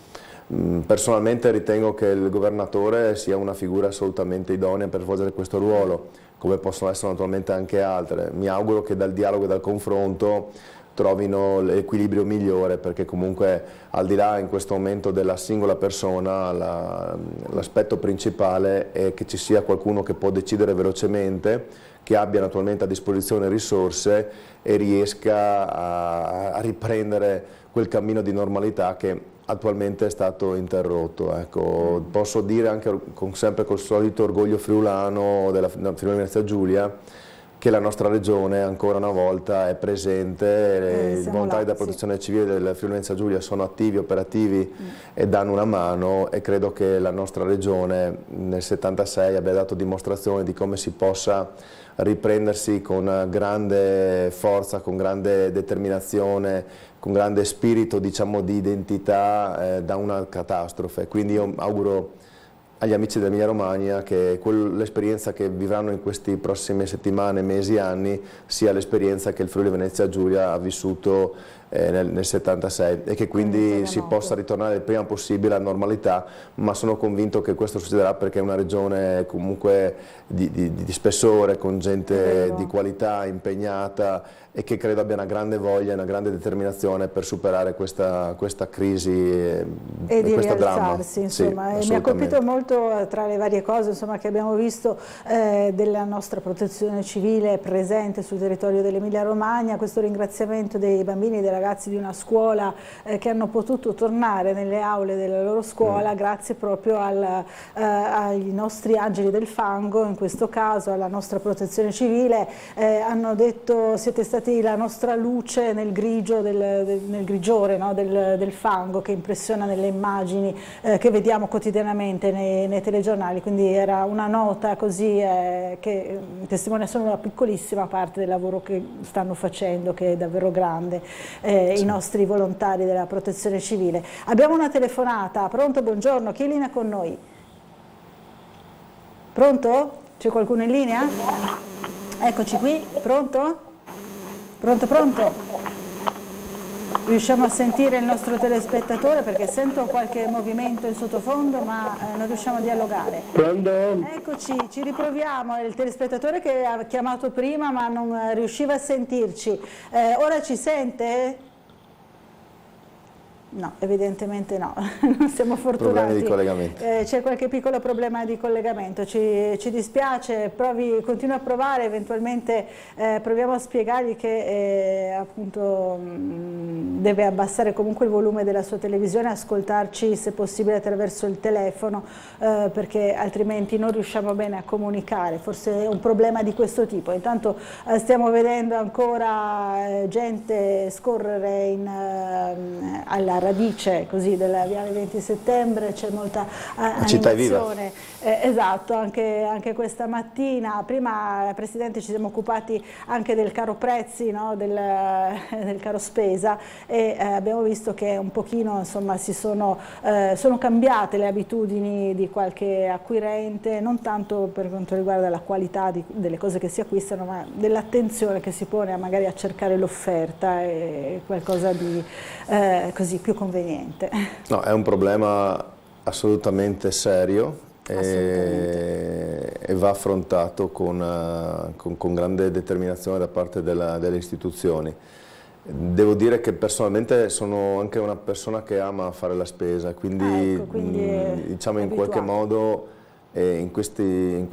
personalmente ritengo che il governatore sia una figura assolutamente idonea per svolgere questo ruolo, come possono essere naturalmente anche altre. Mi auguro che dal dialogo e dal confronto trovino l'equilibrio migliore, perché comunque al di là in questo momento della singola persona l'aspetto principale è che ci sia qualcuno che può decidere velocemente, che abbia naturalmente a disposizione risorse e riesca a riprendere quel cammino di normalità che attualmente è stato interrotto. Ecco, posso dire anche sempre col solito orgoglio friulano della Friuli Venezia Giulia che la nostra regione ancora una volta è presente, i volontari della protezione civile del Friuli Venezia Giulia sono attivi, operativi e danno una mano, e credo che la nostra regione nel 76 abbia dato dimostrazione di come si possa riprendersi con grande forza, con grande determinazione, con grande spirito, diciamo, di identità da una catastrofe. Quindi io auguro agli amici dell'Emilia Romagna che l'esperienza che vivranno in queste prossime settimane, mesi, anni sia l'esperienza che il Friuli Venezia Giulia ha vissuto nel 76 e che quindi si possa ritornare il prima possibile alla normalità, ma sono convinto che questo succederà perché è una regione comunque di spessore, con gente di qualità, impegnata, e che credo abbia una grande voglia e una grande determinazione per superare questa crisi e questo dramma. Insomma. Sì, mi ha colpito molto, tra le varie cose, insomma, che abbiamo visto della nostra protezione civile presente sul territorio dell'Emilia Romagna, questo ringraziamento dei bambini e dei ragazzi di una scuola che hanno potuto tornare nelle aule della loro scuola grazie proprio ai nostri angeli del fango, in questo caso alla nostra protezione civile. Hanno detto: siete stati la nostra luce nel grigio, nel grigiore, no? del fango, che impressiona nelle immagini che vediamo quotidianamente nei telegiornali. Quindi era una nota così che testimonia solo una piccolissima parte del lavoro che stanno facendo, che è davvero grande, i nostri volontari della protezione civile. Abbiamo una telefonata. Pronto? Buongiorno, chi è in linea con noi? Pronto? C'è qualcuno in linea? Eccoci qui, pronto? Pronto, pronto? Riusciamo a sentire il nostro telespettatore, perché sento qualche movimento in sottofondo, ma non riusciamo a dialogare. Pronto? Eccoci, ci riproviamo. È il telespettatore che ha chiamato prima ma non riusciva a sentirci. Ora ci sente? No, evidentemente no, non siamo fortunati. Problemi di collegamento. C'è qualche piccolo problema di collegamento, ci dispiace, continua a provare, eventualmente proviamo a spiegargli che appunto deve abbassare comunque il volume della sua televisione, ascoltarci se possibile attraverso il telefono, perché altrimenti non riusciamo bene a comunicare, forse è un problema di questo tipo. Intanto stiamo vedendo ancora gente scorrere alla radice così della Viale 20 Settembre, c'è molta animazione. Esatto, anche questa mattina. Prima, Presidente, ci siamo occupati anche del caro prezzi, no? del caro spesa, e abbiamo visto che un pochino, insomma, sono cambiate le abitudini di qualche acquirente, non tanto per quanto riguarda la qualità delle cose che si acquistano, ma dell'attenzione che si pone magari a cercare l'offerta e qualcosa di così più conveniente. No, è un problema assolutamente serio e va affrontato con grande determinazione da parte delle istituzioni. Devo dire che personalmente sono anche una persona che ama fare la spesa, quindi diciamo in qualche modo in questi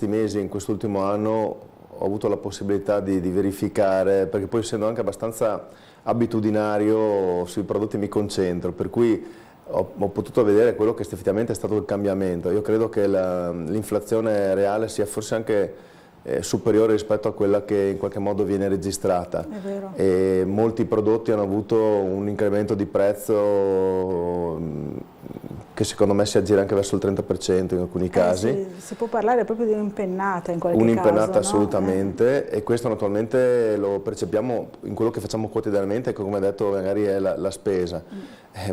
mesi, in quest'ultimo anno ho avuto la possibilità di verificare, perché poi essendo anche abbastanza abitudinario sui prodotti mi concentro, per cui ho potuto vedere quello che effettivamente è stato il cambiamento. Io credo che l'inflazione reale sia forse anche superiore rispetto a quella che in qualche modo viene registrata. È vero. E molti prodotti hanno avuto un incremento di prezzo che secondo me si aggira anche verso il 30% in alcuni casi. Si può parlare proprio di un'impennata in qualche caso. Un'impennata assolutamente, e questo naturalmente lo percepiamo in quello che facciamo quotidianamente, che come detto magari è la spesa,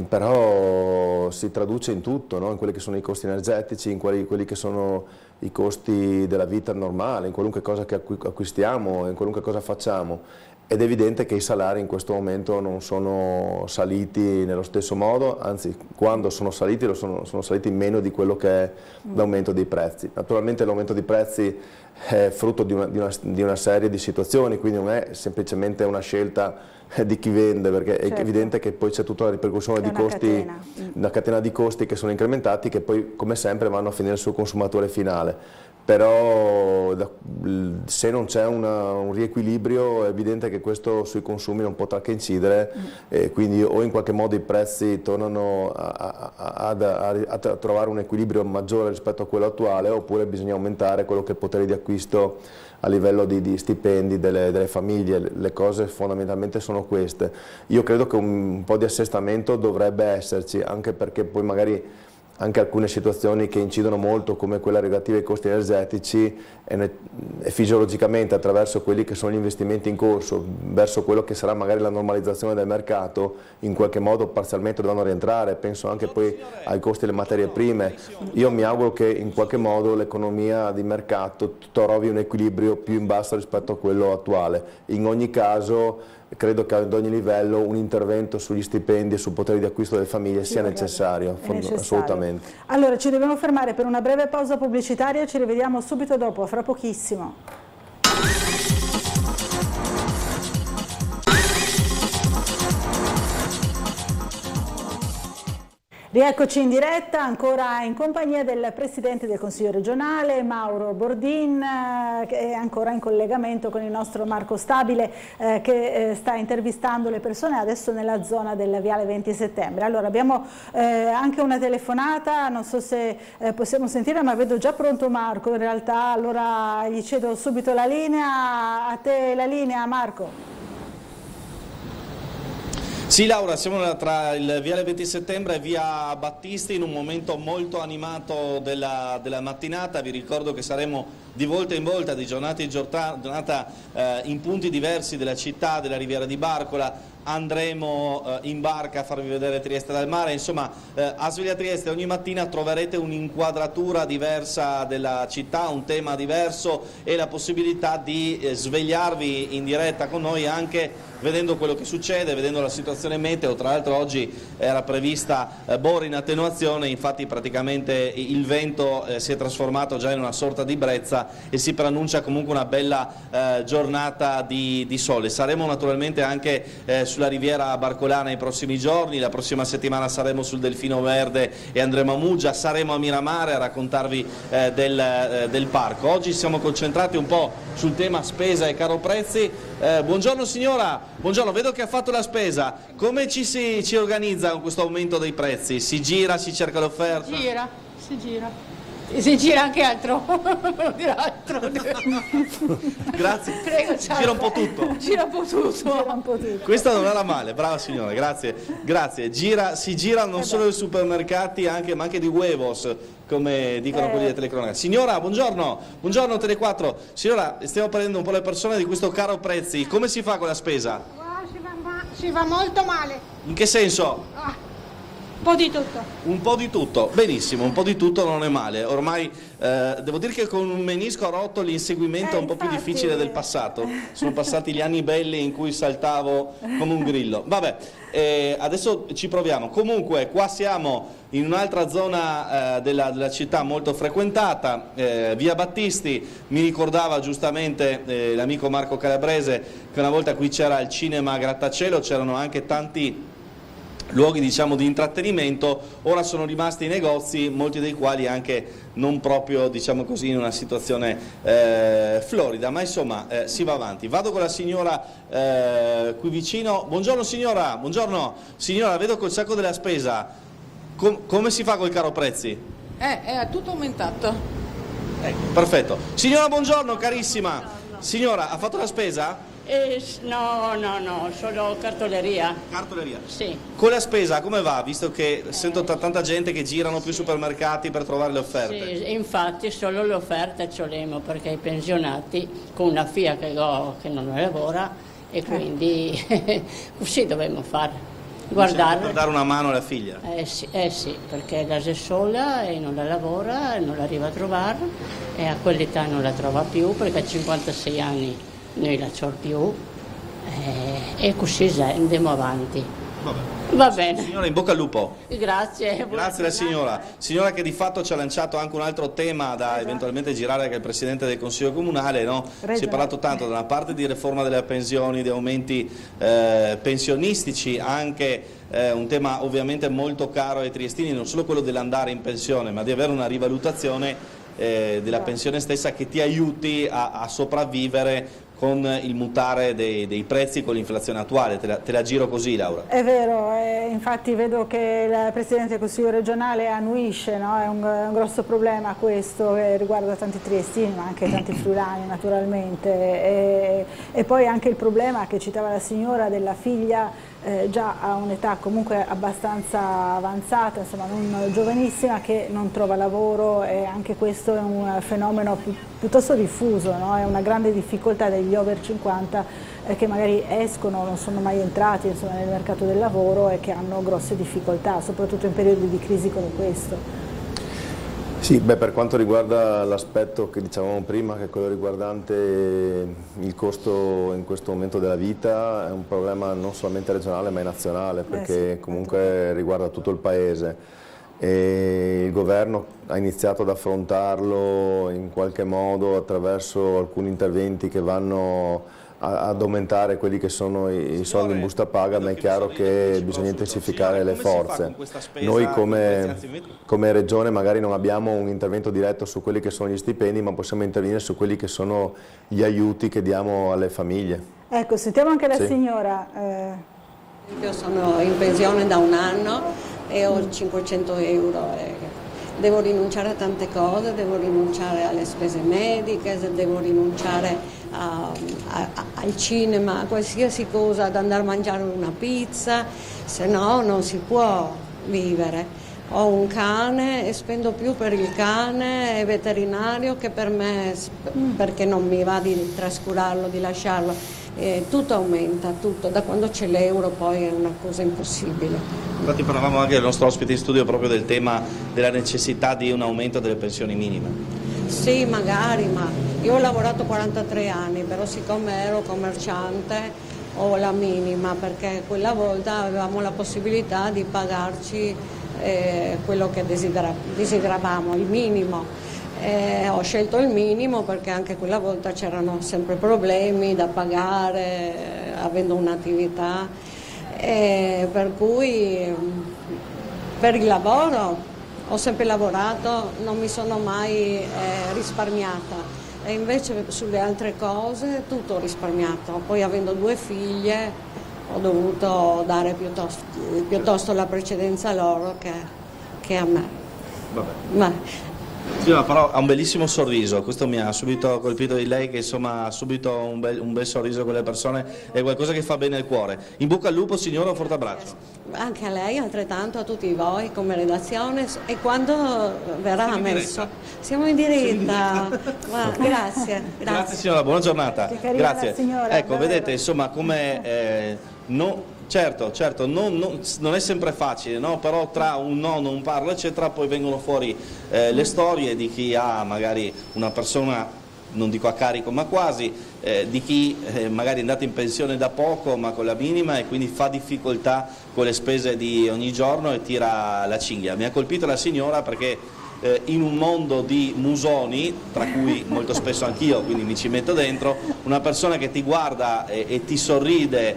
però si traduce in tutto, no? In quelli che sono i costi energetici, in quelli che sono i costi della vita normale, in qualunque cosa che acquistiamo, in qualunque cosa facciamo. Ed è evidente che i salari in questo momento non sono saliti nello stesso modo, anzi quando sono saliti sono saliti meno di quello che è l'aumento dei prezzi. Naturalmente l'aumento dei prezzi è frutto di una serie di situazioni, quindi non è semplicemente una scelta di chi vende, perché è evidente che poi c'è tutta la ripercussione di costi, una catena di costi che sono incrementati, che poi come sempre vanno a finire sul consumatore finale. Però se non c'è un riequilibrio è evidente che questo sui consumi non potrà che incidere, quindi o in qualche modo i prezzi tornano a trovare un equilibrio maggiore rispetto a quello attuale, oppure bisogna aumentare quello che è il potere di acquisto a livello di stipendi delle famiglie. Le cose fondamentalmente sono queste. Io credo che un po' di assestamento dovrebbe esserci, anche perché poi magari anche alcune situazioni che incidono molto, come quella relativa ai costi energetici, e fisiologicamente attraverso quelli che sono gli investimenti in corso verso quello che sarà magari la normalizzazione del mercato, in qualche modo parzialmente dovranno rientrare. Penso anche poi ai costi delle materie prime. Io mi auguro che in qualche modo l'economia di mercato trovi un equilibrio più in basso rispetto a quello attuale. In ogni caso credo che ad ogni livello un intervento sugli stipendi e sul potere di acquisto delle famiglie sia necessario, assolutamente. Allora ci dobbiamo fermare per una breve pausa pubblicitaria, ci rivediamo subito dopo, fra pochissimo. Rieccoci in diretta, ancora in compagnia del Presidente del Consiglio regionale Mauro Bordin, che è ancora in collegamento con il nostro Marco Stabile, che sta intervistando le persone adesso nella zona del Viale 20 Settembre. Allora abbiamo anche una telefonata, non so se possiamo sentire, ma vedo già pronto Marco in realtà, allora gli cedo subito la linea. A te la linea, Marco. Sì Laura, siamo tra il Viale 20 Settembre e Via Battisti in un momento molto animato della mattinata. Vi ricordo che saremo di volta in volta, di giornata in giornata, in punti diversi della città, della Riviera di Barcola. Andremo in barca a farvi vedere Trieste dal mare. Insomma, a Sveglia Trieste ogni mattina troverete un'inquadratura diversa della città, un tema diverso e la possibilità di svegliarvi in diretta con noi anche vedendo quello che succede, vedendo la situazione meteo. Tra l'altro oggi era prevista bora in attenuazione, infatti praticamente il vento si è trasformato già in una sorta di brezza e si preannuncia comunque una bella giornata di sole. Saremo naturalmente anche sulla riviera barcolana nei prossimi giorni, la prossima settimana saremo sul Delfino Verde e andremo a Muggia, saremo a Miramare a raccontarvi del parco. Oggi siamo concentrati un po' sul tema spesa e caro prezzi. Buongiorno signora, buongiorno, vedo che ha fatto la spesa, come ci organizza con questo aumento dei prezzi? Si gira, si cerca l'offerta? Si gira. E si gira anche altro, non dire altro. Grazie. Prego, gira un po' tutto. Gira un po' tutto. Questa non era male, brava signora, grazie. Si gira non solo nei supermercati, ma anche di huevos, come dicono quelli delle telecronache. Signora, buongiorno, buongiorno Tele4. Signora, stiamo prendendo un po' le persone di questo caro prezzi. Come si fa con la spesa? Si va molto male. In che senso? Un po' di tutto. Un po' di tutto, benissimo, un po' di tutto non è male. Ormai devo dire che con un menisco rotto l'inseguimento è un po' più difficile del passato. Sono passati gli anni belli in cui saltavo come un grillo. Vabbè, adesso ci proviamo. Comunque qua siamo in un'altra zona della città molto frequentata, via Battisti. Mi ricordava giustamente l'amico Marco Calabrese che una volta qui c'era il cinema Grattacielo, c'erano anche tanti luoghi diciamo di intrattenimento. Ora sono rimasti i negozi, molti dei quali anche non proprio diciamo così in una situazione florida, ma insomma si va avanti. Vado con la signora qui vicino. Buongiorno signora, buongiorno signora, vedo col sacco della spesa, come si fa col caro prezzi? È tutto aumentato. Perfetto. Signora buongiorno carissima, signora ha fatto la spesa? No, solo cartoleria. Cartoleria? Sì. Con la spesa come va, visto che sento tanta gente che girano più supermercati per trovare le offerte? Sì, infatti solo le offerte ce l'abbiamo perché i pensionati con una figlia che non lavora e quindi così dobbiamo fare. Guardare. Per dare una mano alla figlia? Sì, perché la è sola e non la lavora, non la arriva a trovare e a quell'età non la trova più perché a 56 anni noi la c'ho più e così andiamo avanti. Va bene. Signora, in bocca al lupo. Grazie. Grazie alla signora. Signora che di fatto ci ha lanciato anche un altro tema da eventualmente girare anche il Presidente del Consiglio Comunale, no? Si è parlato tanto da una parte di riforma delle pensioni, di aumenti pensionistici, anche un tema ovviamente molto caro ai triestini, non solo quello dell'andare in pensione, ma di avere una rivalutazione della pensione stessa che ti aiuti a sopravvivere con il mutare dei prezzi con l'inflazione attuale. Te la giro così, Laura. È vero, infatti vedo che il Presidente del Consiglio regionale annuisce, no? È un grosso problema questo che riguarda tanti triestini ma anche tanti friulani naturalmente e poi anche il problema che citava la signora della figlia già a un'età comunque abbastanza avanzata, insomma non giovanissima, che non trova lavoro e anche questo è un fenomeno piuttosto diffuso, no? È una grande difficoltà degli over 50 che magari escono, non sono mai entrati insomma, nel mercato del lavoro e che hanno grosse difficoltà, soprattutto in periodi di crisi come questo. Sì, per quanto riguarda l'aspetto che dicevamo prima, che è quello riguardante il costo in questo momento della vita, è un problema non solamente regionale ma è nazionale, perché comunque riguarda tutto il Paese e il governo ha iniziato ad affrontarlo in qualche modo attraverso alcuni interventi che vanno ad aumentare quelli che sono i soldi in busta paga, ma è chiaro che bisogna intensificare le forze. Noi come Regione magari non abbiamo un intervento diretto su quelli che sono gli stipendi, ma possiamo intervenire su quelli che sono gli aiuti che diamo alle famiglie. Ecco, sentiamo anche la signora. Io sono in pensione da un anno e ho 500 euro. Devo rinunciare a tante cose, devo rinunciare alle spese mediche, devo rinunciare al cinema, a qualsiasi cosa, ad andare a mangiare una pizza, se no non si può vivere. Ho un cane e spendo più per il cane veterinario che per me, perché non mi va di trascurarlo, di lasciarlo. Tutto aumenta, tutto, da quando c'è l'euro poi è una cosa impossibile. Infatti parlavamo anche del nostro ospite in studio proprio del tema della necessità di un aumento delle pensioni minime. Sì, magari, ma io ho lavorato 43 anni, però siccome ero commerciante ho la minima, perché quella volta avevamo la possibilità di pagarci quello che desideravamo, il minimo. Ho scelto il minimo perché anche quella volta c'erano sempre problemi da pagare avendo un'attività, per cui per il lavoro ho sempre lavorato, non mi sono mai risparmiata e invece sulle altre cose tutto ho risparmiato. Poi avendo 2 figlie ho dovuto dare piuttosto la precedenza a loro che a me. Vabbè. Sì, però ha un bellissimo sorriso, questo mi ha subito colpito di lei, che insomma ha subito un bel sorriso con le persone, è qualcosa che fa bene al cuore. In bocca al lupo signora, un forte abbraccio. Anche a lei, altrettanto a tutti voi come redazione, e quando verrà messo? Siamo in diretta. Grazie. Grazie signora, buona giornata. Grazie. Ecco, vedete insomma come Certo, non è sempre facile, no? Però tra un no, un parlo, eccetera, poi vengono fuori le storie di chi ha magari una persona, non dico a carico ma quasi, di chi magari è andato in pensione da poco ma con la minima e quindi fa difficoltà con le spese di ogni giorno e tira la cinghia. Mi ha colpito la signora perché in un mondo di musoni, tra cui molto spesso anch'io, quindi mi ci metto dentro, una persona che ti guarda e ti sorride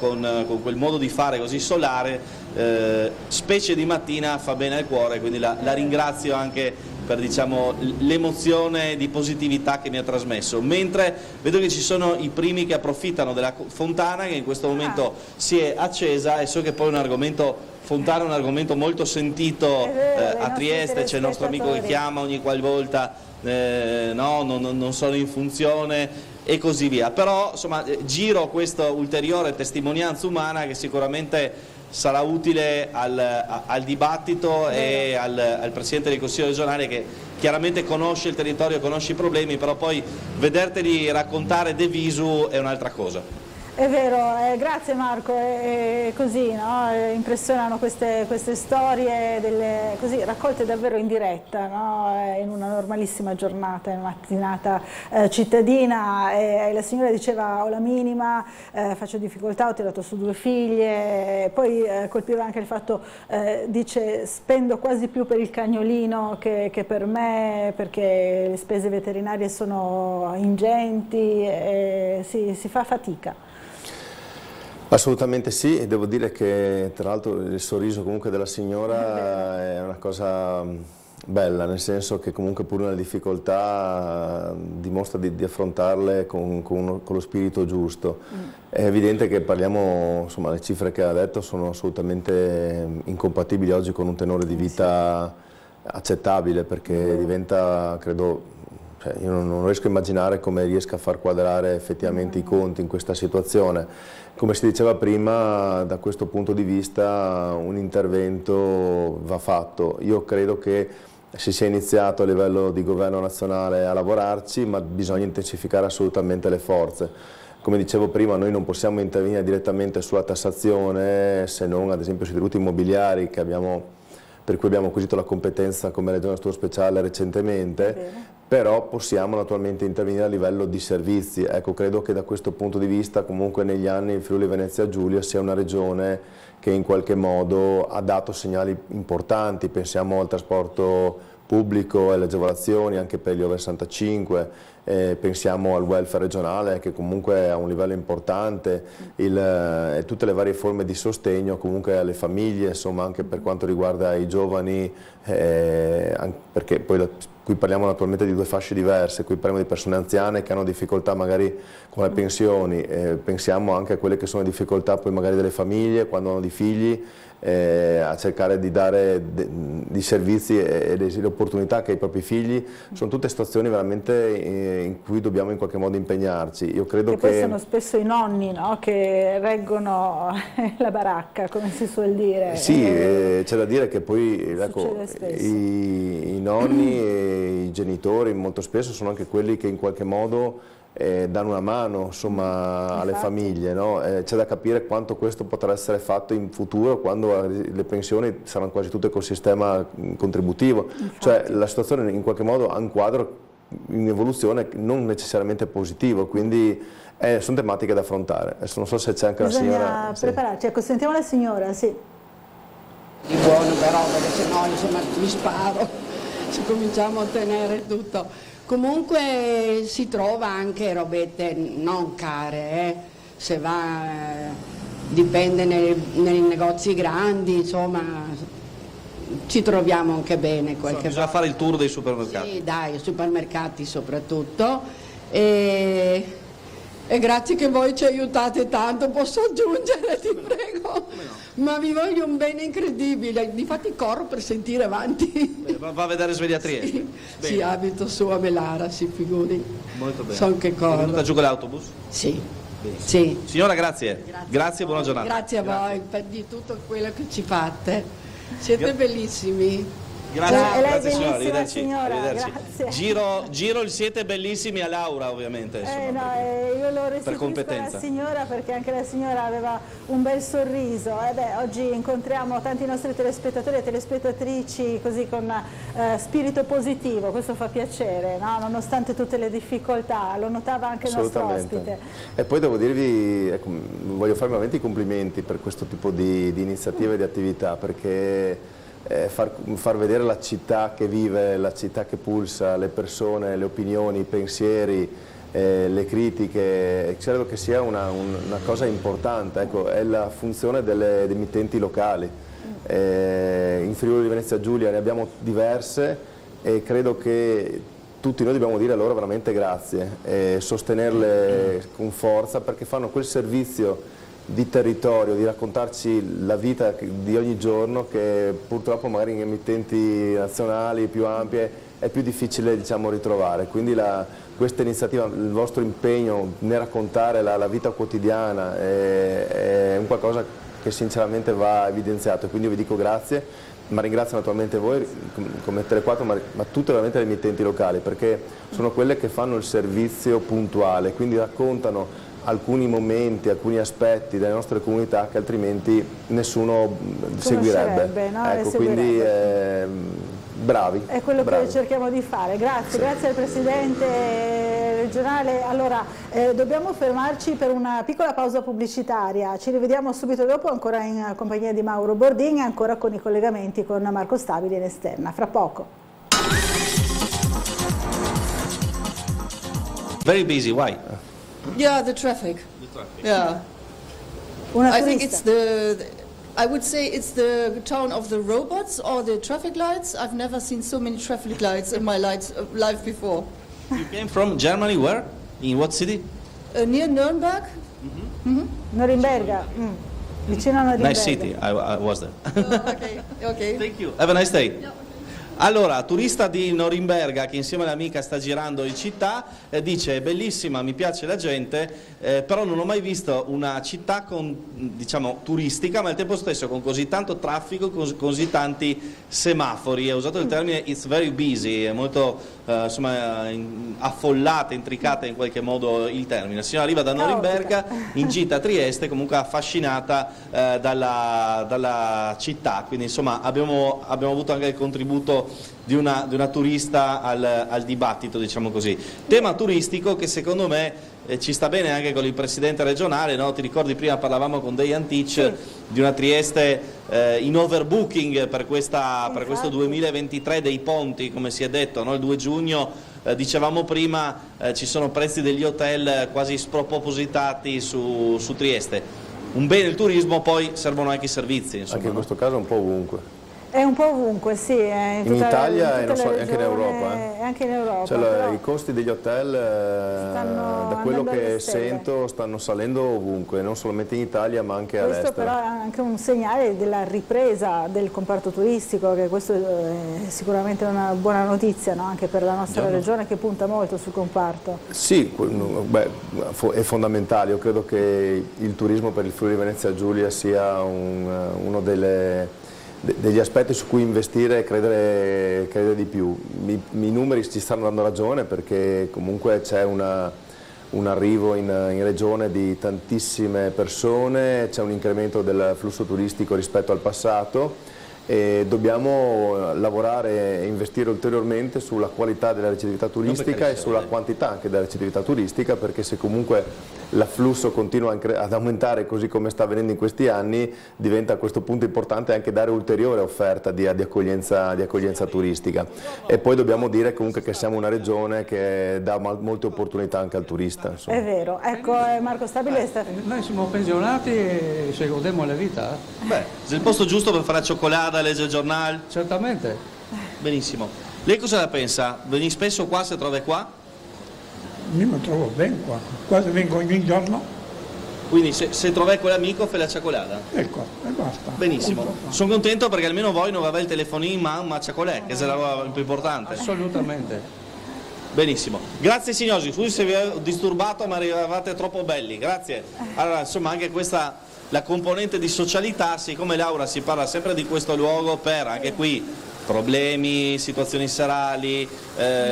con quel modo di fare così solare, specie di mattina fa bene al cuore, quindi la ringrazio anche per, diciamo, l'emozione di positività che mi ha trasmesso, mentre vedo che ci sono i primi che approfittano della fontana che in questo momento si è accesa, e so che poi un argomento fontana è un argomento molto sentito a Trieste, c'è il nostro amico che chiama ogni qualvolta no, non sono in funzione e così via, però insomma giro questa ulteriore testimonianza umana che sicuramente sarà utile al dibattito e al Presidente del Consiglio regionale, che chiaramente conosce il territorio, conosce i problemi, però poi vederteli raccontare de visu è un'altra cosa. È vero, grazie Marco, è così, no? Impressionano queste storie così, raccolte davvero in diretta, no? In una normalissima giornata, in una mattinata cittadina, e la signora diceva ho la minima, faccio difficoltà, ho tirato su 2 figlie, poi colpiva anche il fatto, dice spendo quasi più per il cagnolino che per me, perché le spese veterinarie sono ingenti, si fa fatica. Assolutamente sì, e devo dire che tra l'altro il sorriso comunque della signora è una cosa bella, nel senso che comunque pur nelle difficoltà dimostra di affrontarle con lo spirito giusto. È evidente che parliamo, insomma, le cifre che ha detto sono assolutamente incompatibili oggi con un tenore di vita accettabile, perché diventa, credo, cioè io non riesco a immaginare come riesca a far quadrare effettivamente i conti in questa situazione. Come si diceva prima, da questo punto di vista un intervento va fatto. Io credo che si sia iniziato a livello di governo nazionale a lavorarci, ma bisogna intensificare assolutamente le forze. Come dicevo prima, noi non possiamo intervenire direttamente sulla tassazione, se non ad esempio sui tributi immobiliari per cui abbiamo acquisito la competenza come Regione a Statuto Speciale recentemente, però possiamo naturalmente intervenire a livello di servizi. Ecco, credo che da questo punto di vista comunque negli anni il Friuli Venezia Giulia sia una regione che in qualche modo ha dato segnali importanti, pensiamo al trasporto pubblico e alle agevolazioni anche per gli over 65, pensiamo al welfare regionale che comunque ha un livello importante, e tutte le varie forme di sostegno comunque alle famiglie, insomma anche per quanto riguarda i giovani, perché poi qui parliamo naturalmente di 2 fasce diverse, qui parliamo di persone anziane che hanno difficoltà magari con le pensioni, pensiamo anche a quelle che sono le difficoltà poi magari delle famiglie quando hanno dei figli, a cercare di dare di servizi e delle opportunità che ai propri figli. Sono tutte situazioni veramente in cui dobbiamo in qualche modo impegnarci. Io credo che poi sono spesso i nonni, no? Che reggono la baracca, come si suol dire. Sì, c'è da dire che poi ecco, i nonni e i genitori molto spesso sono anche quelli che in qualche modo danno una mano, insomma, alle famiglie, no? C'è da capire quanto questo potrà essere fatto in futuro, quando le pensioni saranno quasi tutte col sistema contributivo. Cioè la situazione in qualche modo ha un quadro in evoluzione non necessariamente positivo, quindi sono tematiche da affrontare. Adesso non so se c'è anche la signora. Bisogna prepararci, ecco, sentiamo la signora, sì. Di buono però, perché sennò insomma mi sparo se cominciamo a ottenere tutto. Comunque si trova anche robette non care, se va, dipende nei negozi grandi, insomma ci troviamo anche bene. Bisogna fare il tour dei supermercati. Sì, dai, supermercati soprattutto. E grazie che voi ci aiutate tanto, posso aggiungere, ti prego? Ma vi voglio un bene incredibile, difatti corro per sentire avanti. Va a vedere Sveglia Trieste? Sì, abito su a Melara, si figuri. Molto bene. Son che corro. È venuta giù con l'autobus? Sì. Sì. Signora, grazie. Grazie e buona giornata. Grazie a voi per di tutto quello che ci fate. Siete bellissimi. Grazie, grazie signora, arrivederci. Grazie. Giro il siete bellissimi a Laura, ovviamente. Insomma, io lo per restituisco competenza. alla signora perché anche la signora aveva un bel sorriso. Oggi incontriamo tanti nostri telespettatori e telespettatrici così con spirito positivo, questo fa piacere, no? Nonostante tutte le difficoltà, lo notava anche il nostro ospite. E poi devo dirvi, ecco, voglio farmi veramente i complimenti per questo tipo di iniziative e di attività, perché far vedere la città che vive, la città che pulsa, le persone, le opinioni, i pensieri, le critiche, credo che sia una cosa importante, ecco, è la funzione delle emittenti locali. In Friuli Venezia Giulia ne abbiamo diverse e credo che tutti noi dobbiamo dire loro veramente grazie e sostenerle con forza, perché fanno quel servizio di territorio, di raccontarci la vita di ogni giorno che purtroppo magari in emittenti nazionali più ampie è più difficile, diciamo, ritrovare. Quindi questa iniziativa, il vostro impegno nel raccontare la vita quotidiana è un qualcosa che sinceramente va evidenziato, quindi io vi dico grazie, ma ringrazio naturalmente voi come Tele4, ma tutte veramente le emittenti locali, perché sono quelle che fanno il servizio puntuale, quindi raccontano alcuni momenti, alcuni aspetti delle nostre comunità che altrimenti nessuno seguirebbe. No? Ecco, quindi bravi. È quello bravi. che cerchiamo di fare. Grazie, grazie al Presidente regionale. Allora, dobbiamo fermarci per una piccola pausa pubblicitaria. Ci rivediamo subito dopo, ancora in compagnia di Mauro Bordin e ancora con i collegamenti con Marco Stabili in esterna. Fra poco. Very busy, why? Yeah, the traffic. Yeah. I think it's I would say it's the town of the robots or the traffic lights. I've never seen so many traffic lights in my life before. You came from Germany, where? In what city? Near Nuremberg. Norimberga. Vicino a Norimberga. Nice city, I was there. Okay. Thank you. Have a nice day. Yeah. Allora, turista di Norimberga che insieme all'amica sta girando in città, dice è bellissima, mi piace la gente, però non ho mai visto una città diciamo, turistica, ma al tempo stesso con così tanto traffico, con così tanti semafori. Ha usato il termine it's very busy, è molto insomma, affollata, intricata in qualche modo il termine. La signora arriva da Norimberga in gita a Trieste, comunque affascinata dalla città, quindi insomma abbiamo avuto anche il contributo di una turista al dibattito, diciamo così. Tema turistico che secondo me ci sta bene anche con il presidente regionale, no? Ti ricordi prima parlavamo con Dei Antic di una Trieste in overbooking per questo 2023 dei ponti, come si è detto, no? Il 2 giugno dicevamo prima ci sono prezzi degli hotel quasi spropositati su Trieste. Un bene il turismo, poi servono anche i servizi, insomma, anche in questo caso un po' ovunque. È un po' ovunque, sì. In Italia e anche in Europa. Anche in Europa. Cioè, i costi degli hotel, da quello che sento, stanno salendo ovunque, non solamente in Italia ma anche all'estero. Questo però è anche un segnale della ripresa del comparto turistico, che questo è sicuramente una buona notizia, no? Anche per la nostra regione che punta molto sul comparto. Sì, è fondamentale. Io credo che il turismo per il Friuli Venezia Giulia sia uno degli aspetti su cui investire e credere di più. I numeri ci stanno dando ragione, perché comunque c'è un arrivo in regione di tantissime persone, c'è un incremento del flusso turistico rispetto al passato e dobbiamo lavorare e investire ulteriormente sulla qualità della ricettività turistica e sulla quantità anche della ricettività turistica, perché se comunque l'afflusso continua ad aumentare così come sta avvenendo in questi anni, diventa a questo punto importante anche dare ulteriore offerta di accoglienza turistica. E poi dobbiamo dire comunque che siamo una regione che dà molte opportunità anche al turista. Insomma. È vero, ecco Marco Stabile. Noi siamo pensionati e ci godiamo la vita. Beh, è il posto giusto per fare la cioccolata, leggere il giornale? Certamente. Benissimo. Lei cosa la pensa? Vieni spesso qua, se trova qua? Io mi trovo bene qua, quasi vengo ogni giorno. Quindi se trovi quell'amico fai la cioccolata? Ecco, e basta. Benissimo. Sono contento perché almeno voi non avete il telefonino in mano, ma cioccolata, che è la roba più importante. Assolutamente. Benissimo. Grazie signori, scusi se vi ho disturbato, ma eravate troppo belli. Grazie. Allora, insomma, anche questa la componente di socialità, siccome Laura si parla sempre di questo luogo per anche qui problemi, situazioni serali,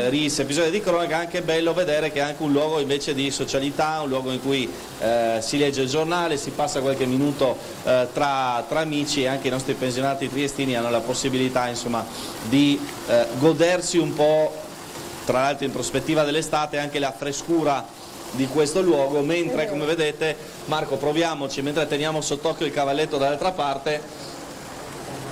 risse, episodi di cronaca. È anche bello vedere che è anche un luogo invece di socialità, un luogo in cui si legge il giornale, si passa qualche minuto tra amici, e anche i nostri pensionati triestini hanno la possibilità, insomma, di godersi un po', tra l'altro in prospettiva dell'estate, anche la frescura di questo luogo, mentre, come vedete, Marco, proviamoci, mentre teniamo sott'occhio il cavalletto dall'altra parte,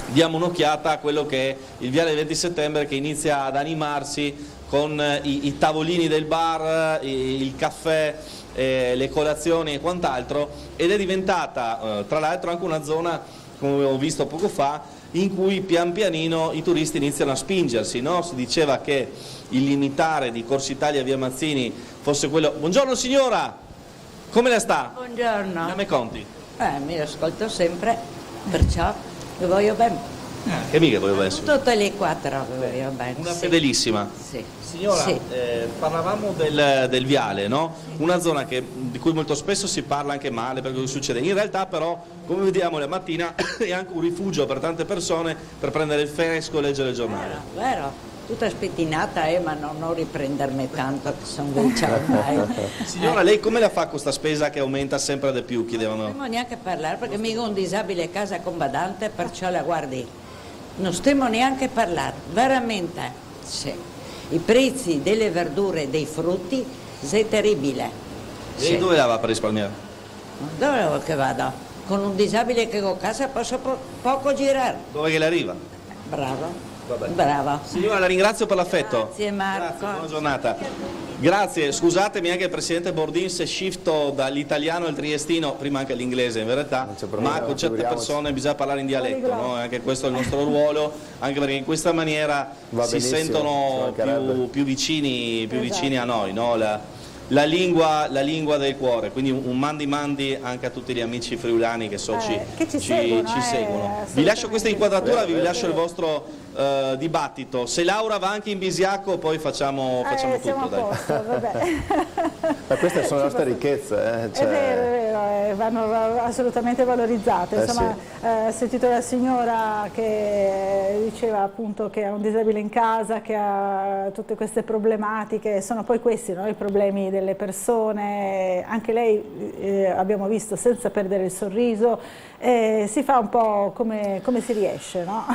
diamo un'occhiata a quello che è il Viale del 20 settembre, che inizia ad animarsi con i tavolini del bar, il caffè, le colazioni e quant'altro, ed è diventata tra l'altro anche una zona, come ho visto poco fa, in cui pian pianino i turisti iniziano a spingersi, no? Si diceva che il limitare di Corso Italia via Mazzini fosse quello... Buongiorno signora, come la sta? Buongiorno. Come conti? Mi ascolto sempre, perciò vi voglio bene. Che mica voglio bene. Tutte le 4 vi voglio bene. Una fedelissima. Sì. Signora, sì. Parlavamo del viale, no? Una zona di cui molto spesso si parla anche male per quello che succede. In realtà però, come vediamo la mattina, è anche un rifugio per tante persone per prendere il fresco e leggere il giornale. Vero. Tutta spettinata, ma non riprendermi tanto, che sono vecchia ormai. Signora, lei come la fa questa spesa che aumenta sempre di più? Chiedevano. Non stiamo neanche a parlare, perché mica un disabile a casa con badante, perciò la guardi. Non stiamo neanche a parlare, veramente. Sì. I prezzi delle verdure e dei frutti, è terribile. Lei sì. Dove la va per risparmiare? Dove vuoi che vada? Con un disabile che ho a casa posso poco girare. Dove che le arriva? Bravo. Vabbè. Brava. Signora, la ringrazio per l'affetto. Grazie Marco. Grazie, buona giornata. Grazie, scusatemi anche il presidente Bordin se shifto dall'italiano al triestino, prima anche all'inglese in verità, ma con certe persone bisogna parlare in dialetto, no? Anche questo è il nostro ruolo, anche perché in questa maniera si sentono più vicini a noi, no? La lingua del cuore, quindi un mandi anche a tutti gli amici friulani che so ci seguono. Vi lascio questa inquadratura, vi lascio il vostro dibattito. Se Laura va anche in Bisiacco poi facciamo tutto. Dai. Posto, Ma queste sono le nostre ricchezze. Cioè... È vero, vanno assolutamente valorizzate. Insomma, sì. Ho sentito la signora che diceva appunto che ha un disabile in casa, che ha tutte queste problematiche, sono poi questi, no, i problemi delle persone. Anche lei, abbiamo visto, senza perdere il sorriso, si fa un po' come si riesce, no?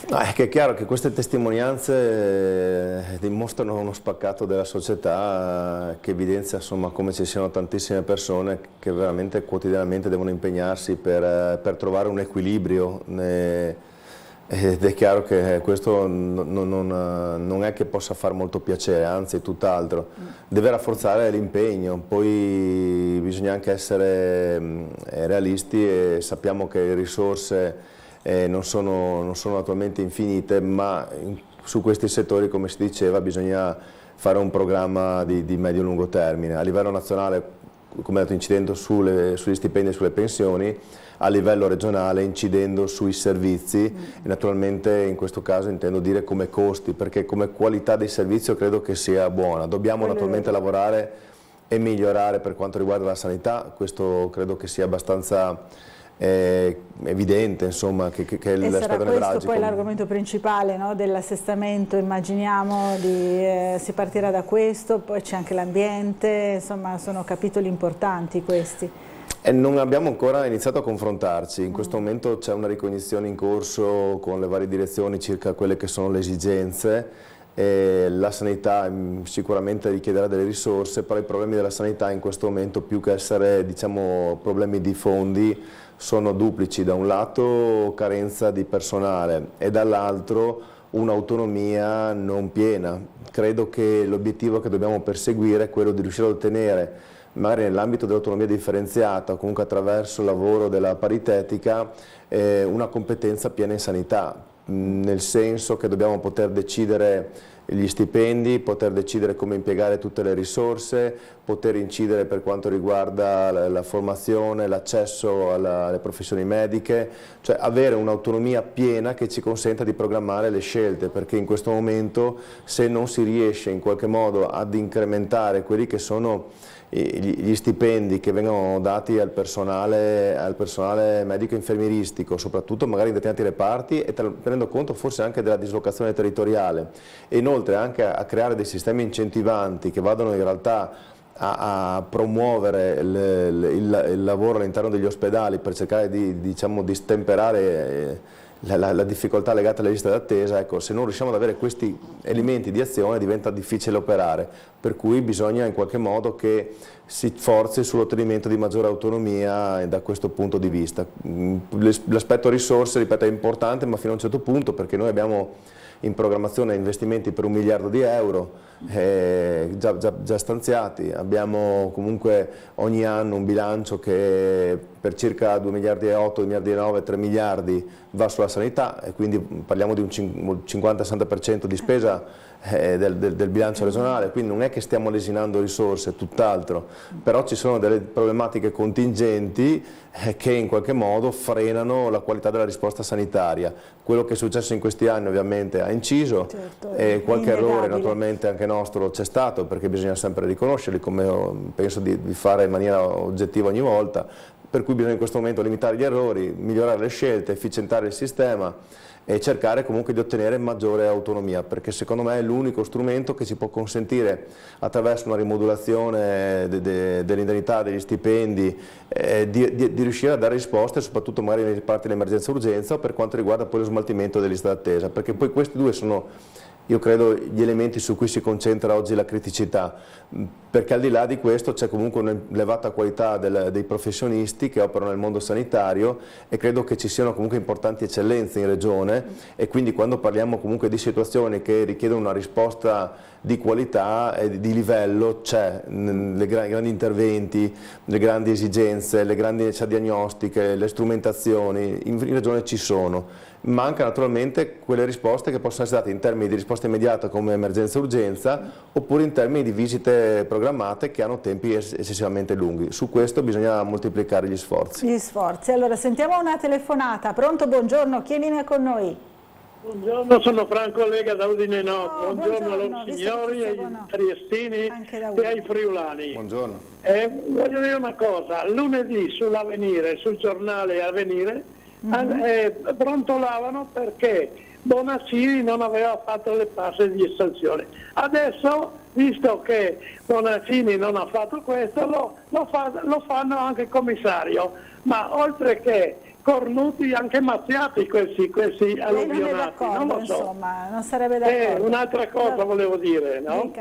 No, è che è chiaro che queste testimonianze dimostrano uno spaccato della società che evidenzia, insomma, come ci siano tantissime persone che veramente quotidianamente devono impegnarsi per trovare un equilibrio, ed è chiaro che questo non è che possa far molto piacere, anzi tutt'altro, deve rafforzare l'impegno. Poi bisogna anche essere realisti e sappiamo che le risorse non sono attualmente infinite, ma su questi settori, come si diceva, bisogna fare un programma di medio-lungo termine. A livello nazionale, come detto, incidendo sugli stipendi e sulle pensioni, a livello regionale incidendo sui servizi, e naturalmente in questo caso intendo dire come costi, perché come qualità del servizio credo che sia buona. Dobbiamo naturalmente lavorare e migliorare per quanto riguarda la sanità, questo credo che sia abbastanza evidente, insomma, che l'aspetto nevralgico. E sarà questo poi l'argomento principale, no, dell'assestamento, immaginiamo, si partirà da questo, poi c'è anche l'ambiente, insomma sono capitoli importanti questi. E non abbiamo ancora iniziato a confrontarci, in questo momento c'è una ricognizione in corso con le varie direzioni circa quelle che sono le esigenze. La sanità sicuramente richiederà delle risorse, però i problemi della sanità in questo momento, più che essere, diciamo, problemi di fondi, sono duplici: da un lato carenza di personale e dall'altro un'autonomia non piena. Credo che l'obiettivo che dobbiamo perseguire è quello di riuscire a ottenere, magari nell'ambito dell'autonomia differenziata o comunque attraverso il lavoro della paritetica, una competenza piena in sanità, nel senso che dobbiamo poter decidere gli stipendi, poter decidere come impiegare tutte le risorse, poter incidere per quanto riguarda la formazione, l'accesso alle professioni mediche, cioè avere un'autonomia piena che ci consenta di programmare le scelte, perché in questo momento, se non si riesce in qualche modo ad incrementare quelli che sono gli stipendi che vengono dati al personale medico infermieristico, soprattutto magari in determinati reparti, e tenendo conto forse anche della dislocazione territoriale, e inoltre anche a creare dei sistemi incentivanti che vadano in realtà a promuovere il lavoro all'interno degli ospedali per cercare di stemperare la difficoltà legata alle liste d'attesa. Ecco, se non riusciamo ad avere questi elementi di azione diventa difficile operare, per cui bisogna in qualche modo che si forzi sull'ottenimento di maggiore autonomia da questo punto di vista. L'aspetto risorse, ripeto, è importante, ma fino a un certo punto, perché noi abbiamo in programmazione investimenti per 1 miliardo di euro già stanziati, abbiamo comunque ogni anno un bilancio che per circa 2 miliardi e 8, 2 miliardi e 9, 3 miliardi va sulla sanità, e quindi parliamo di un 50-60% di spesa del bilancio regionale, quindi non è che stiamo lesinando risorse, tutt'altro, però ci sono delle problematiche contingenti che in qualche modo frenano la qualità della risposta sanitaria. Quello che è successo in questi anni ovviamente ha inciso, e qualche errore naturalmente anche nostro c'è stato, perché bisogna sempre riconoscerli, come penso di fare in maniera oggettiva ogni volta, per cui bisogna in questo momento limitare gli errori, migliorare le scelte, efficientare il sistema e cercare comunque di ottenere maggiore autonomia, perché secondo me è l'unico strumento che ci può consentire, attraverso una rimodulazione dell'indennità, degli stipendi, di riuscire a dare risposte, soprattutto magari nei reparti dell'emergenza urgenza, o per quanto riguarda poi lo smaltimento delle liste d'attesa, perché poi questi due sono, io credo, gli elementi su cui si concentra oggi la criticità, perché al di là di questo c'è comunque un'elevata qualità dei professionisti che operano nel mondo sanitario, e credo che ci siano comunque importanti eccellenze in regione, e quindi quando parliamo comunque di situazioni che richiedono una risposta di qualità e di livello, c'è i grandi interventi, le grandi esigenze, le grandi necessità diagnostiche, le strumentazioni, in regione ci sono. Manca naturalmente quelle risposte che possono essere date in termini di risposta immediata come emergenza-urgenza, oppure in termini di visite programmate che hanno tempi eccessivamente lunghi. Su questo bisogna moltiplicare gli sforzi. Allora sentiamo una telefonata. Pronto, buongiorno, chi è in linea con noi? Buongiorno, sono Franco Lega da Udine Nord. Buongiorno a loro signori, ai triestini e ai friulani. Buongiorno. Voglio dire una cosa, lunedì sull'Avvenire, sul giornale Avvenire, brontolavano perché Bonaccini non aveva fatto le passe di estensione. Adesso, visto che Bonaccini non ha fatto questo, lo fanno anche il commissario, ma oltre che cornuti, anche mazziati questi alluvionati. Non lo so. Insomma, non sarebbe d'accordo. Un'altra cosa volevo dire, no?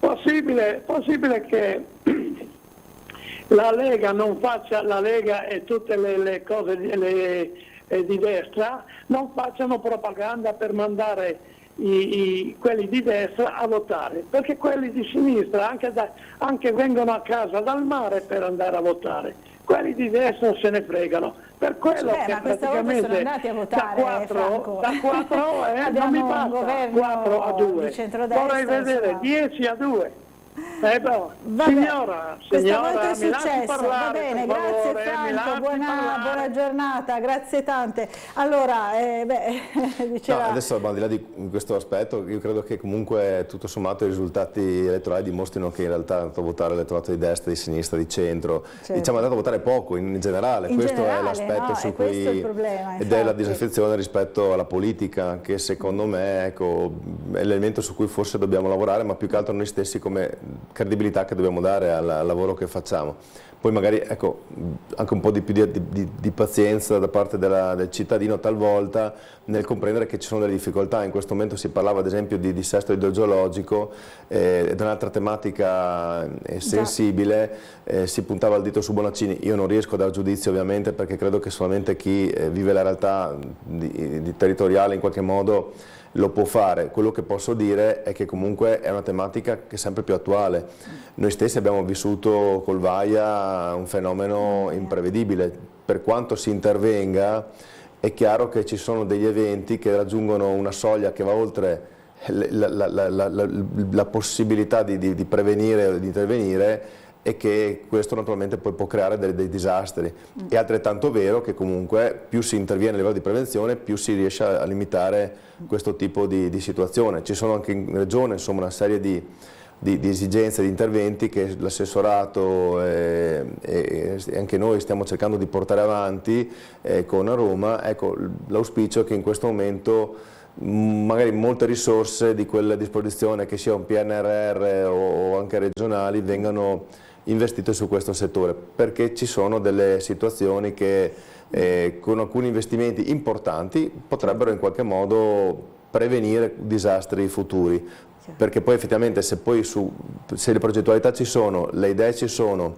Possibile che la Lega non faccia, la Lega e tutte le cose di destra non facciano propaganda per mandare quelli di destra a votare, perché quelli di sinistra anche vengono a casa dal mare per andare a votare, quelli di destra se ne fregano, per quello che ma questa volta sono andati a votare, da 4 non mi basta, 4 a 2, vorrei vedere 10 a 2. Signora, questa volta è successo, va bene, grazie Franco, buona giornata, grazie tante. Allora, diceva... Adesso al di là di questo aspetto, io credo che comunque tutto sommato i risultati elettorali dimostrino che in realtà è andato a votare l'elettorato di destra, di sinistra, di centro, diciamo è andato a votare poco in generale, questo è l'aspetto su cui ed è la disaffezione rispetto alla politica, che secondo me è l'elemento su cui forse dobbiamo lavorare, ma più che altro noi stessi come credibilità che dobbiamo dare al lavoro che facciamo. Poi magari anche un po' di più di pazienza da parte del cittadino talvolta nel comprendere che ci sono delle difficoltà. In questo momento si parlava ad esempio di dissesto idrogeologico, ed un'altra tematica sensibile, si puntava il dito su Bonaccini. Io non riesco a dar giudizio ovviamente, perché credo che solamente chi vive la realtà territoriale in qualche modo lo può fare. Quello che posso dire è che comunque è una tematica che è sempre più attuale. Noi stessi abbiamo vissuto col Vaia un fenomeno imprevedibile. Per quanto si intervenga, è chiaro che ci sono degli eventi che raggiungono una soglia che va oltre la possibilità di prevenire o di intervenire, e che questo naturalmente poi può creare dei disastri. È altrettanto vero che comunque più si interviene a livello di prevenzione, più si riesce a limitare questo tipo di situazione. Ci sono anche in regione una serie di di esigenze, di interventi che l'assessorato e anche noi stiamo cercando di portare avanti con Roma. Ecco, l'auspicio è che in questo momento magari molte risorse di quella disposizione, che sia un PNRR o anche regionali, vengano investite su questo settore, perché ci sono delle situazioni che con alcuni investimenti importanti potrebbero in qualche modo prevenire disastri futuri, perché poi effettivamente se le progettualità ci sono, le idee ci sono,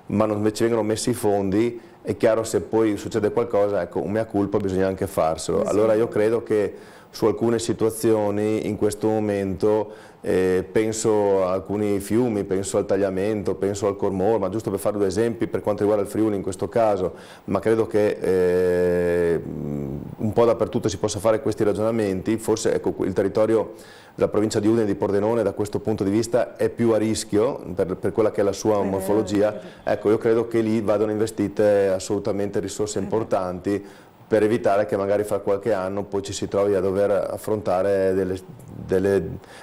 ma non ci vengono messi i fondi, è chiaro, se poi succede qualcosa, ecco, un mea culpa bisogna anche farselo. Allora io credo che su alcune situazioni in questo momento, penso a alcuni fiumi, penso al Tagliamento, penso al Cormor, ma giusto per fare 2 esempi per quanto riguarda il Friuli in questo caso, ma credo che un po' dappertutto si possa fare questi ragionamenti. Forse ecco, il territorio della provincia di Udine e di Pordenone da questo punto di vista è più a rischio per quella che è la sua morfologia. Ecco, io credo che lì vadano investite assolutamente risorse importanti, per evitare che magari fra qualche anno poi ci si trovi a dover affrontare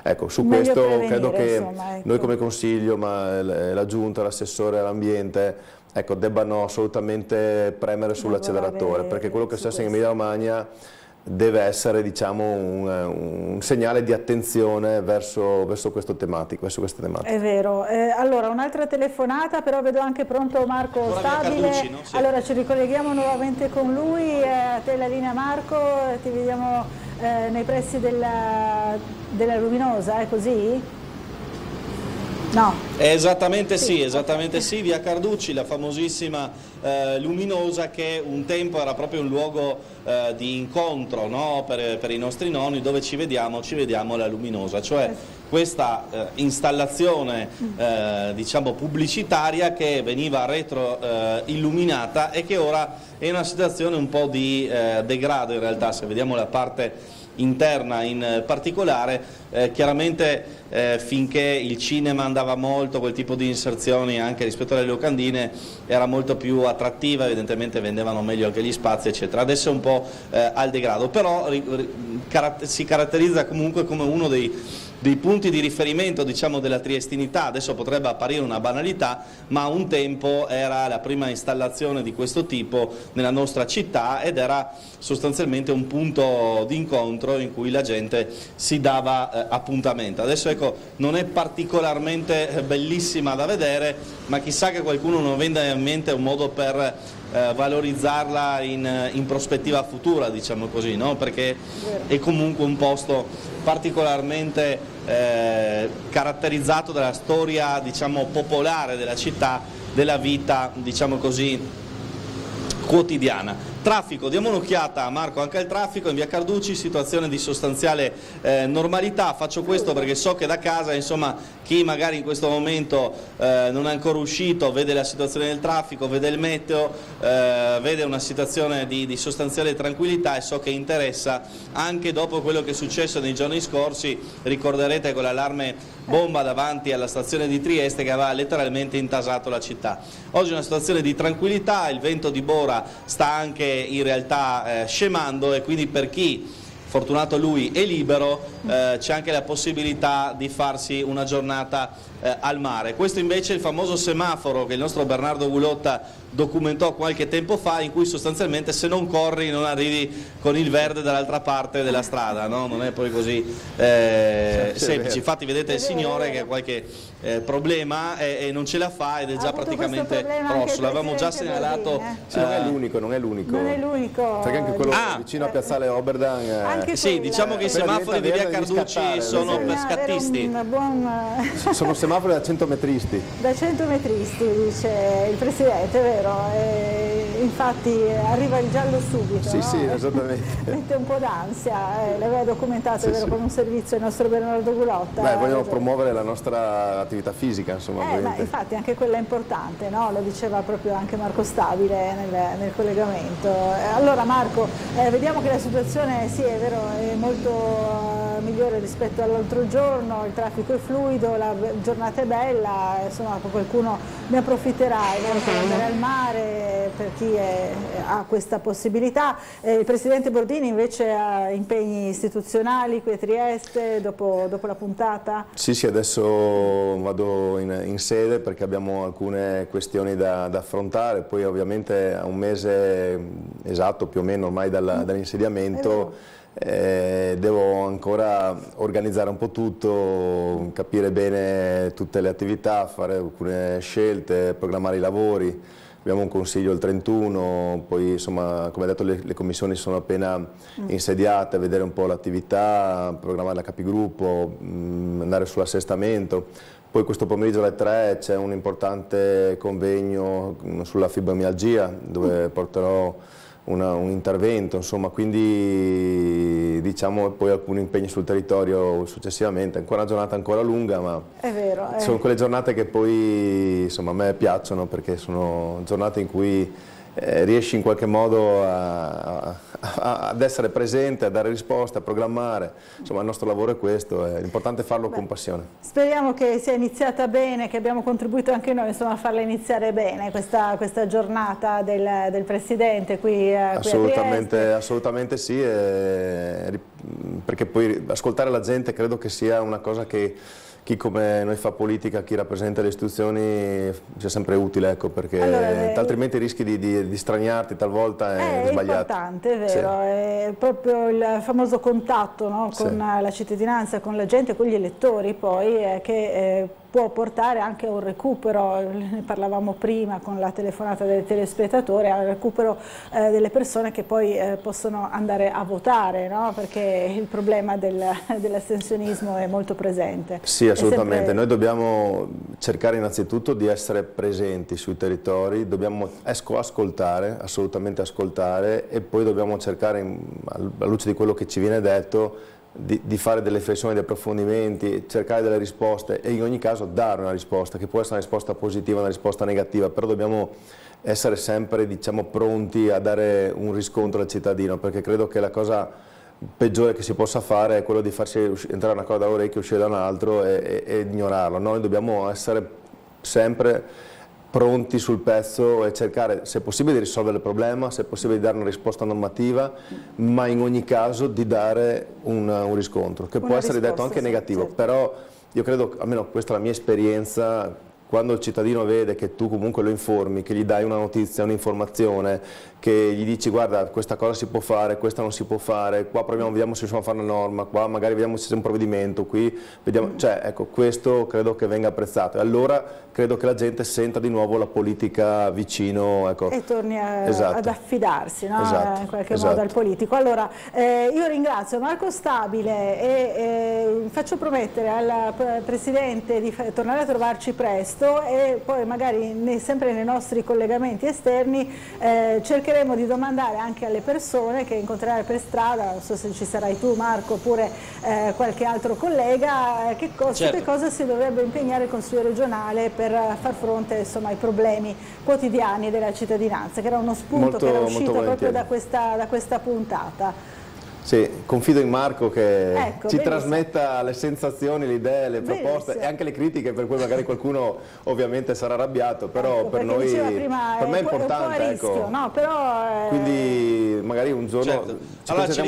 ecco, su Meglio questo credo che insomma, ecco. Noi come Consiglio, ma la Giunta, l'assessore all'ambiente, ecco, debbano assolutamente premere sull'acceleratore, perché quello che succede in Emilia Romagna deve essere, diciamo, un segnale di attenzione verso questa tematica. È vero. Allora, un'altra telefonata, però vedo anche pronto Marco Stabile. Carducci, no? Sì. Allora ci ricolleghiamo nuovamente con lui. A te la linea, Marco, ti vediamo nei pressi della Luminosa, è così? No. Esattamente sì, via Carducci, la famosissima Luminosa, che un tempo era proprio un luogo di incontro, no? per i nostri nonni, dove ci vediamo la Luminosa, cioè questa installazione diciamo pubblicitaria che veniva retro illuminata e che ora è in una situazione un po' di degrado in realtà. Se vediamo la parte interna in particolare, chiaramente finché il cinema andava molto, quel tipo di inserzioni anche rispetto alle locandine era molto più attrattiva, evidentemente vendevano meglio anche gli spazi eccetera. Adesso è un po' al degrado, però si caratterizza comunque come uno dei punti di riferimento, diciamo, della triestinità. Adesso potrebbe apparire una banalità, ma un tempo era la prima installazione di questo tipo nella nostra città ed era sostanzialmente un punto di incontro in cui la gente si dava appuntamento. Adesso ecco, non è particolarmente bellissima da vedere, ma chissà che qualcuno non venda in mente un modo per valorizzarla in prospettiva futura, diciamo così, no? Perché è comunque un posto particolarmente caratterizzato dalla storia, diciamo, popolare della città, della vita, diciamo così, quotidiana. Traffico, diamo un'occhiata, Marco, anche al traffico in via Carducci, situazione di sostanziale normalità. Faccio questo perché so che da casa, insomma, chi magari in questo momento non è ancora uscito vede la situazione del traffico, vede il meteo, vede una situazione di sostanziale tranquillità, e so che interessa anche dopo quello che è successo nei giorni scorsi. Ricorderete con l'allarme bomba davanti alla stazione di Trieste che aveva letteralmente intasato la città. Oggi una situazione di tranquillità, il vento di Bora sta anche in realtà scemando, e quindi per chi, fortunato lui, è libero, c'è anche la possibilità di farsi una giornata al mare. Questo invece è il famoso semaforo che il nostro Bernardo Gulotta documentò qualche tempo fa, in cui sostanzialmente se non corri non arrivi con il verde dall'altra parte della strada, no? Non è poi così semplice. Infatti vedete il signore che ha qualche problema e non ce la fa ed è già praticamente rosso. L'avevamo già segnalato. Sì, non è l'unico. Non è l'unico. Perché anche quello vicino a Piazzale Oberdan. Sì, diciamo che i semafori di via Carducci sono per scattisti. Sono semafori da 100 metristi. Da 100 metristi, dice il Presidente, vero? Infatti arriva il giallo subito. Sì, no? sì, esattamente. Mette un po' d'ansia, l'aveva documentato, vero, con un servizio il nostro Bernardo Gulotta. Beh, vogliamo promuovere la nostra attività fisica, insomma. Ma infatti anche quella è importante, no? Lo diceva proprio anche Marco Stabile nel collegamento. Allora Marco, vediamo che la situazione, sì, è vero, è molto migliore rispetto all'altro giorno, il traffico è fluido, la giornata è bella, insomma qualcuno ne approfitterà, per andare al mare, per chi ha questa possibilità. Il Presidente Bordini invece ha impegni istituzionali qui a Trieste dopo la puntata? Sì, adesso vado in sede perché abbiamo alcune questioni da affrontare, poi ovviamente a un mese esatto più o meno ormai dall'insediamento devo ancora organizzare un po' tutto, capire bene tutte le attività, fare alcune scelte, programmare i lavori. Abbiamo un consiglio il 31, poi insomma come detto le commissioni sono appena insediate, vedere un po' l'attività, programmare la capigruppo, andare sull'assestamento. Poi questo pomeriggio alle 3 c'è un importante convegno sulla fibromialgia dove porterò un intervento, insomma, quindi diciamo poi alcuni impegni sul territorio successivamente. Ancora una giornata ancora lunga, ma è vero, sono quelle giornate che poi insomma a me piacciono perché sono giornate in cui riesci in qualche modo ad essere presente, a dare risposte, a programmare. Insomma il nostro lavoro è questo, è importante farlo con passione. Speriamo che sia iniziata bene, che abbiamo contribuito anche noi insomma, a farla iniziare bene questa giornata del Presidente qui a Trieste. Assolutamente sì, perché poi ascoltare la gente credo che sia una cosa che chi come noi fa politica, chi rappresenta le istituzioni sia sempre utile, ecco, perché altrimenti rischi di straniarti talvolta e sbagliarti. È importante, è vero, sì. È proprio il famoso contatto, no? Con la cittadinanza, con la gente, con gli elettori poi che può portare anche a un recupero, ne parlavamo prima con la telefonata del telespettatore, al recupero delle persone che poi possono andare a votare, no? Perché il problema dell'astensionismo è molto presente. Sì, assolutamente. Noi dobbiamo cercare innanzitutto di essere presenti sui territori, dobbiamo ascoltare, assolutamente ascoltare, e poi dobbiamo cercare, alla luce di quello che ci viene detto, di fare delle riflessioni, dei approfondimenti, cercare delle risposte e in ogni caso dare una risposta, che può essere una risposta positiva, una risposta negativa, però dobbiamo essere sempre, diciamo, pronti a dare un riscontro al cittadino, perché credo che la cosa peggiore che si possa fare è quello di farsi entrare una cosa da orecchio, uscire da un altro e ignorarlo. Noi dobbiamo essere sempre pronti sul pezzo e cercare, se possibile, di risolvere il problema, se possibile di dare una risposta normativa, ma in ogni caso di dare un riscontro, che può essere detto anche negativo, certo. Però io credo, almeno questa è la mia esperienza, quando il cittadino vede che tu comunque lo informi, che gli dai una notizia, un'informazione, che gli dici guarda questa cosa si può fare, questa non si può fare, qua proviamo, vediamo se riusciamo a fare una norma, qua magari vediamo se c'è un provvedimento, qui vediamo, cioè ecco, questo credo che venga apprezzato e allora credo che la gente senta di nuovo la politica vicino, ecco. E torni ad affidarsi, no? In qualche modo al politico. Allora io ringrazio Marco Stabile e faccio promettere al Presidente di tornare a trovarci presto e poi magari sempre nei nostri collegamenti esterni cercheremo di domandare anche alle persone che incontrerai per strada, non so se ci sarai tu Marco oppure qualche altro collega, che cosa si dovrebbe impegnare il Consiglio regionale per far fronte insomma, ai problemi quotidiani della cittadinanza, che era uno spunto che era uscito proprio da questa puntata. Sì, confido in Marco che ci trasmetta le sensazioni, le idee, le proposte e anche le critiche, per cui magari qualcuno ovviamente sarà arrabbiato, però per noi, per me è importante, un po' a rischio, no? Però, quindi magari un giorno allora ci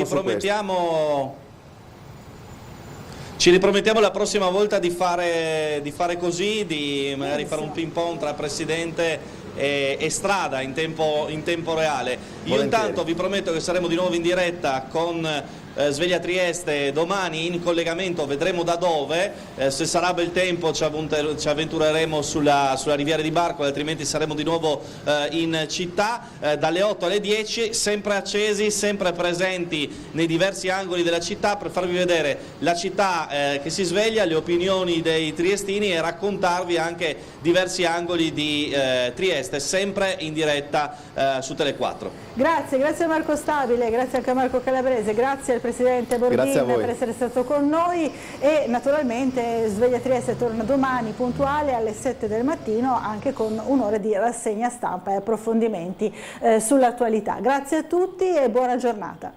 ripromettiamo la prossima volta di fare così, di magari fare un ping pong tra Presidente e strada in tempo reale. Io intanto vi prometto che saremo di nuovo in diretta con Sveglia Trieste domani in collegamento, vedremo da dove, se sarà bel tempo ci avventureremo sulla Riviera di Barcole, altrimenti saremo di nuovo in città, dalle 8 alle 10, sempre accesi, sempre presenti nei diversi angoli della città per farvi vedere la città che si sveglia, le opinioni dei triestini e raccontarvi anche diversi angoli di Trieste, sempre in diretta su Tele4. Grazie a Marco Stabile, grazie anche a Marco Calabrese, grazie al Presidente Bordini per essere stato con noi e naturalmente Sveglia Trieste torna domani puntuale alle 7 del mattino anche con un'ora di rassegna stampa e approfondimenti sull'attualità. Grazie a tutti e buona giornata.